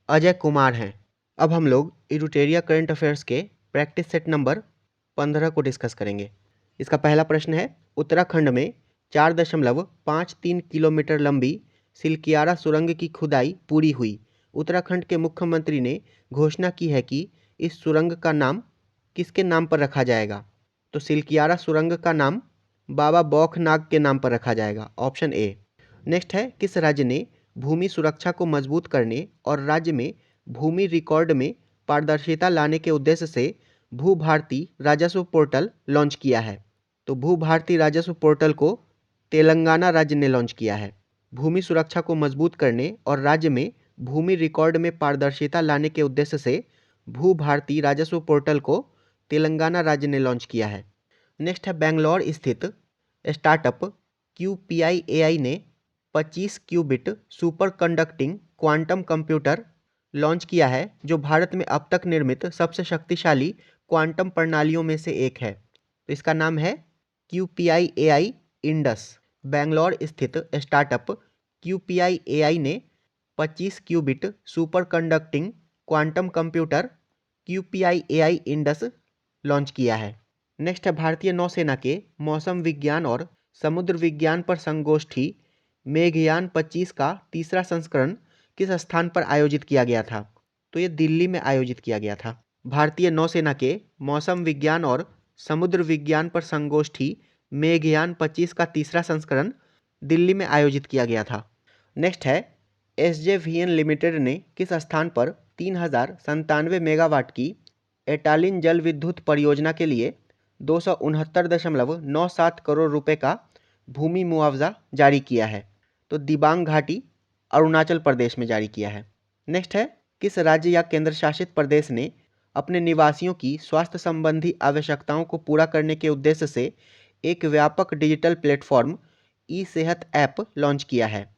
अजय कुमार हैं। अब हम लोग इडुटेरिया करंट अफेयर्स के प्रैक्टिस सेट नंबर 15 को डिस्कस करेंगे। इसका पहला प्रश्न है, उत्तराखंड में 4.53 किलोमीटर लंबी सिलकियारा सुरंग की खुदाई पूरी हुई। उत्तराखंड के मुख्यमंत्री ने घोषणा की है कि इस सुरंग का नाम किसके नाम पर रखा जाएगा? तो सिलकियारा सुरंग का नाम बाबा बौखनाग के नाम पर रखा जाएगा, ऑप्शन ए। नेक्स्ट है, किस राज्य ने भूमि सुरक्षा को मजबूत करने और राज्य में भूमि रिकॉर्ड में पारदर्शिता लाने के उद्देश्य से भू भारती राजस्व पोर्टल लॉन्च किया है? तो भू भारती राजस्व पोर्टल को तेलंगाना राज्य ने लॉन्च किया है। भूमि सुरक्षा को मजबूत करने और राज्य में भूमि रिकॉर्ड में पारदर्शिता लाने के उद्देश्य से भू भारती राजस्व पोर्टल को तेलंगाना राज्य ने लॉन्च किया है। नेक्स्ट है, बेंगलोर स्थित स्टार्टअप QPI ने 25 qubit super conducting quantum computer launch किया है, जो भारत में अब तक निर्मित सबसे शक्तिशाली क्वांटम प्रणालियों में से एक है। तो इसका नाम है QPI इंडस। बेंगलोर स्थित स्टार्टअप QPI ने 25 qubit super conducting quantum computer QPI Indus launch किया है। नेक्स्ट है, भारतीय नौसेना के मौसम विज्ञान और समुद्र विज्ञान पर संगोष्ठी मेघयान 25 का तीसरा संस्करण किस स्थान पर आयोजित किया गया था? तो ये दिल्ली में आयोजित किया गया था। भारतीय नौसेना के मौसम विज्ञान और समुद्र विज्ञान पर संगोष्ठी मेघयान 25 का तीसरा संस्करण दिल्ली में आयोजित किया गया था। नेक्स्ट है, SJVN लिमिटेड ने किस स्थान पर 3097 मेगावाट की एटालिन जल विद्युत परियोजना के लिए 269.97 करोड़ रुपए का भूमि मुआवजा जारी किया है। तो दिबांग घाटी अरुणाचल प्रदेश में जारी किया है। नेक्स्ट है, किस राज्य या केंद्र शासित प्रदेश ने अपने निवासियों की स्वास्थ्य संबंधी आवश्यकताओं को पूरा करने के उद्देश्य से एक व्यापक डिजिटल प्लेटफॉर्म ई सेहत ऐप लॉन्च किया है?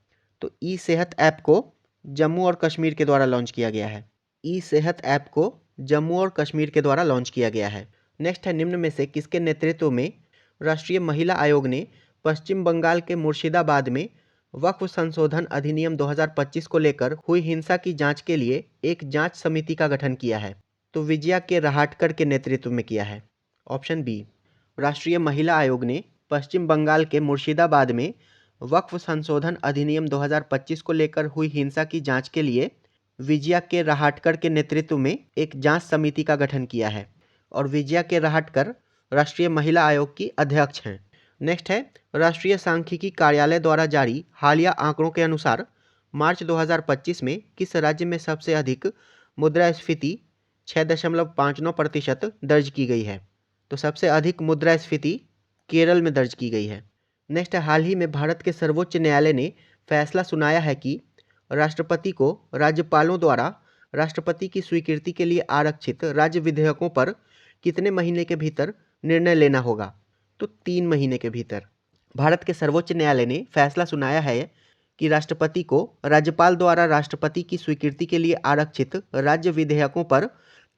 तो ई सेहत ऐप को जम्मू और कश्मीर के द्वारा लॉन्च किया गया है। ई सेहत ऐप को जम्मू और कश्मीर के द्वारा लॉन्च किया गया है। नेक्स्ट है, निम्न में से किसके नेतृत्व में राष्ट्रीय महिला आयोग ने पश्चिम बंगाल के मुर्शिदाबाद में वक्फ संशोधन अधिनियम 2025 को लेकर हुई हिंसा की जांच के लिए एक जांच समिति का गठन किया है? तो विजया के रहाटकर के नेतृत्व में किया है। ऑप्शन बी, राष्ट्रीय महिला आयोग ने पश्चिम बंगाल के मुर्शिदाबाद में वक्फ संशोधन अधिनियम 2025 को लेकर हुई हिंसा की जांच के लिए विजया के रहाटकर के नेतृत्व में एक जांच समिति का गठन किया है और विजया के रहाटकर राष्ट्रीय महिला आयोग की अध्यक्ष हैं। नेक्स्ट है, राष्ट्रीय सांख्यिकी कार्यालय द्वारा जारी हालिया आंकड़ों के अनुसार मार्च 2025 में किस राज्य में सबसे अधिक मुद्रास्फीति 6.59% दर्ज की गई है? तो सबसे अधिक मुद्रास्फीति केरल में दर्ज की गई है। नेक्स्ट है, हाल ही में भारत के सर्वोच्च न्यायालय ने फैसला सुनाया है कि राष्ट्रपति को राज्यपालों द्वारा राष्ट्रपति की स्वीकृति के लिए आरक्षित राज्य विधेयकों पर कितने महीने के भीतर निर्णय लेना होगा? तो 3 महीने के भीतर। भारत के सर्वोच्च न्यायालय ने फैसला सुनाया है कि राष्ट्रपति को राज्यपाल द्वारा राष्ट्रपति की स्वीकृति के लिए आरक्षित राज्य विधेयकों पर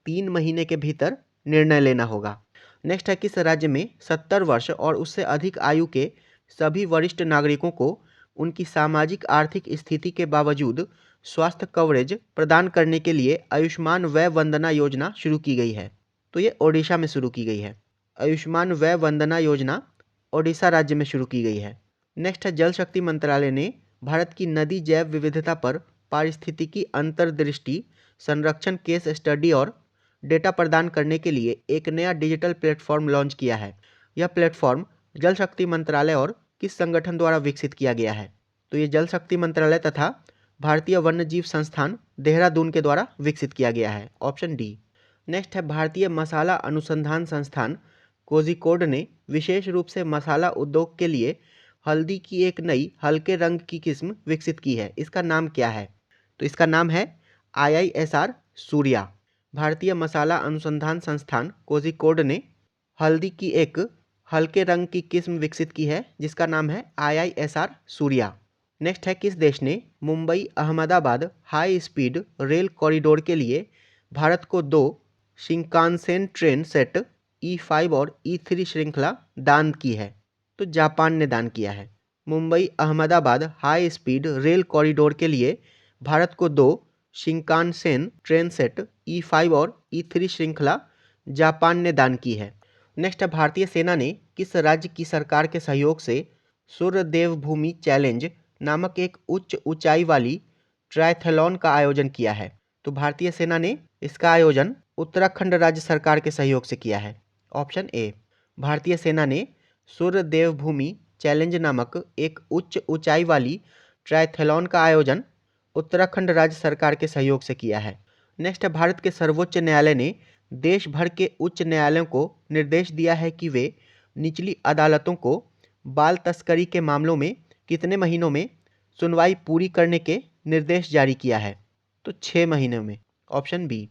3 महीने के भीतर निर्णय लेना होगा। नेक्स्ट है, किस राज्य में 70 वर्ष और उससे अधिक आयु के सभी वरिष्ठ नागरिकों को उनकी सामाजिक आर्थिक स्थिति के बावजूद स्वास्थ्य कवरेज प्रदान करने के लिए आयुष्मान वय वंदना योजना शुरू की गई है? तो ये ओडिशा में शुरू की गई है। आयुष्मान वय वंदना योजना ओडिशा राज्य में शुरू की गई है। नेक्स्ट है, जल शक्ति मंत्रालय ने भारत की नदी जैव विविधता पर पारिस्थितिकी अंतर्दृष्टि संरक्षण केस स्टडी और डेटा प्रदान करने के लिए एक नया डिजिटल प्लेटफॉर्म लॉन्च किया है। यह प्लेटफॉर्म जल शक्ति मंत्रालय और किस संगठन द्वारा विकसित किया गया है? तो ये जल शक्ति मंत्रालय तथा भारतीय वन्यजीव संस्थान देहरादून के द्वारा विकसित किया गया है। Option D. नेक्स्ट है, भारतीय मसाला अनुसंधान संस्थान कोझिकोड ने विशेष रूप से मसाला उद्योग के लिए हल्दी की एक नई हल्के रंग की किस्म विकसित की है। इसका नाम क्या है? तो इसका नाम है IISR सूर्या। भारतीय मसाला अनुसंधान संस्थान कोझिकोड ने हल्दी की एक हल्के रंग की किस्म विकसित की है जिसका नाम है IISR सूर्या। नेक्स्ट है, किस देश ने Mumbai Ahmedabad high speed rail corridor के लिए भारत को 2 शिंकानसेन ट्रेन सेट E5 और E3 श्रृंखला दान की है? तो जापान ने दान किया है। Mumbai Ahmedabad high speed rail corridor के लिए भारत को 2 शिंकानसेन ट्रेन सेट E5 और E3 श्रृंखला जापान ने दान की है। नेक्स्ट है, भारतीय सेना ने किस राज्य की सरकार के सहयोग से सूर्य देवभूमि चैलेंज नामक एक उच्च ऊंचाई वाली ट्रायथलॉन का आयोजन किया है? तो भारतीय सेना ने इसका आयोजन उत्तराखंड राज्य सरकार के सहयोग से किया है। Option A. भारतीय सेना ने सूर्य देवभूमि चैलेंज नामक एक उच्च ऊंचाई वाली ट्रायथलॉन का आयोजन उत्तराखंड राज्य सरकार के सहयोग से किया है। नेक्स्ट है, भारत के सर्वोच्च न्यायालय ने देश भर के उच्च न्यायालयों को निर्देश दिया है कि वे निचली अदालतों को बाल तस्करी के मामलों में कितने महीनों में सुनवाई पूरी करने के निर्देश जारी किया है? तो 6 महीनों में। Option B.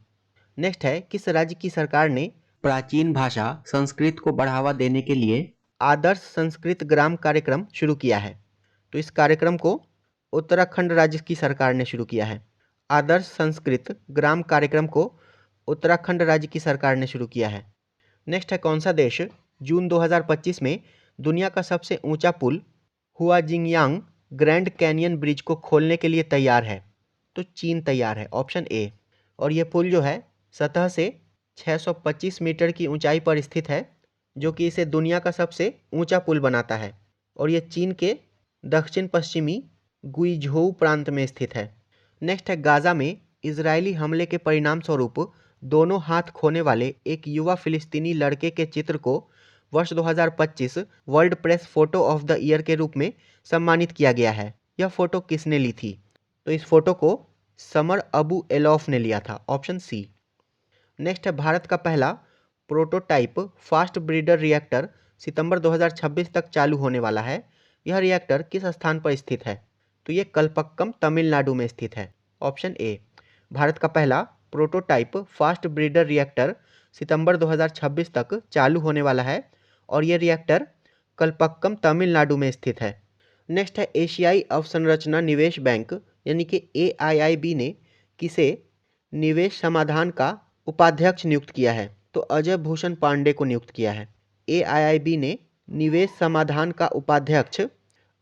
नेक्स्ट है, किस राज्य की सरकार ने प्राचीन भाषा संस्कृत को बढ़ावा देने के लिए आदर्श संस्कृत ग्राम कार्यक्रम शुरू किया है? तो इस कार्यक्रम को उत्तराखंड राज्य की सरकार ने शुरू किया है। आदर्श संस्कृत ग्राम कार्यक्रम को उत्तराखंड राज्य की सरकार ने शुरू किया है। नेक्स्ट है, कौन सा देश जून 2025 में दुनिया का सबसे ऊंचा पुल हुआजिंगयांग ग्रैंड कैनियन ब्रिज को खोलने के लिए तैयार है? तो चीन तैयार है। Option A. और ये पुल जो है सतह से 625 मीटर की ऊंचाई पर स्थित है जो कि इसे दुनिया का सबसे ऊंचा पुल बनाता है और ये चीन के दक्षिण पश्चिमी गुइझोउ प्रांत में स्थित है। नेक्स्ट है, गाजा में इजरायली हमले के परिणाम स्वरूप दोनों हाथ खोने वाले एक युवा फिलिस्तीनी लड़के के चित्र को वर्ष 2025 world press photo of the year के रूप में सम्मानित किया गया है। यह फोटो किसने ली थी? तो इस फोटो को समर अबू एलॉफ ने लिया था, ऑप्शन सी। नेक्स्ट है भारत का पहला प्रोटोटाइप फास्ट ब्रीडर रिएक्टर सितंबर 2026 तक चालू होने वाला है। यह रिएक्टर किस स्थान पर स्थित है? तो ये कलपक्कम तमिलनाडु में स्थित है, ऑप्शन ए। भारत का पहला प्रोटोटाइप फास्ट ब्रीडर रिएक्टर सितंबर 2026 तक चालू होने वाला है और ये रिएक्टर कलपक्कम तमिलनाडु में स्थित है। नेक्स्ट है एशियाई अवसंरचना निवेश बैंक यानी कि AIIB ने किसे निवेश समाधान का उपाध्यक्ष नियुक्त किया है? तो अजय भूषण पांडे को नियुक्त किया है। AIIB ने निवेश समाधान का उपाध्यक्ष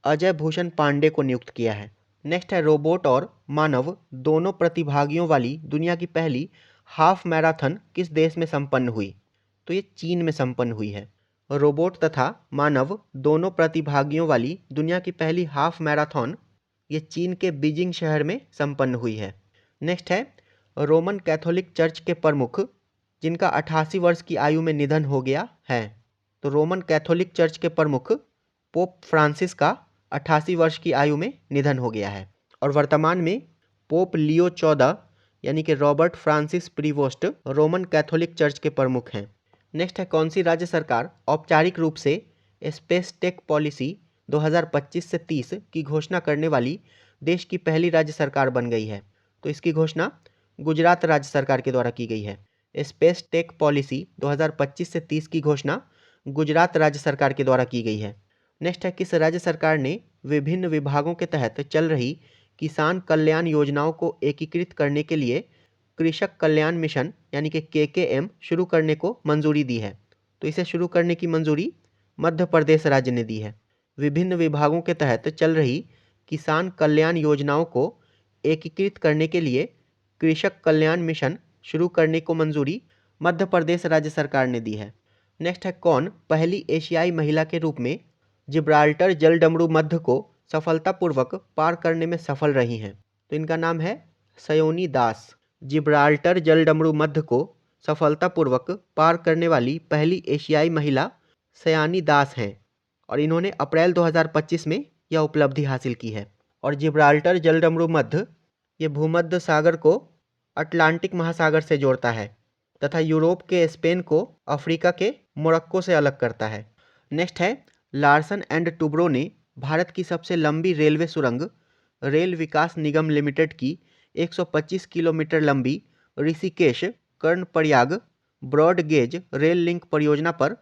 अजय भूषण पांडे को नियुक्त किया है। नेक्स्ट है रोबोट और मानव दोनों प्रतिभागियों वाली दुनिया की पहली हाफ मैराथन किस देश में संपन्न हुई? तो ये चीन में संपन्न हुई है। रोबोट तथा मानव दोनों प्रतिभागियों वाली दुनिया की पहली हाफ मैराथन ये चीन के बीजिंग शहर में संपन्न हुई है। नेक्स्ट है रोमन कैथोलिक चर्च के प्रमुख जिनका 88 वर्ष की आयु में निधन हो गया है। तो रोमन कैथोलिक चर्च के प्रमुख पोप फ्रांसिस का 88 वर्ष की आयु में निधन हो गया है और वर्तमान में पोप लियो 14 यानी कि Robert Francis Prevost Roman Catholic church के प्रमुख हैं। नेक्स्ट है कौन सी राज्य सरकार औपचारिक रूप से स्पेस टेक पॉलिसी 2025 से 30 की घोषणा करने वाली देश की पहली राज्य सरकार बन गई है? तो इसकी घोषणा गुजरात राज्य सरकार के द्वारा की गई है। स्पेस टेक पॉलिसी 2025 से 30 की घोषणा गुजरात राज्य सरकार के द्वारा की गई है। नेक्स्ट है किस राज्य सरकार ने विभिन्न विभागों के तहत चल रही किसान कल्याण योजनाओं को एकीकृत करने के लिए कृषक कल्याण मिशन यानी कि KKM शुरू करने को मंजूरी दी है? तो इसे शुरू करने की मंजूरी मध्य प्रदेश राज्य ने दी है। विभिन्न विभागों के तहत चल रही किसान कल्याण योजनाओं को एकीकृत करने के लिए कृषक कल्याण मिशन शुरू करने को मंजूरी मध्य प्रदेश राज्य सरकार ने दी है। नेक्स्ट है कौन पहली एशियाई महिला के रूप में जिब्राल्टर जलडमरू मध्य को सफलतापूर्वक पार करने में सफल रही हैं? तो इनका नाम है सयोनी दास। जिब्राल्टर जलडमरू मध्य को सफलतापूर्वक पार करने वाली पहली एशियाई महिला सयानी दास हैं और इन्होंने अप्रैल 2025 में यह उपलब्धि हासिल की है। और जिब्राल्टर जलडमरू मध्य ये भूमध्य सागर को अटलांटिक महासागर से जोड़ता है तथा यूरोप के स्पेन को अफ्रीका के मोरक्को से अलग करता है। नेक्स्ट है लार्सन एंड टुब्रो ने भारत की सबसे लंबी रेलवे सुरंग रेल विकास निगम लिमिटेड की 125 किलोमीटर लंबी Rishikesh Karnaprayag broad gauge rail link परियोजना पर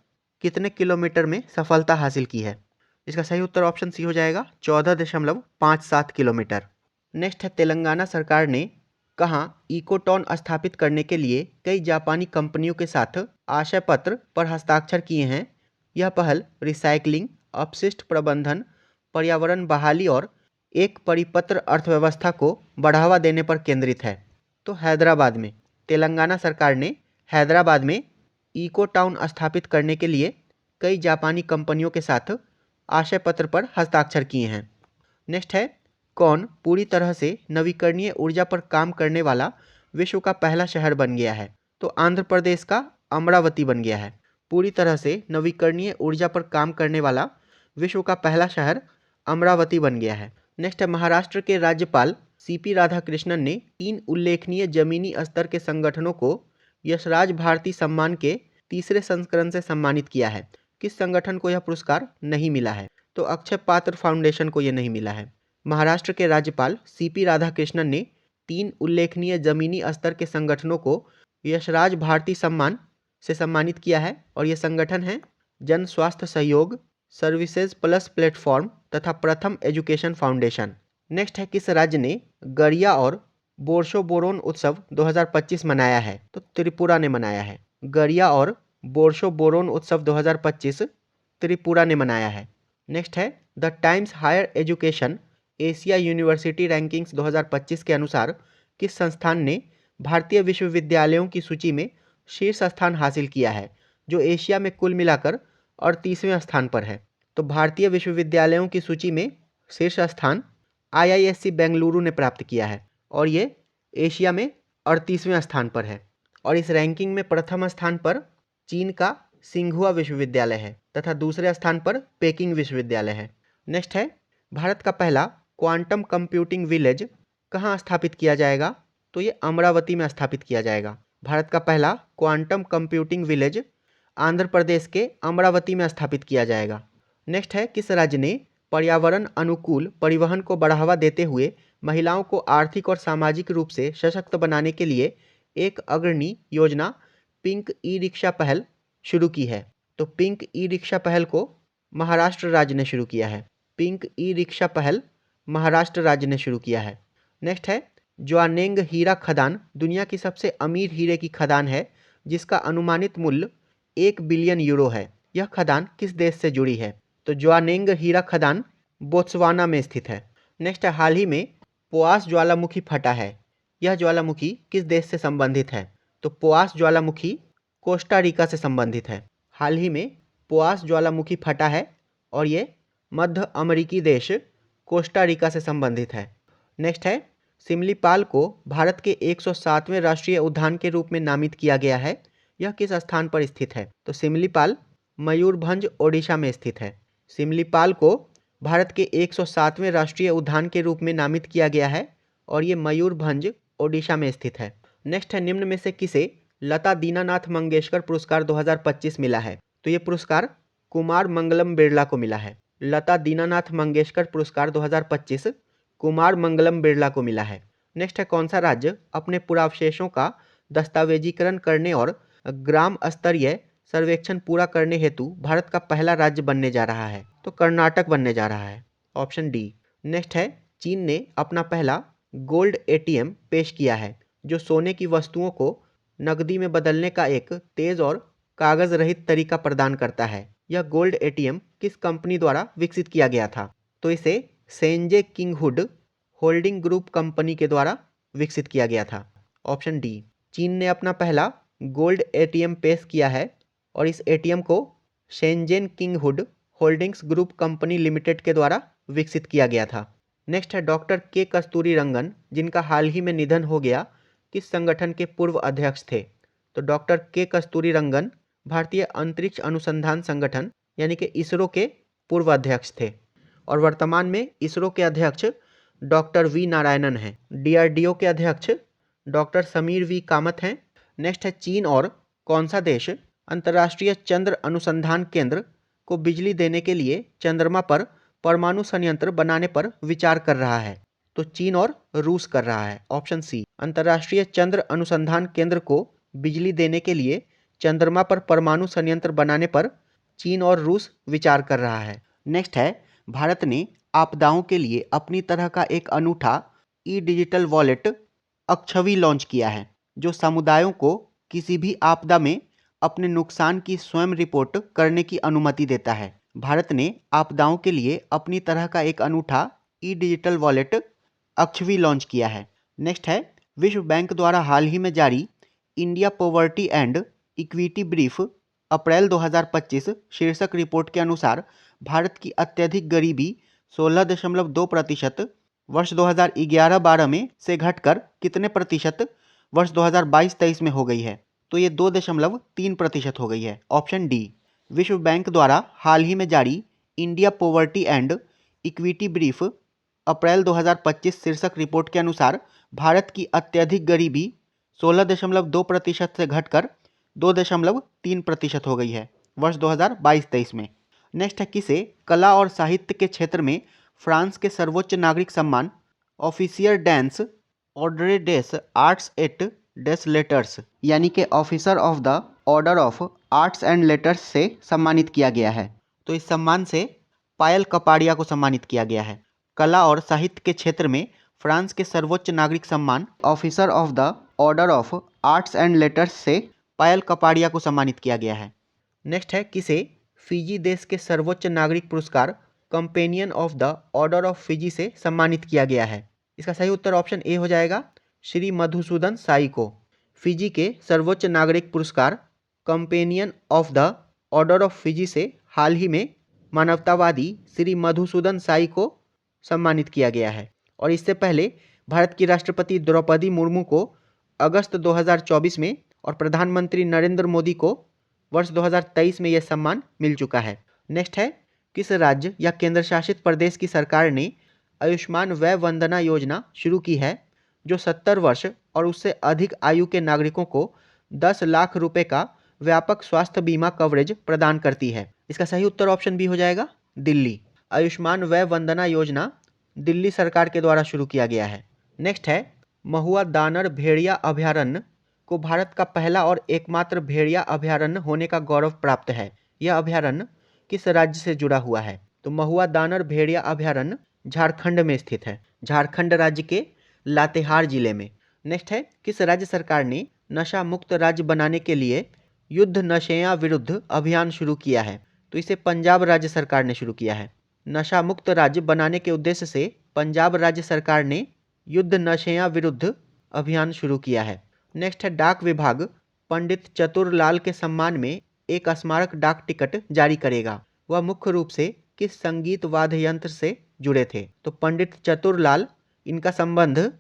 कितने किलोमीटर में सफलता हासिल की है? इसका सही उत्तर ऑप्शन सी हो जाएगा 14.57 किलोमीटर। नेक्स्ट है तेलंगाना सरकार ने कहाँ इकोटॉन स्थापित करने के लिए कई जापानी कंपनियों के साथ आशय पत्र पर हस्ताक्षर किए हैं? यह पहल रिसाइकलिंग अपशिष्ट प्रबंधन पर्यावरण बहाली और एक परिपत्र अर्थव्यवस्था को बढ़ावा देने पर केंद्रित है। तो हैदराबाद में तेलंगाना सरकार ने हैदराबाद में इको टाउन स्थापित करने के लिए कई जापानी कंपनियों के साथ आशय पत्र पर हस्ताक्षर किए हैं। नेक्स्ट है कौन पूरी तरह से नवीकरणीय ऊर्जा पर काम करने वाला विश्व का पहला शहर बन गया है? तो आंध्र प्रदेश का अमरावती बन गया है। पूरी तरह से नवीकरणीय ऊर्जा पर काम करने वाला विश्व का पहला शहर अमरावती बन गया है। नेक्स्ट है महाराष्ट्र के राज्यपाल CP राधाकृष्णन ने 3 उल्लेखनीय जमीनी स्तर के संगठनों को यशराज भारती सम्मान के तीसरे संस्करण से सम्मानित किया है। किस संगठन को यह पुरस्कार नहीं मिला है? तो अक्षय पात्र फाउंडेशन को यह नहीं मिला है। महाराष्ट्र के राज्यपाल CP राधाकृष्णन ने 3 उल्लेखनीय जमीनी स्तर के संगठनों को यशराज भारती सम्मान से सम्मानित किया है और ये संगठन है जन स्वास्थ्य सहयोग, सर्विसेज प्लस प्लेटफॉर्म तथा प्रथम एजुकेशन फाउंडेशन। नेक्स्ट है किस राज्य ने गरिया और बोर्शो बोरोन उत्सव 2025 मनाया है? तो त्रिपुरा ने मनाया है। गरिया और बोर्शो बोरोन उत्सव 2025 त्रिपुरा ने मनाया है। नेक्स्ट है the times higher education Asia university rankings 2025 के अनुसार किस संस्थान ने भारतीय विश्वविद्यालयों की सूची में शीर्ष स्थान हासिल किया है, जो एशिया में कुल मिलाकर 38वें स्थान पर है? तो भारतीय विश्वविद्यालयों की सूची में शीर्ष स्थान IISc बेंगलुरु ने प्राप्त किया है और ये एशिया में 38वें स्थान पर है। और इस रैंकिंग में प्रथम स्थान पर चीन का सिंघुआ विश्वविद्यालय है तथा दूसरे स्थान पर पेकिंग विश्वविद्यालय है। नेक्स्ट है भारत का पहला क्वांटम कंप्यूटिंग विलेज कहाँ स्थापित किया जाएगा? तो ये अमरावती में स्थापित किया जाएगा। भारत का पहला quantum computing village Andhra Pradesh के अमरावती में स्थापित किया जाएगा। नेक्स्ट है, किस राज्य ने पर्यावरण अनुकूल परिवहन को बढ़ावा देते हुए महिलाओं को आर्थिक और सामाजिक रूप से सशक्त बनाने के लिए एक अग्रणी योजना पिंक ई रिक्शा पहल शुरू की है? तो पिंक ई रिक्शा पहल को महाराष्ट्र राज्य ने शुरू किया है। पिंक ई रिक्शा पहल महाराष्ट्र राज्य ने शुरू किया है। नेक्स्ट है, ज्वानेंग हीरा खदान दुनिया की सबसे अमीर हीरे की खदान है जिसका अनुमानित मूल्य 1 बिलियन यूरो है। यह खदान किस देश से जुड़ी है? तो ज्वानेंग हीरा खदान बोत्सवाना में स्थित है। नेक्स्ट है, हाल ही में पोआस ज्वालामुखी फटा है। यह ज्वालामुखी किस देश से संबंधित है? तो पोआस ज्वालामुखी कोस्टा रिका से संबंधित है। हाल ही में पोआस ज्वालामुखी फटा है और ये मध्य अमेरिकी देश कोस्टा रिका से संबंधित है। नेक्स्ट है, सिमलीपाल को भारत के 107वें राष्ट्रीय उद्यान के रूप में नामित किया गया है। यह किस स्थान पर स्थित है? तो सिमलीपाल मयूरभंज ओडिशा में स्थित है। सिमलीपाल को भारत के 107वें राष्ट्रीय उद्यान के रूप में नामित किया गया है और ये मयूरभंज ओडिशा में स्थित है। नेक्स्ट है, निम्न में से किसे लता दीनानाथ मंगेशकर पुरस्कार 2025 मिला है? तो ये पुरस्कार कुमार मंगलम बिरला को मिला है। लता दीनानाथ मंगेशकर पुरस्कार 2025 कुमार मंगलम बिरला को मिला है। नेक्स्ट है, कौन सा राज्य अपने पुरावशेषों का दस्तावेजीकरण करने और ग्राम स्तरीय सर्वेक्षण पूरा करने हेतु भारत का पहला राज्य बनने जा रहा है? तो कर्नाटक बनने जा रहा है, ऑप्शन डी। नेक्स्ट है, चीन ने अपना पहला गोल्ड एटीएम पेश किया है जो सोने की वस्तुओं को नकदी में बदलने का एक तेज और कागज रहित तरीका प्रदान करता है। यह गोल्ड एटीएम किस कंपनी द्वारा विकसित किया गया था? तो इसे सेंजे किंगहुड होल्डिंग ग्रुप कंपनी के द्वारा विकसित किया गया था, ऑप्शन डी। चीन ने अपना पहला गोल्ड एटीएम पेश किया है और इस एटीएम को Shenzhen Kinghood Holdings Group Company Limited के द्वारा विकसित किया गया था। नेक्स्ट है, डॉक्टर के कस्तूरी रंगन जिनका हाल ही में निधन हो गया किस संगठन के पूर्व अध्यक्ष थे? तो डॉक्टर के कस्तूरी रंगन भारतीय अंतरिक्ष अनुसंधान संगठन यानी कि इसरो के पूर्व अध्यक्ष थे और वर्तमान में इसरो के अध्यक्ष डॉक्टर वी नारायणन हैं। डीआरडीओ के अध्यक्ष डॉक्टर समीर वी कामत हैं। नेक्स्ट है, चीन और कौन सा देश अंतर्राष्ट्रीय चंद्र अनुसंधान केंद्र को बिजली देने के लिए चंद्रमा पर परमाणु संयंत्र बनाने पर विचार कर रहा है? तो चीन और रूस कर रहा है, ऑप्शन सी। अंतर्राष्ट्रीय चंद्र अनुसंधान केंद्र को बिजली देने के लिए चंद्रमा पर परमाणु संयंत्र बनाने पर चीन और रूस विचार कर रहा है। नेक्स्ट है, भारत ने आपदाओं के लिए अपनी तरह का एक अनूठा ई डिजिटल वॉलेट अक्षवी लॉन्च किया है जो समुदायों को किसी भी आपदा में अपने नुकसान की स्वयं रिपोर्ट करने की अनुमति देता है। भारत ने आपदाओं के लिए अपनी तरह का एक अनूठा ई डिजिटल वॉलेट अक्षवी लॉन्च किया है। नेक्स्ट है, विश्व बैंक द्वारा हाल ही में जारी India Poverty and Equity Brief April 2025 शीर्षक रिपोर्ट के अनुसार भारत की अत्यधिक गरीबी 16.2% वर्ष 2011-12 में से घटकर कितने प्रतिशत वर्ष 2022-23 में हो गई है? तो ये 2.3% हो गई है, ऑप्शन डी। विश्व बैंक द्वारा हाल ही में जारी India Poverty and Equity Brief April 2025 शीर्षक रिपोर्ट के अनुसार भारत की अत्यधिक गरीबी 16.2% से घटकर 2.3% हो गई है वर्ष 2022-23 में। नेक्स्ट है, किसे कला और साहित्य के क्षेत्र में फ्रांस के सर्वोच्च नागरिक सम्मान Officier dans Ordre des Arts et des Lettres यानी कि Officer of the Order of Arts and Letters से सम्मानित किया गया है? तो इस सम्मान से पायल कपाड़िया को सम्मानित किया गया है। कला और साहित्य के क्षेत्र में फ्रांस के सर्वोच्च नागरिक सम्मान officer of the Order of Arts and Letters से पायल कपाड़िया को सम्मानित किया गया है। नेक्स्ट है, किसे फिजी देश के सर्वोच्च नागरिक पुरस्कार companion of the Order of Fiji से सम्मानित किया गया है? इसका सही उत्तर ऑप्शन ए हो जाएगा, श्री मधुसूदन साई को। फिजी के सर्वोच्च नागरिक पुरस्कार companion of the Order of Fiji से हाल ही में मानवतावादी श्री मधुसूदन साई को सम्मानित किया गया है और इससे पहले भारत की राष्ट्रपति द्रौपदी मुर्मू को अगस्त 2024 में और प्रधानमंत्री नरेंद्र मोदी को वर्ष 2023 में यह सम्मान मिल चुका है। नेक्स्ट है, किस राज्य या केंद्र शासित प्रदेश की सरकार ने आयुष्मान वय वंदना योजना शुरू की है, जो 70 वर्ष और उससे अधिक आयु के नागरिकों को 10 लाख रुपए का व्यापक स्वास्थ्य बीमा कवरेज प्रदान करती है। इसका सही उत्तर ऑप्शन बी हो जाएगा, दिल्ली। आयुष्मान वय वंदना योजना दिल्ली सरकार के द्वारा शुरू किया गया है। नेक्स्ट है, महुआ दानर भेड़िया अभयारण्य को भारत का पहला और एकमात्र भेड़िया अभयारण्य होने का गौरव प्राप्त है। यह अभयारण्य किस राज्य से जुड़ा हुआ है? तो महुआ दानर भेड़िया अभयारण्य झारखंड में स्थित है, झारखंड राज्य के लातेहार जिले में। नेक्स्ट है, किस राज्य सरकार ने नशा मुक्त राज्य बनाने के लिए युद्ध नशेया विरुद्ध अभियान शुरू किया है? तो इसे पंजाब राज्य सरकार ने शुरू किया है। नशा मुक्त राज्य बनाने के उद्देश्य से पंजाब राज्य सरकार ने युद्ध नशेया विरुद्ध अभियान शुरू किया है। नेक्स्ट है, डाक विभाग पंडित चतुरलाल के सम्मान में एक स्मारक डाक टिकट जारी करेगा। वह मुख्य रूप से किस संगीत वाद्य यंत्र से जुड़े थे? तो पंडित चतुरलाल, इनका संबंध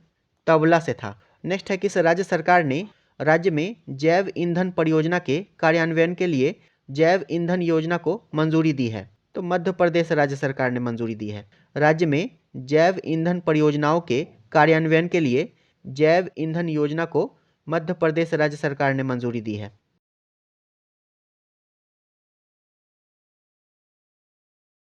तबला से था। नेक्स्ट है, किस राज्य सरकार ने राज्य में जैव ईंधन परियोजना के कार्यान्वयन के लिए जैव ईंधन योजना को मंजूरी दी है? तो मध्य प्रदेश राज्य सरकार ने मंजूरी दी है। राज्य में जैव ईंधन परियोजनाओं के कार्यान्वयन के लिए जैव ईंधन योजना को मध्य प्रदेश राज्य सरकार ने मंजूरी दी है।